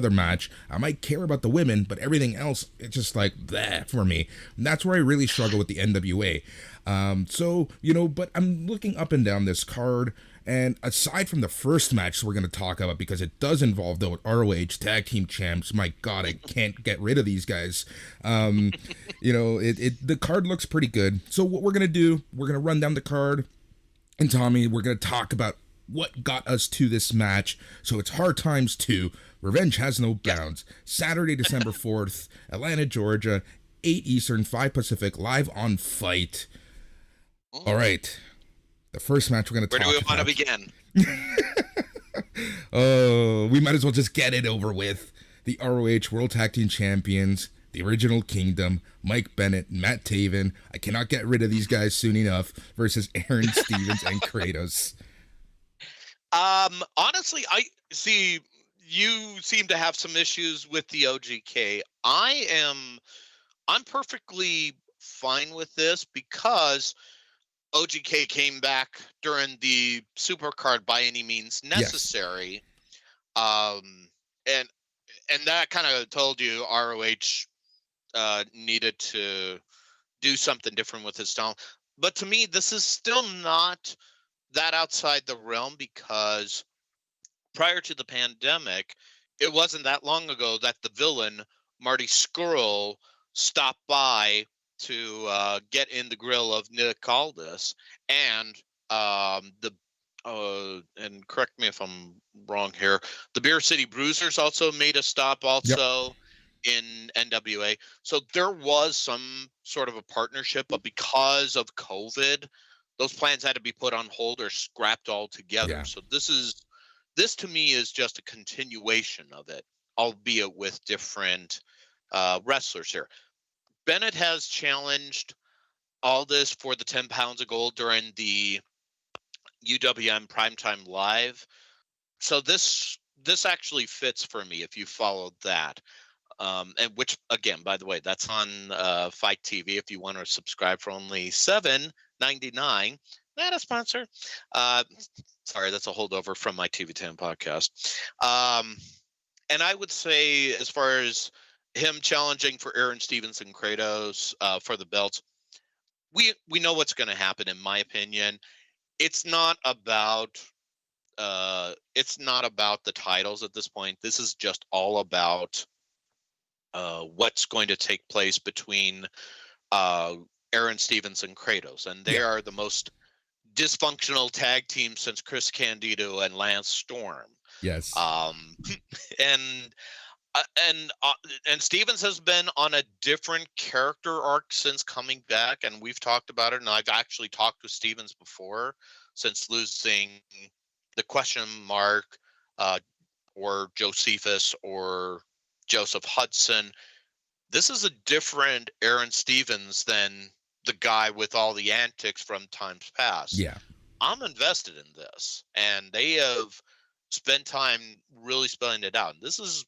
match, I might care about the women, but everything else, it's just like that for me. And that's where I really struggle with the NWA. But I'm looking up and down this card, and aside from the first match we're going to talk about, because it does involve the RoH Tag Team Champs, my God, I can't get rid of these guys. The card looks pretty good. So what we're going to do, we're going to run down the card, and Tommy, we're going to talk about what got us to this match. So it's Hard Times 2, Revenge Has No Bounds, Saturday, December 4th, Atlanta, Georgia, 8 Eastern, 5 Pacific, live on Fight. All right. The first match we're going to talk about. Where do we want to begin? Oh, we might as well just get it over with. The ROH World Tag Team Champions, the Original Kingdom, Mike Bennett, Matt Taven. I cannot get rid of these guys soon enough, versus Aaron Stevens and Kratos. Honestly, I see you seem to have some issues with the OGK. I'm perfectly fine with this because OGK came back during the Supercard by any means necessary. Yes. And that kind of told you ROH needed to do something different with his style. But to me, this is still not that outside the realm, because prior to the pandemic, it wasn't that long ago that the villain, Marty Scurll, stopped by to get in the grill of Nick Aldis, and and correct me if I'm wrong here, the Beer City Bruisers also made a stop also in NWA. So there was some sort of a partnership, but because of COVID, those plans had to be put on hold or scrapped altogether. Yeah. So this to me is just a continuation of it, albeit with different wrestlers here. Bennett has challenged Aldis for the 10 pounds of gold during the UWM Primetime Live. So this actually fits for me if you followed that. And which, again, by the way, that's on Fight TV if you want to subscribe for only $7.99. Not a sponsor. Sorry, that's a holdover from my TV10 podcast. And I would say, as far as him challenging for Aaron Stevens and Kratos for the belts, we know what's going to happen. In my opinion, it's not about the titles at this point. This is just all about what's going to take place between Aaron Stevens and Kratos, and they are the most dysfunctional tag team since Chris Candido and Lance Storm. Yes. And Stevens has been on a different character arc since coming back, and we've talked about it, and I've actually talked with Stevens before, since losing the question mark or Josephus or Joseph Hudson. This is a different Aaron Stevens than the guy with all the antics from times past. Yeah. I'm invested in this, and they have spent time really spelling it out. This is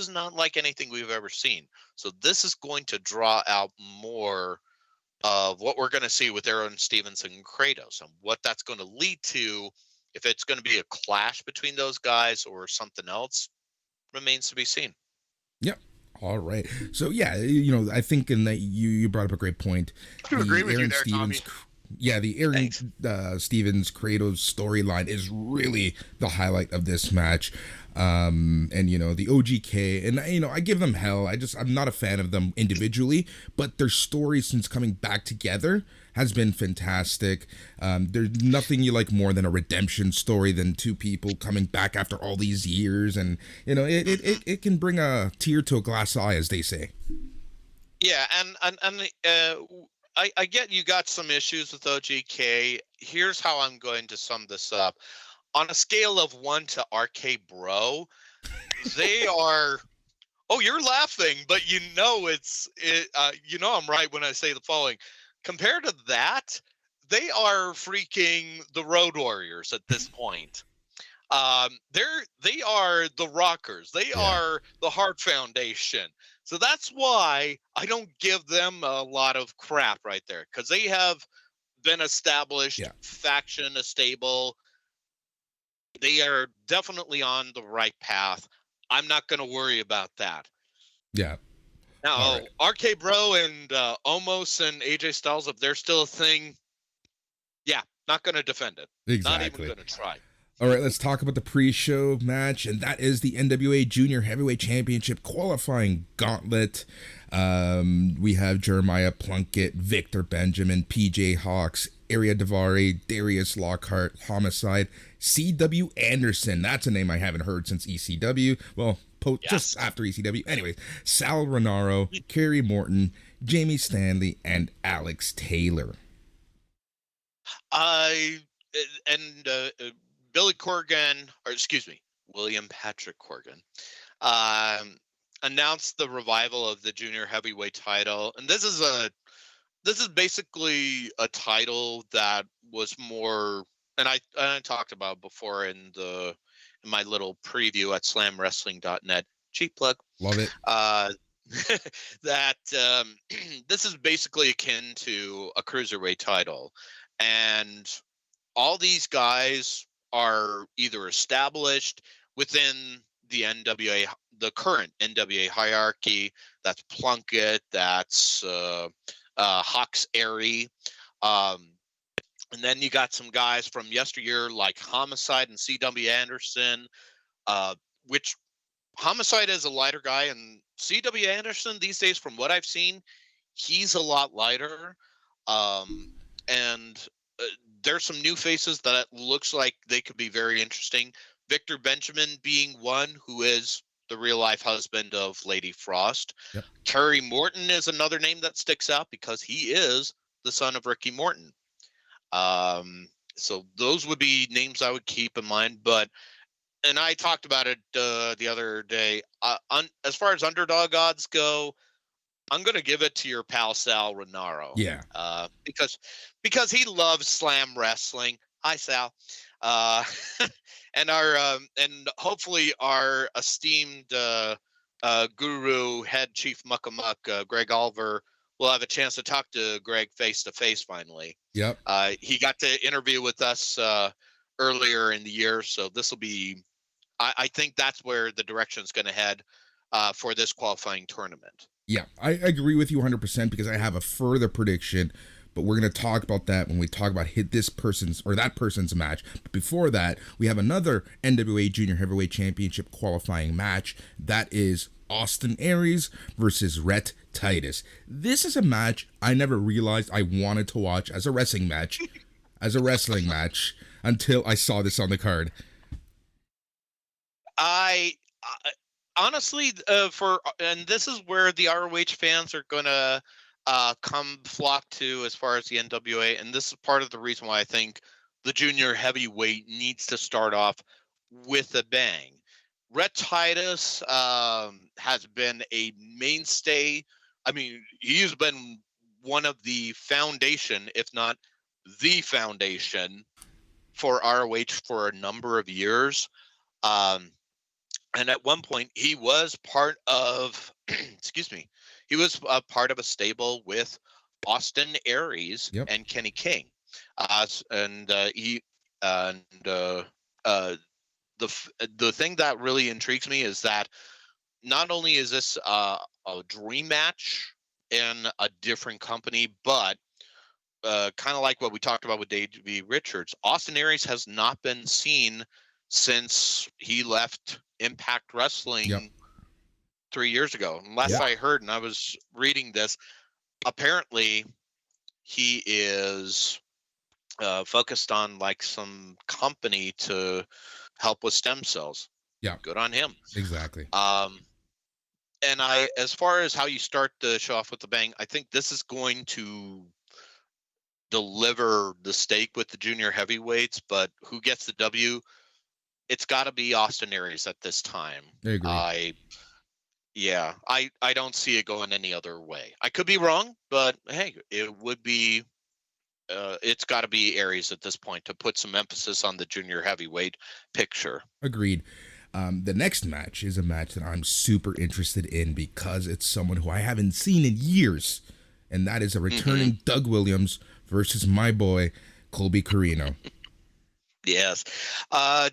not like anything we've ever seen. So this is going to draw out more of what we're going to see with Aaron Stevens and Kratos, and what that's going to lead to. If it's going to be a clash between those guys or something else, remains to be seen. Yep. All right. So yeah, I think in that you brought up a great point. I agree with you there, Tommy. Yeah, the Aaron Stevens Kratos storyline is really the highlight of this match. And the OGK, and I give them hell. I'm not a fan of them individually, but their story since coming back together has been fantastic. There's nothing you like more than a redemption story than two people coming back after all these years, and it can bring a tear to a glass eye, as they say. Yeah, I get you got some issues with OGK. Here's how I'm going to sum this up. On a scale of 1 to RK Bro, they are. Oh, you're laughing, but you know I'm right when I say the following. Compared to that, they are freaking the Road Warriors at this point. They are the Rockers. They Yeah. are the Hart Foundation. So that's why I don't give them a lot of crap right there, because they have been established Yeah. faction, a stable. They are definitely on the right path. I'm not going to worry about that. Yeah. All Now, right. RK Bro and Omos and AJ Styles, if they're still a thing, yeah, not going to defend it. Not even Exactly. going to try. All right, let's talk about the pre-show match, and that is the NWA Junior Heavyweight Championship qualifying gauntlet. We have Jeremiah Plunkett, Victor Benjamin, PJ Hawks, Aria Davari, Darius Lockhart, Homicide, C.W. Anderson. That's a name I haven't heard since ECW. Well, just Yes. after ECW. Anyways, Sal Renaro, Kerry Morton, Jamie Stanley, and Alex Taylor. I and Billy Corgan, or excuse me, William Patrick Corgan, um, announced the revival of the junior heavyweight title, and this is basically a title that was more, and I talked about before in my little preview at slamwrestling.net. Cheap plug. Love it. That this is basically akin to a cruiserweight title, and all these guys are either established within the NWA, the current NWA hierarchy. That's Plunkett, that's Hawks Airy. Um, and then you got some guys from yesteryear like Homicide and C.W. Anderson, uh, which Homicide is a lighter guy, and C.W. Anderson these days, from what I've seen, he's a lot lighter. Um, and there's some new faces that looks like they could be very interesting. Victor Benjamin being one, who is the real life husband of Lady Frost. Yep. Kerry Morton is another name that sticks out because he is the son of Ricky Morton. So those would be names I would keep in mind. But and I talked about it the other day. As far as underdog odds go, I'm gonna give it to your pal Sal Renaro. Yeah. Because he loves slam wrestling. Hi Sal. Uh, and and hopefully our esteemed guru, head chief muckamuck, Greg Oliver, will have a chance to talk to Greg face to face finally. Yep. He got to interview with us earlier in the year, so this will be. I think that's where the direction is going to head for this qualifying tournament. Yeah, I agree with you 100% because I have a further prediction, but we're going to talk about that when we talk about this person's or that person's match. But before that, we have another NWA Junior Heavyweight Championship qualifying match. That is Austin Aries versus Rhett Titus. This is a match I never realized I wanted to watch as a wrestling match, until I saw this on the card. I honestly, and this is where the ROH fans are gonna come flock to as far as the NWA, and this is part of the reason why I think the junior heavyweight needs to start off with a bang. Rhett Titus has been a mainstay. I mean, he's been one of the foundation, if not the foundation, for ROH for a number of years. And at one point, he was part of, excuse me, he was part of a stable with Austin Aries Yep. and Kenny King. The thing that really intrigues me is that not only is this a dream match in a different company, but kind of like what we talked about with Davey Richards, Austin Aries has not been seen since he left Impact Wrestling 3 years ago. And last I heard, and I was reading this, apparently he is focused on like some company to help with stem cells. Yeah. Good on him. Exactly. And as far as how you start the show off with the bang, I think this is going to deliver the steak with the junior heavyweights, but who gets the W? It's got to be Austin Aries at this time. I agree. I don't see it going any other way. I could be wrong, but hey, it would be. It's got to be Aries at this point to put some emphasis on the junior heavyweight picture. Agreed. The next match is a match that I'm super interested in because it's someone who I haven't seen in years, and that is a returning Doug Williams versus my boy Colby Carino. Yes.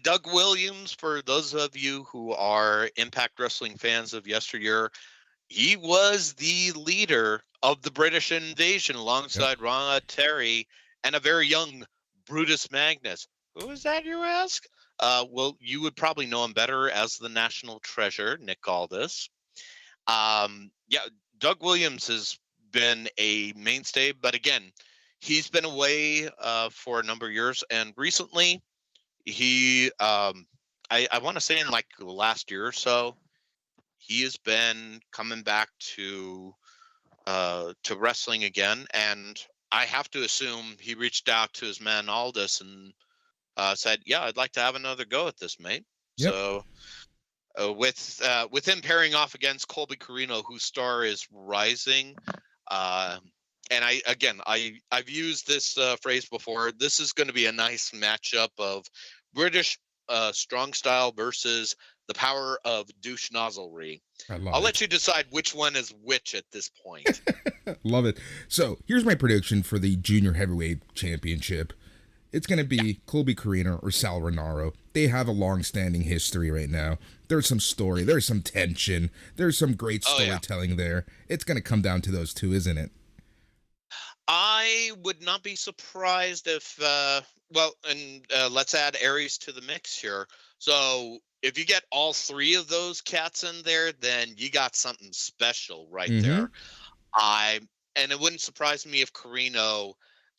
Doug Williams, for those of you who are Impact Wrestling fans of yesteryear, he was the leader of the British invasion alongside Ron Terry and a very young Brutus Magnus. Who is that, you ask? Well, you would probably know him better as the National Treasure, Nick Aldis. Doug Williams has been a mainstay, but again, he's been away for a number of years, and recently he, I want to say in like the last year or so, he has been coming back to wrestling again, and I have to assume he reached out to his man Aldis and said, "Yeah, I'd like to have another go at this, mate." Yep. So with him pairing off against Colby Carino, whose star is rising, and I've used this phrase before. This is going to be a nice matchup of British strong style versus the power of douche nozzlery. I'll let you decide which one is which at this point. Love it. So here's my prediction for the Junior Heavyweight Championship. It's going to be Colby Carino or Sal Rinauro. They have a long-standing history right now. There's some story. There's some tension. There's some great storytelling there. It's going to come down to those two, isn't it? I would not be surprised if, let's add Aries to the mix here. So if you get all three of those cats in there, then you got something special right there. And it wouldn't surprise me if Carino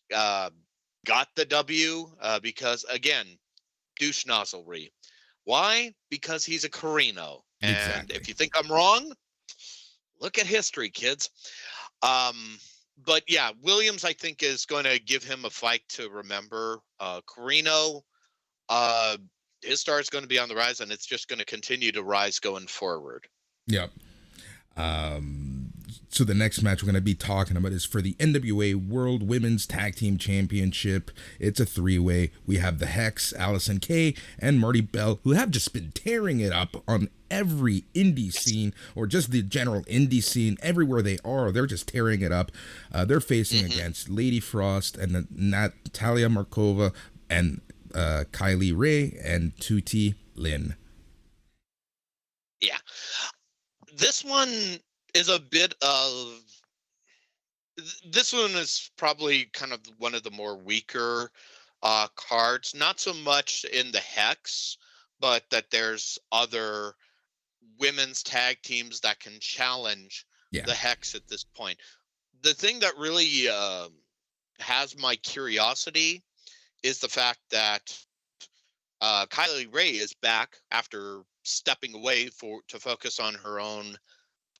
got the W because, again, douche nozzlery. Why? Because he's a Carino. And exactly. If you think I'm wrong, look at history, kids. But yeah, Williams, I think, is going to give him a fight to remember. Carino, his star is going to be on the rise, and it's just going to continue to rise going forward. Yep. So the next match we're going to be talking about is for the NWA World Women's Tag Team Championship. It's a three-way. We have the Hex, Allison Kay, and Marty Bell, who have just been tearing it up on every indie scene, or just the general indie scene. Everywhere they are, they're just tearing it up. They're facing against Lady Frost and Natalia Markova and Kylie Ray and Tuti Lin. Yeah. This one is a bit of, this one is probably kind of one of the more weaker cards, not so much in the Hex, but that there's other women's tag teams that can challenge the Hex at this point. The thing that really has my curiosity is the fact that Kylie Ray is back after stepping away to focus on her own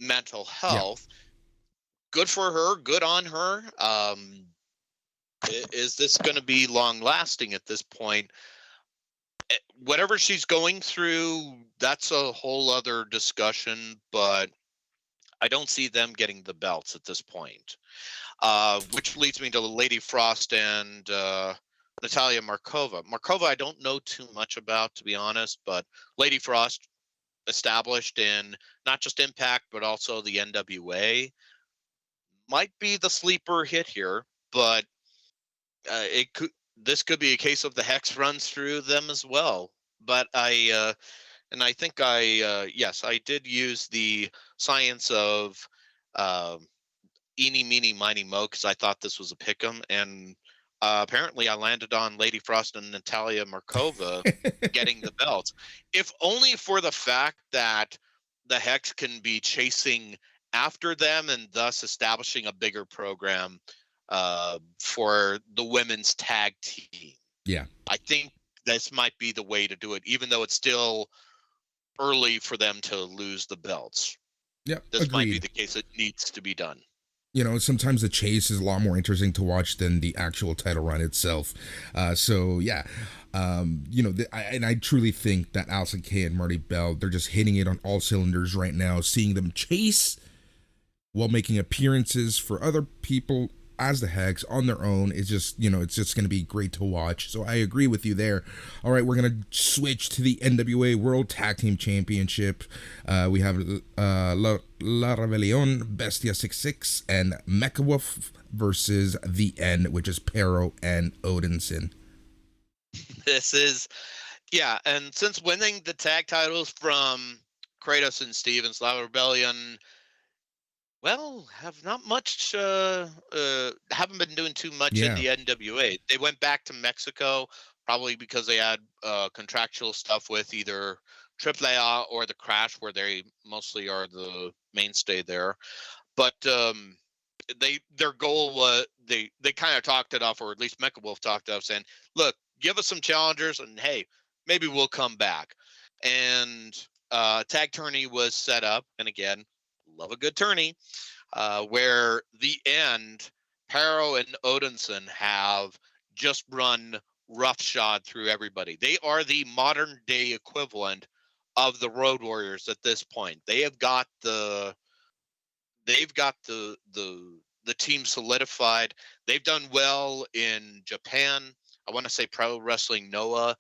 mental health. Good for her, good on her. Is this going to be long lasting at this point? Whatever she's going through, that's a whole other discussion, but I don't see them getting the belts at this point. Which leads me to Lady Frost and Natalia Markova. Markova I don't know too much about, to be honest, but Lady Frost, established in not just Impact but also the NWA, might be the sleeper hit here, but this could be a case of the Hex runs through them as well. But I did use the science of eeny, meeny, miny, mo, because I thought this was a pick'em, and apparently I landed on Lady Frost and Natalia Markova getting the belts, if only for the fact that the Hex can be chasing after them and thus establishing a bigger program for the women's tag team. Yeah. I think this might be the way to do it, even though it's still early for them to lose the belts. Yeah, this might be agreed. the case. It needs to be done. Sometimes the chase is a lot more interesting to watch than the actual title run itself. So yeah, and I truly think that Alison Kay and Marty Bell, they're just hitting it on all cylinders right now. Seeing them chase while making appearances for other people as the Hags on their own is just, it's just going to be great to watch. So I agree with you there. All right, we're going to switch to the NWA World Tag Team Championship. We have La Rebellion, Bestia 66, and Mecha Wolf versus The End, which is Pero and Odinson. This is, yeah, and since winning the tag titles from Kratos and Stevens, La Rebellion, well, have not much, haven't been doing too much in Yeah. the NWA. They went back to Mexico, probably because they had contractual stuff with either AAA or the Crash, where they mostly are the mainstay there. But their goal was they kind of talked it off, or at least Mecha Wolf talked it off, saying, "Look, give us some challengers, and hey, maybe we'll come back." And tag tourney was set up, and again, love a good tourney, where The End, Pero and Odinson have just run roughshod through everybody. They are the modern day equivalent of the Road Warriors at this point. They've got the team solidified. They've done well in Japan. I want to say Pro Wrestling Noah.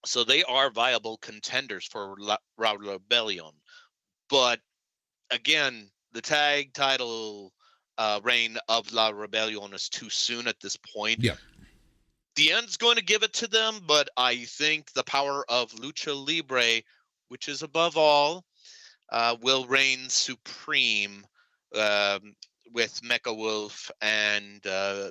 So they are viable contenders for La Rebellion. But again, the tag title reign of La Rebellion is too soon at this point. Yeah. The End's going to give it to them, but I think the power of Lucha Libre, which is above all, will reign supreme with Mecha Wolf and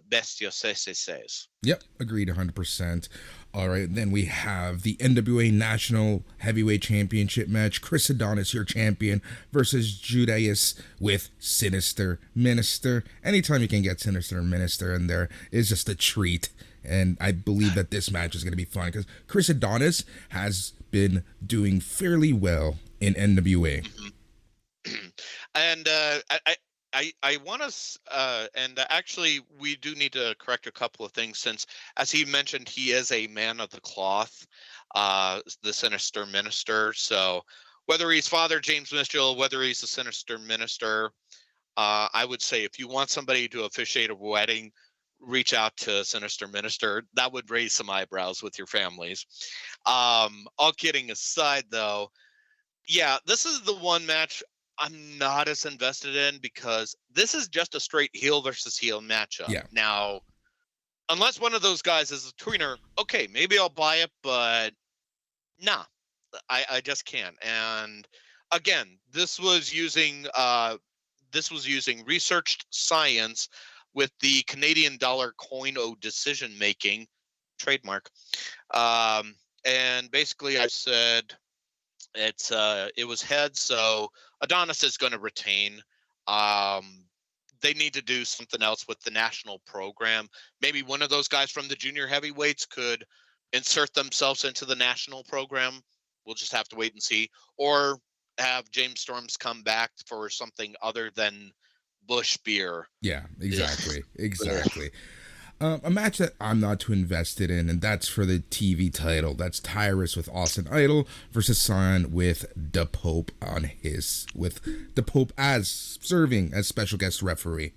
Bestia 66. Yep, agreed 100%. All right, then we have the NWA National Heavyweight Championship match. Chris Adonis, your champion, versus Judas with Sinister Minister. Anytime you can get Sinister Minister in there is just a treat. And I believe that this match is going to be fun because Chris Adonis has been doing fairly well in NWA. Mm-hmm. And I want to, and actually, we do need to correct a couple of things since, as he mentioned, he is a man of the cloth, the Sinister Minister. So whether he's Father James Mitchell, whether he's the Sinister Minister, I would say if you want somebody to officiate a wedding, reach out to Sinister Minister. That would raise some eyebrows with your families. All kidding aside, though, yeah, this is the one match I'm not as invested in because this is just a straight heel versus heel matchup. Yeah. Now, unless one of those guys is a tweener, okay, maybe I'll buy it, but nah, I just can't. And again, this was using researched science with the Canadian dollar coin-o decision making trademark. And basically I said it was heads, so Adonis is going to retain. They need to do something else with the national program. Maybe one of those guys from the junior heavyweights could insert themselves into the national program. We'll just have to wait and see. Or have James Storms come back for something other than Bush beer. Yeah, exactly. Exactly. A match that I'm not too invested in, and that's for the TV title. That's Tyrus with Austin Idol versus Sion with the Pope with the Pope as serving as special guest referee.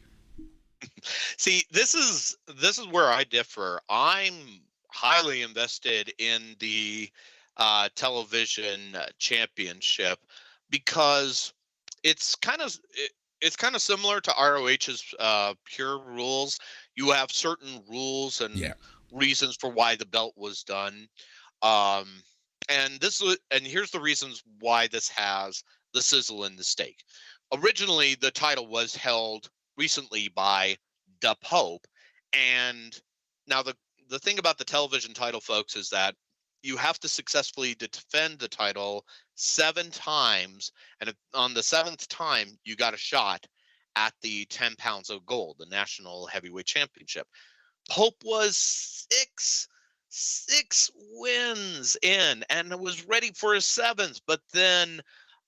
See, this is where I differ. I'm highly invested in the television championship because it's kind of similar to ROH's pure rules. You have certain rules and reasons for why the belt was done. And here's the reasons why this has the sizzle in the steak. Originally, the title was held recently by the Pope. And now the thing about the television title, folks, is that you have to successfully defend the title 7 times. And on the 7th time, you got a shot at the 10 pounds of gold, the National Heavyweight Championship. Pope was six wins in and was ready for his 7th, but then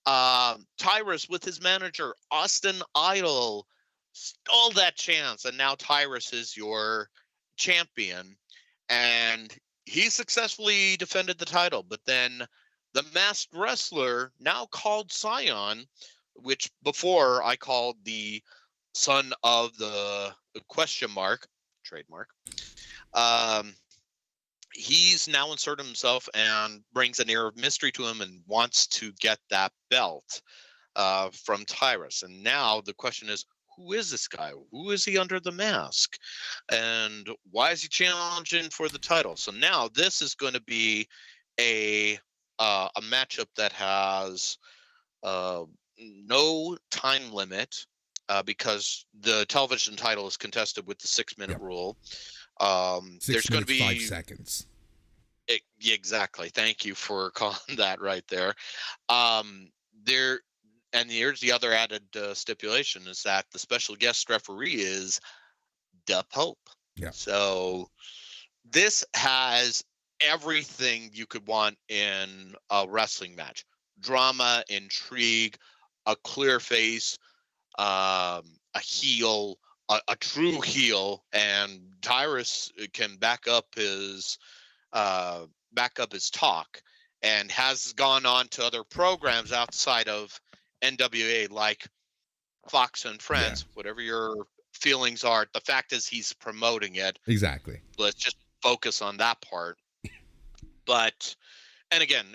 Tyrus with his manager Austin Idol stole that chance, and now Tyrus is your champion, and he successfully defended the title. But then the masked wrestler, now called Scion, which before I called the son of the question mark trademark, he's now inserted himself and brings an air of mystery to him and wants to get that belt from Tyrus. And now the question is, who is this guy? Who is he under the mask? And why is he challenging for the title? So now this is going to be a matchup that has no time limit because the television title is contested with the 6-minute rule. There's going to be 5 seconds. Exactly. Thank you for calling that right there. Here's the other added stipulation is that the special guest referee is the Pope. Yeah. So this has everything you could want in a wrestling match: drama, intrigue, a clear face, a heel, a true heel, and Tyrus can back up his talk, and has gone on to other programs outside of NWA like Fox and Friends. Whatever your feelings are, the fact is he's promoting it. Exactly. Let's just focus on that part. But, and again,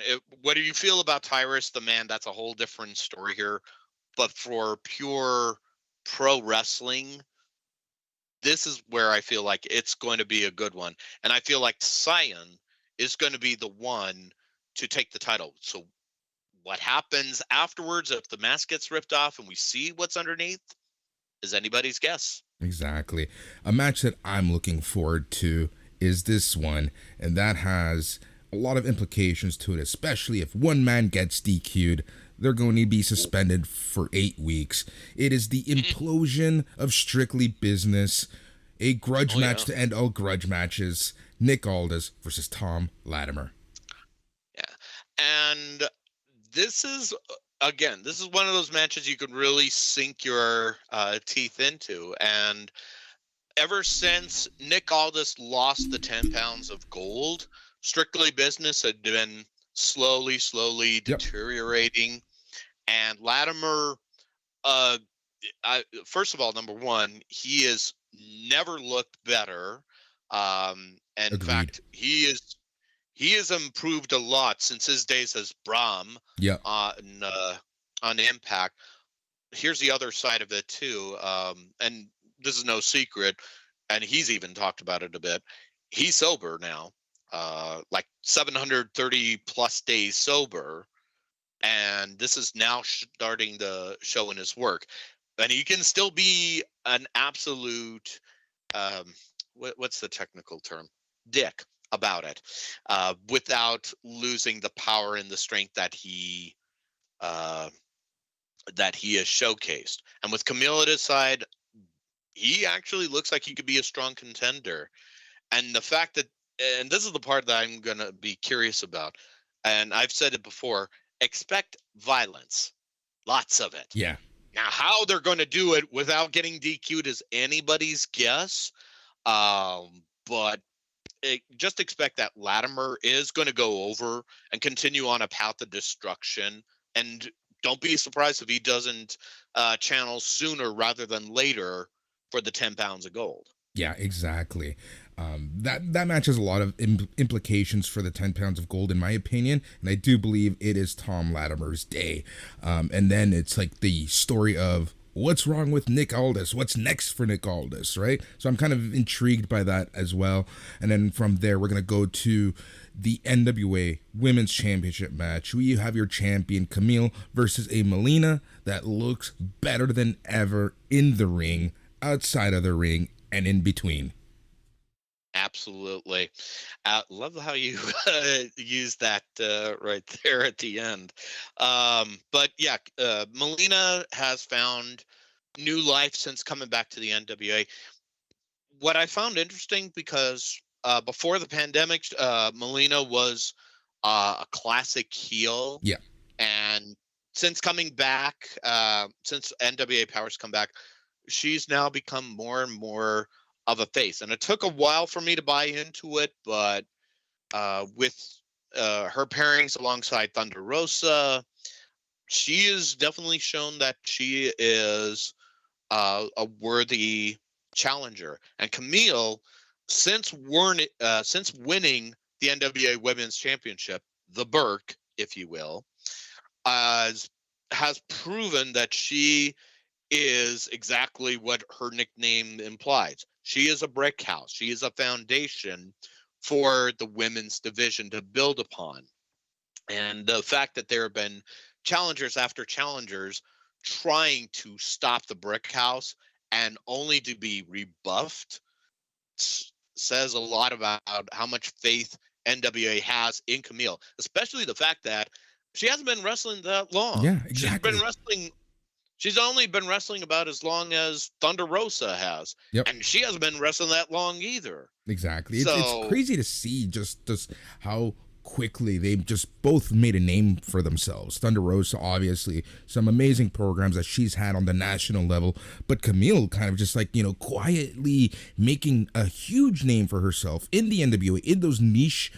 what do you feel about Tyrus the man? That's a whole different story here. But for pure pro wrestling, this is where I feel like it's going to be a good one. And I feel like Scion is going to be the one to take the title. So what happens afterwards if the mask gets ripped off and we see what's underneath is anybody's guess. Exactly. A match that I'm looking forward to is this one, and that has a lot of implications to it, especially if one man gets DQ'd. They're going to be suspended for 8 weeks. It is the implosion of Strictly Business, a grudge match to end all grudge matches. Nick Aldis versus Tom Latimer. Yeah. And this is one of those matches you can really sink your teeth into. And ever since Nick Aldis lost the 10 pounds of gold, Strictly Business had been slowly deteriorating. And Latimer, first of all, number one, he has never looked better. And in fact, he has improved a lot since his days as Brahm on Impact. Here's the other side of it too, and this is no secret, and he's even talked about it a bit. He's sober now, like 730 plus days sober, and this is now starting to show in his work. And he can still be an absolute, what's the technical term? Dick about it, without losing the power and the strength that he has showcased. And with Camille at his side, he actually looks like he could be a strong contender. And the fact that, and this is the part that I'm going to be curious about, and I've said it before, expect violence, lots of it. Yeah. Now, how they're going to do it without getting DQ'd is anybody's guess. But just expect that Latimer is going to go over and continue on a path of destruction. And don't be surprised if he doesn't channel sooner rather than later for the 10 pounds of gold. Yeah, exactly. That match has a lot of implications for the 10 pounds of gold, in my opinion, and I do believe it is Tom Latimer's day. And then it's like the story of what's wrong with Nick Aldis? What's next for Nick Aldis, right? So I'm kind of intrigued by that as well. And then from there, we're going to go to the NWA Women's Championship match. You have your champion, Camille, versus a Melina that looks better than ever in the ring, outside of the ring, and in between. Absolutely. Love how you use that right there at the end. But yeah, Melina has found new life since coming back to the NWA. What I found interesting, because before the pandemic, Melina was a classic heel. Yeah. And since coming back, since NWA Power's come back, she's now become more and more of a face. And it took a while for me to buy into it, but with her pairings alongside Thunder Rosa, she has definitely shown that she is a worthy challenger. And Camille, since winning the NWA Women's Championship, the Burke, if you will, has proven that she is exactly what her nickname implies. She is a brick house. She is a foundation for the women's division to build upon. And the fact that there have been challengers after challengers trying to stop the brick house and only to be rebuffed says a lot about how much faith NWA has in Camille, especially the fact that she hasn't been wrestling that long. Yeah, exactly. She's only been wrestling about as long as Thunder Rosa has. Yep. And she hasn't been wrestling that long either. Exactly. It's crazy to see just how quickly they just both made a name for themselves. Thunder Rosa, obviously, some amazing programs that she's had on the national level, but Camille kind of just like, quietly making a huge name for herself in the NWA, in those niche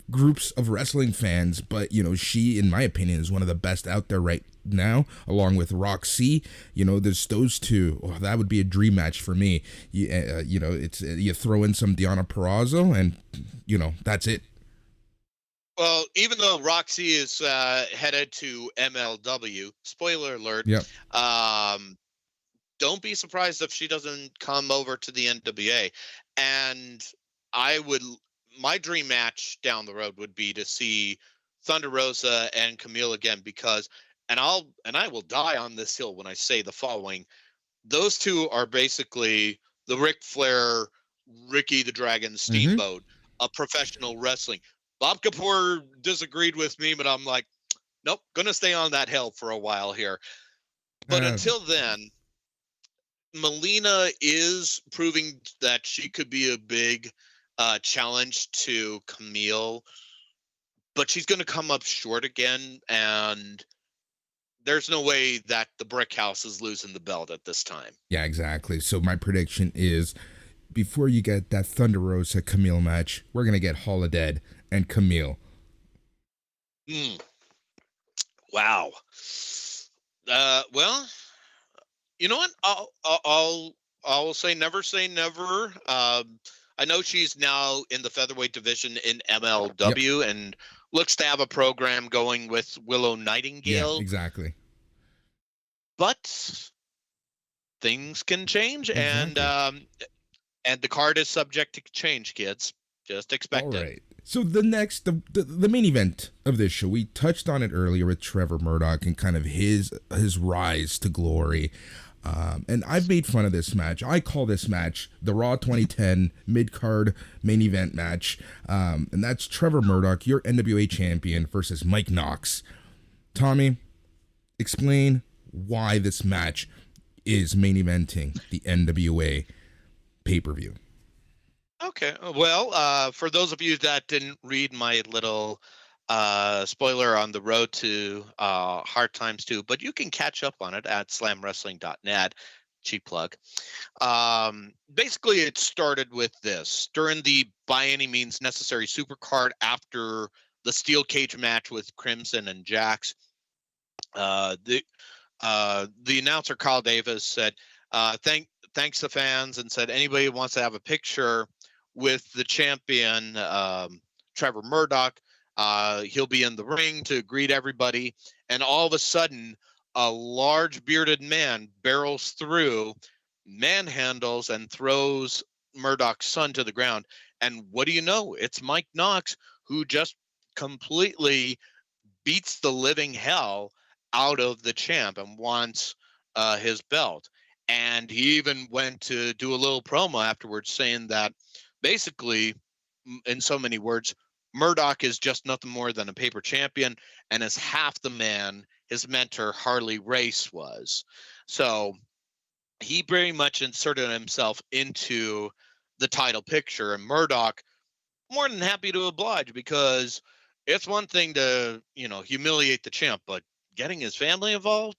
groups of wrestling fans. But she, in my opinion, is one of the best out there right now, along with Roxy. There's those two. Oh, that would be a dream match for me. It's you throw in some Deonna Purrazzo and that's it. Well, even though Roxy is headed to MLW, spoiler alert, yep. Don't be surprised if she doesn't come over to the NWA. And my dream match down the road would be to see Thunder Rosa and Camille again, because, and I will die on this hill when I say the following: those two are basically the Ric Flair, Ricky the Dragon Steamboat of professional wrestling. Bob Kapoor disagreed with me, but I'm like, nope, gonna stay on that hill for a while here. But until then, Melina is proving that she could be a big challenge to Camille, but she's going to come up short again, and there's no way that the brick house is losing the belt at this time. Yeah, exactly. So my prediction is, before you get that Thunder Rosa Camille match, we're going to get Holodead and Camille. Wow. Well, you know what? I'll say never say never. I know she's now in the featherweight division in MLW and looks to have a program going with Willow Nightingale. Yeah, exactly. But things can change, exactly. And the card is subject to change, kids. Just expect it. All right. So the main event of this show, we touched on it earlier with Trevor Murdoch and kind of his rise to glory. And I've made fun of this match. I call this match the Raw 2010 mid-card main event match. And that's Trevor Murdoch, your NWA champion, versus Mike Knox. Tommy, explain why this match is main eventing the NWA pay-per-view. Okay. Well, for those of you that didn't read my little spoiler on the road to Hard Times 2, but you can catch up on it at slamwrestling.net. Cheap plug. Basically, it started with this. During the By Any Means Necessary Supercard, after the steel cage match with Crimson and Jax, the announcer Carl Davis said, thanks to fans, and said anybody who wants to have a picture with the champion, Trevor Murdoch, he'll be in the ring to greet everybody. And all of a sudden, a large bearded man barrels through, manhandles, and throws Murdoch's son to the ground. And what do you know? It's Mike Knox, who just completely beats the living hell out of the champ and wants his belt. And he even went to do a little promo afterwards saying that basically, in so many words, Murdoch is just nothing more than a paper champion and is half the man his mentor Harley Race was. So he very much inserted himself into the title picture, and Murdoch more than happy to oblige, because it's one thing to, humiliate the champ, but getting his family involved,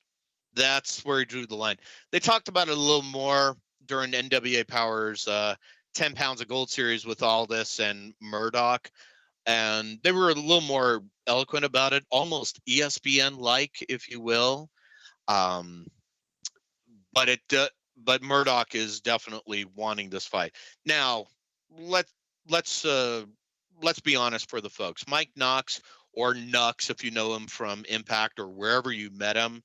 that's where he drew the line. They talked about it a little more during NWA Power's 10 Pounds of Gold series with Aldis and Murdoch, and they were a little more eloquent about it, almost ESPN-like, if you will. Um, but Murdoch is definitely wanting this fight. Now, let's be honest for the folks. Mike Knox, or Nux, if you know him from Impact or wherever you met him.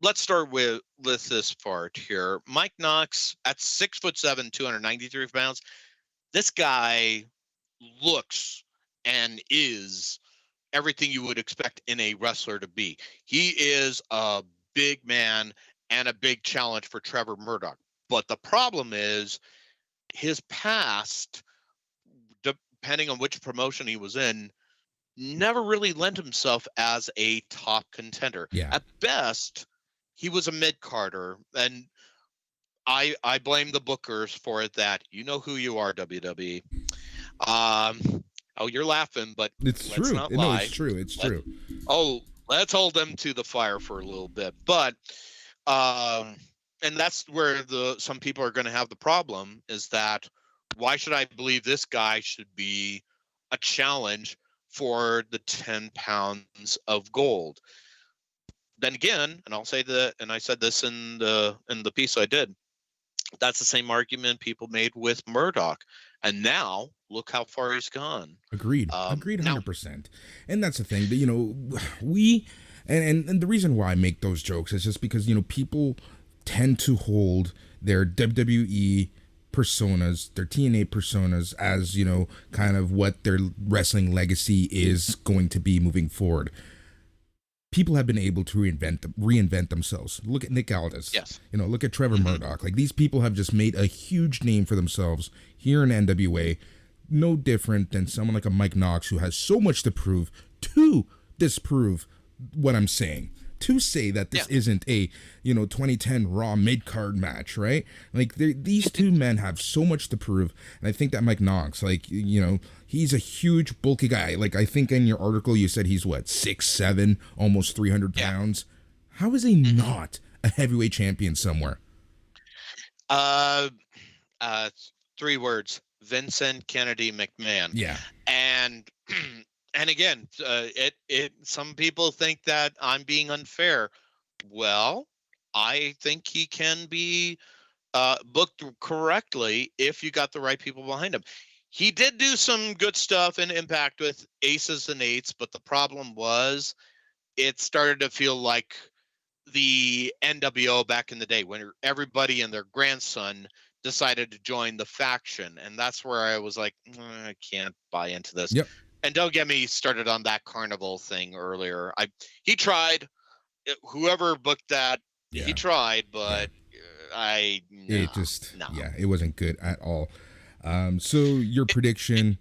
Let's start with this part here. Mike Knox, at 6'7", 293 pounds. This guy looks and is everything you would expect in a wrestler to be. He is a big man and a big challenge for Trevor Murdoch. But the problem is his past, depending on which promotion he was in, never really lent himself as a top contender. Yeah. At best, he was a mid-carder, and I blame the bookers for it. That you know who you are, WWE. Oh, you're laughing, but it's let's true. not No, lie. it's true. It's true. Oh, let's hold them to the fire for a little bit. But and that's where some people are going to have the problem, is that why should I believe this guy should be a challenge for the 10 pounds of gold? Then again, and I'll say that, and I said this in the piece I did, that's the same argument people made with Murdoch. And now look how far he's gone. Agreed. Agreed 100%. And that's the thing that, we, and the reason why I make those jokes is just because, people tend to hold their WWE personas, their TNA personas, as, kind of what their wrestling legacy is going to be moving forward. People have been able to reinvent themselves. Look at Nick Aldis. Yes. Look at Trevor Murdoch. Like, these people have just made a huge name for themselves here in NWA. No different than someone like a Mike Knox, who has so much to prove, to disprove what I'm saying, to say that this isn't a 2010 Raw mid-card match, right? Like, these two men have so much to prove, and I think that Mike Knox, like, he's a huge bulky guy. Like, I think in your article you said he's 6'7", almost 300 pounds. How is he not a heavyweight champion somewhere? 3 words: Vincent Kennedy McMahon. Yeah. And again, some people think that I'm being unfair. Well, I think he can be booked correctly if you got the right people behind him. He did do some good stuff in Impact with Aces and Eights, but the problem was it started to feel like the NWO back in the day, when everybody and their grandson decided to join the faction. And that's where I was like, I can't buy into this. Yep. And don't get me started on that carnival thing earlier. He tried. Whoever booked that, he tried, but it wasn't good at all. So your prediction,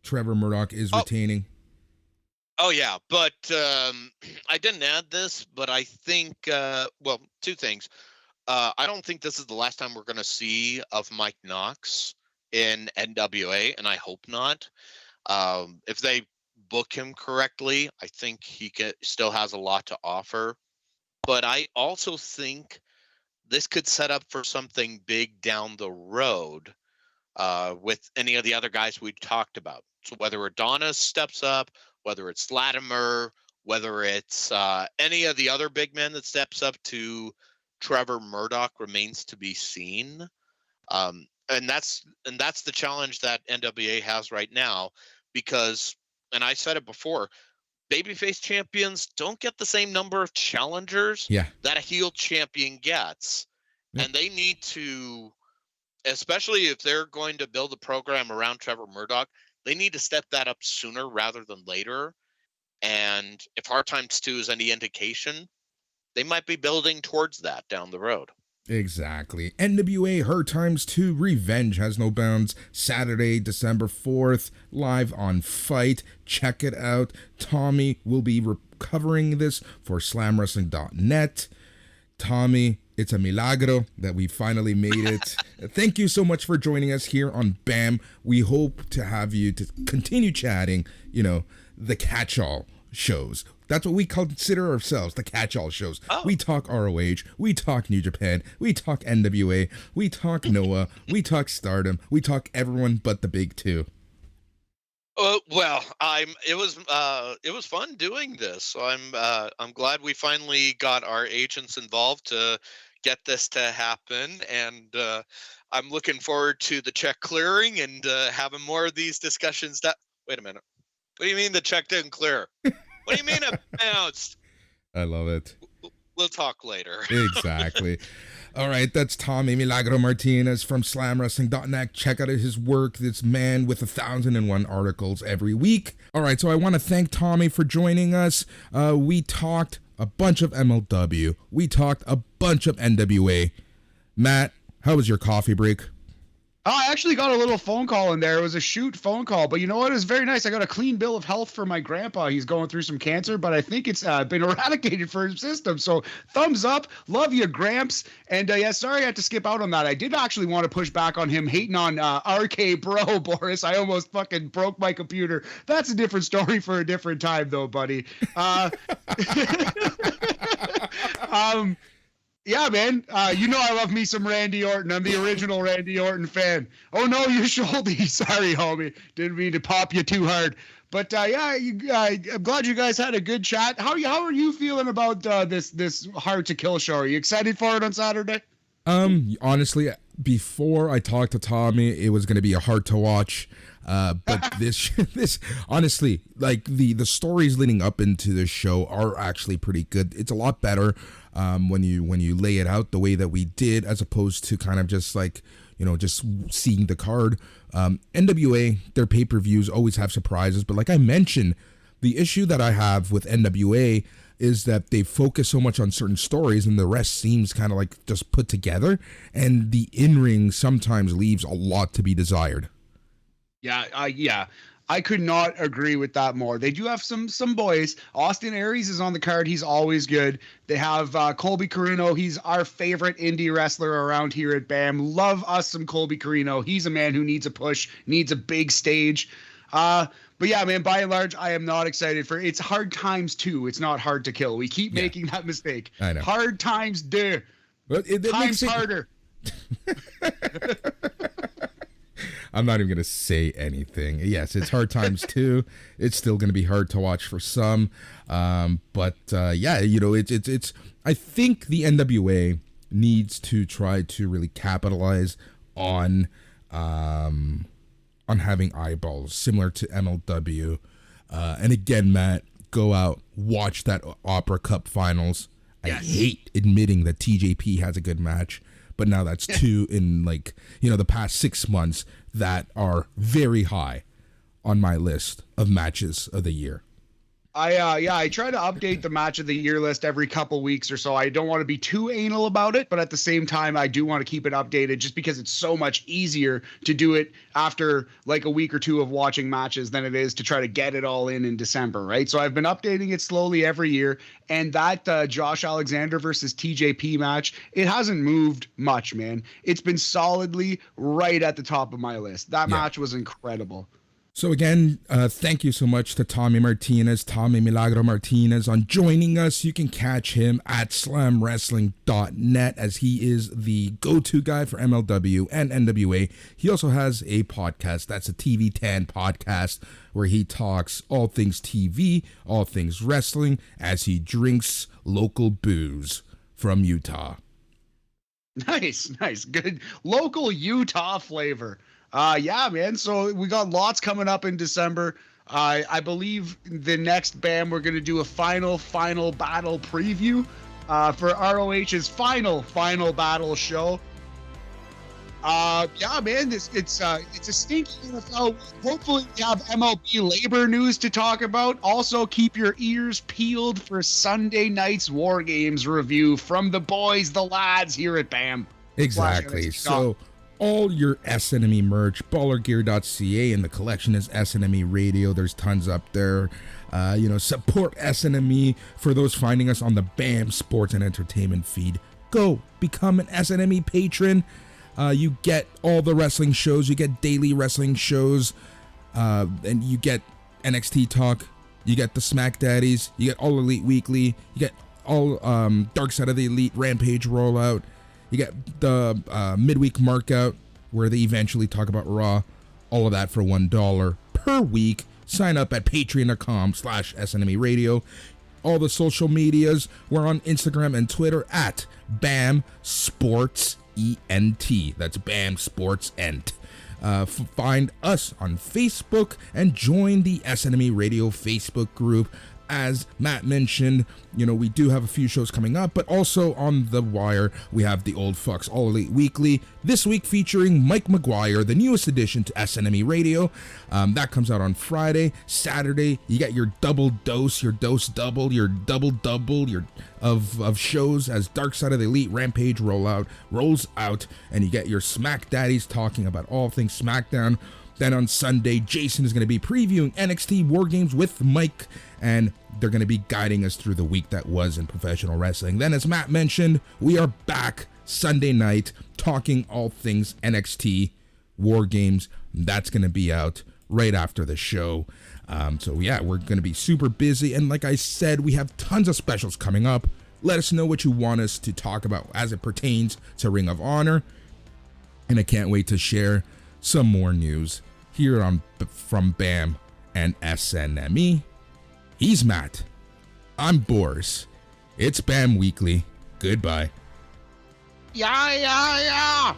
Trevor Murdoch is retaining? Oh yeah, but I didn't add this, but I think 2 things. I don't think this is the last time we're going to see of Mike Knox in NWA, and I hope not. If they book him correctly, I think he still has a lot to offer. But I also think this could set up for something big down the road with any of the other guys we talked about. So whether Adonis steps up, whether it's Latimer, whether it's any of the other big men that steps up to Trevor Murdoch, remains to be seen. And that's the challenge that NWA has right now, because, and I said it before, babyface champions don't get the same number of challengers that a heel champion gets. Yeah. And they need to, especially if they're going to build a program around Trevor Murdoch, they need to step that up sooner rather than later. And if Hard Times 2 is any indication, they might be building towards that down the road. Exactly. NWA Hard Times 2 Revenge Has No Bounds, Saturday, December 4th, live on Fight. Check it out. Tommy will be covering this for slamwrestling.net. Tommy, it's a milagro that we finally made it. Thank you so much for joining us here on BAM. We hope to have you to continue chatting, the catch-all shows. That's what we consider ourselves, the catch-all shows. Oh. We talk RoH, we talk New Japan, we talk NWA, we talk Noah, we talk Stardom, we talk everyone but the big two. Well, it was fun doing this. So I'm glad we finally got our agents involved to get this to happen, and I'm looking forward to the check clearing and having more of these discussions. Wait a minute. What do you mean the check didn't clear? What do you mean it bounced? I love it. We'll talk later. Exactly. All right, that's Tommy Milagro Martinez from SlamWrestling.net. Check out his work. This man with 1,001 articles every week. All right, so I want to thank Tommy for joining us. We talked a bunch of MLW. We talked a bunch of NWA. Matt, how was your coffee break? I actually got a little phone call in there. It was a shoot phone call, but you know what? It was very nice. I got a clean bill of health for my grandpa. He's going through some cancer, but I think it's been eradicated for his system. So thumbs up. Love you, Gramps. And yeah, sorry I had to skip out on that. I did actually want to push back on him hating on RK Bro, Boris. I almost fucking broke my computer. That's a different story for a different time, though, buddy. Yeah, man. You know I love me some Randy Orton. I'm the original Randy Orton fan. Oh, no, your shoulder. Sorry, homie. Didn't mean to pop you too hard. But, yeah, I'm glad you guys had a good chat. How are you feeling about this Hard to Kill show? Are you excited for it on Saturday? Honestly, before I talked to Tommy, it was going to be a hard to watch. But this honestly, like the stories leading up into this show are actually pretty good. It's a lot better when you lay it out the way that we did, as opposed to kind of just like, just seeing the card. NWA, their pay-per-views always have surprises, but like I mentioned, the issue that I have with NWA is that they focus so much on certain stories and the rest seems kind of like just put together, and the in-ring sometimes leaves a lot to be desired. Yeah, I could not agree with that more. They do have some boys. Austin Aries is on the card. He's always good. They have Colby Corino. He's our favorite indie wrestler around here at BAM. Love us some Colby Corino. He's a man who needs a push, needs a big stage. But yeah, man, by and large, I am not excited for it. It's Hard Times 2. It's not Hard to Kill. We keep making that mistake. I know. Hard Times 2. Well, it Times harder. I'm not even going to say anything. Yes, it's Hard Times 2. It's still going to be hard to watch for some. But yeah, it's I think the NWA needs to try to really capitalize on having eyeballs similar to MLW. And again, Matt, go out, watch that Opera Cup finals. Yes. I hate admitting that TJP has a good match, but now that's two in the past 6 months that are very high on my list of matches of the year. I try to update the match of the year list every couple weeks or so. I don't want to be too anal about it, but at the same time, I do want to keep it updated just because it's so much easier to do it after like a week or two of watching matches than it is to try to get it all in December, right? So I've been updating it slowly every year, and that Josh Alexander versus TJP match, it hasn't moved much, man. It's been solidly right at the top of my list. That match was incredible. So again, thank you so much to Tommy Milagro Martinez, on joining us. You can catch him at SlamWrestling.net, as he is the go-to guy for MLW and NWA. He also has a podcast. That's a TV Tan podcast, where he talks all things TV, all things wrestling, as he drinks local booze from Utah. Nice. Good local Utah flavor. Yeah, man. So we got lots coming up in December. I believe the next BAM, we're going to do a final battle preview for ROH's final battle show. Yeah, man, it's a stinky NFL. Hopefully we have MLB labor news to talk about. Also, keep your ears peeled for Sunday night's War Games review from the boys, the lads here at BAM. Exactly. So all your SNME merch, ballergear.ca, and the collection is SNME Radio. There's tons up there. Support SNME. For those finding us on the BAM Sports and Entertainment feed, go become an SNME patron. You get all the wrestling shows. You get daily wrestling shows, and you get NXT talk You get the Smack Daddies, you get All Elite Weekly, you get all Dark Side of the Elite Rampage rollout, you get the midweek markout where they eventually talk about Raw, all of that for $1 per week. Sign up at patreon.com/SNME Radio. All the social medias, we're on Instagram and Twitter at BAM Sports ENT. That's BAM Sports ENT. Find us on Facebook and join the SNME Radio Facebook group. As Matt mentioned, we do have a few shows coming up, but also on the wire, we have the Old Fucks All Elite Weekly, this week featuring Mike McGuire, the newest addition to SNME Radio. That comes out on Friday. Saturday, you get your double dose, your dose double, your double of shows as Dark Side of the Elite Rampage rolls out, and you get your Smack Daddies talking about all things SmackDown. Then on Sunday, Jason is going to be previewing NXT War Games with Mike, and they're going to be guiding us through the week that was in professional wrestling. Then, as Matt mentioned, we are back Sunday night talking all things NXT War Games. That's going to be out right after the show. So yeah, we're going to be super busy. And like I said, we have tons of specials coming up. Let us know what you want us to talk about as it pertains to Ring of Honor. And I can't wait to share some more news here from BAM and SNME. He's Matt. I'm Boris. It's BAM Weekly. Goodbye. Yeah.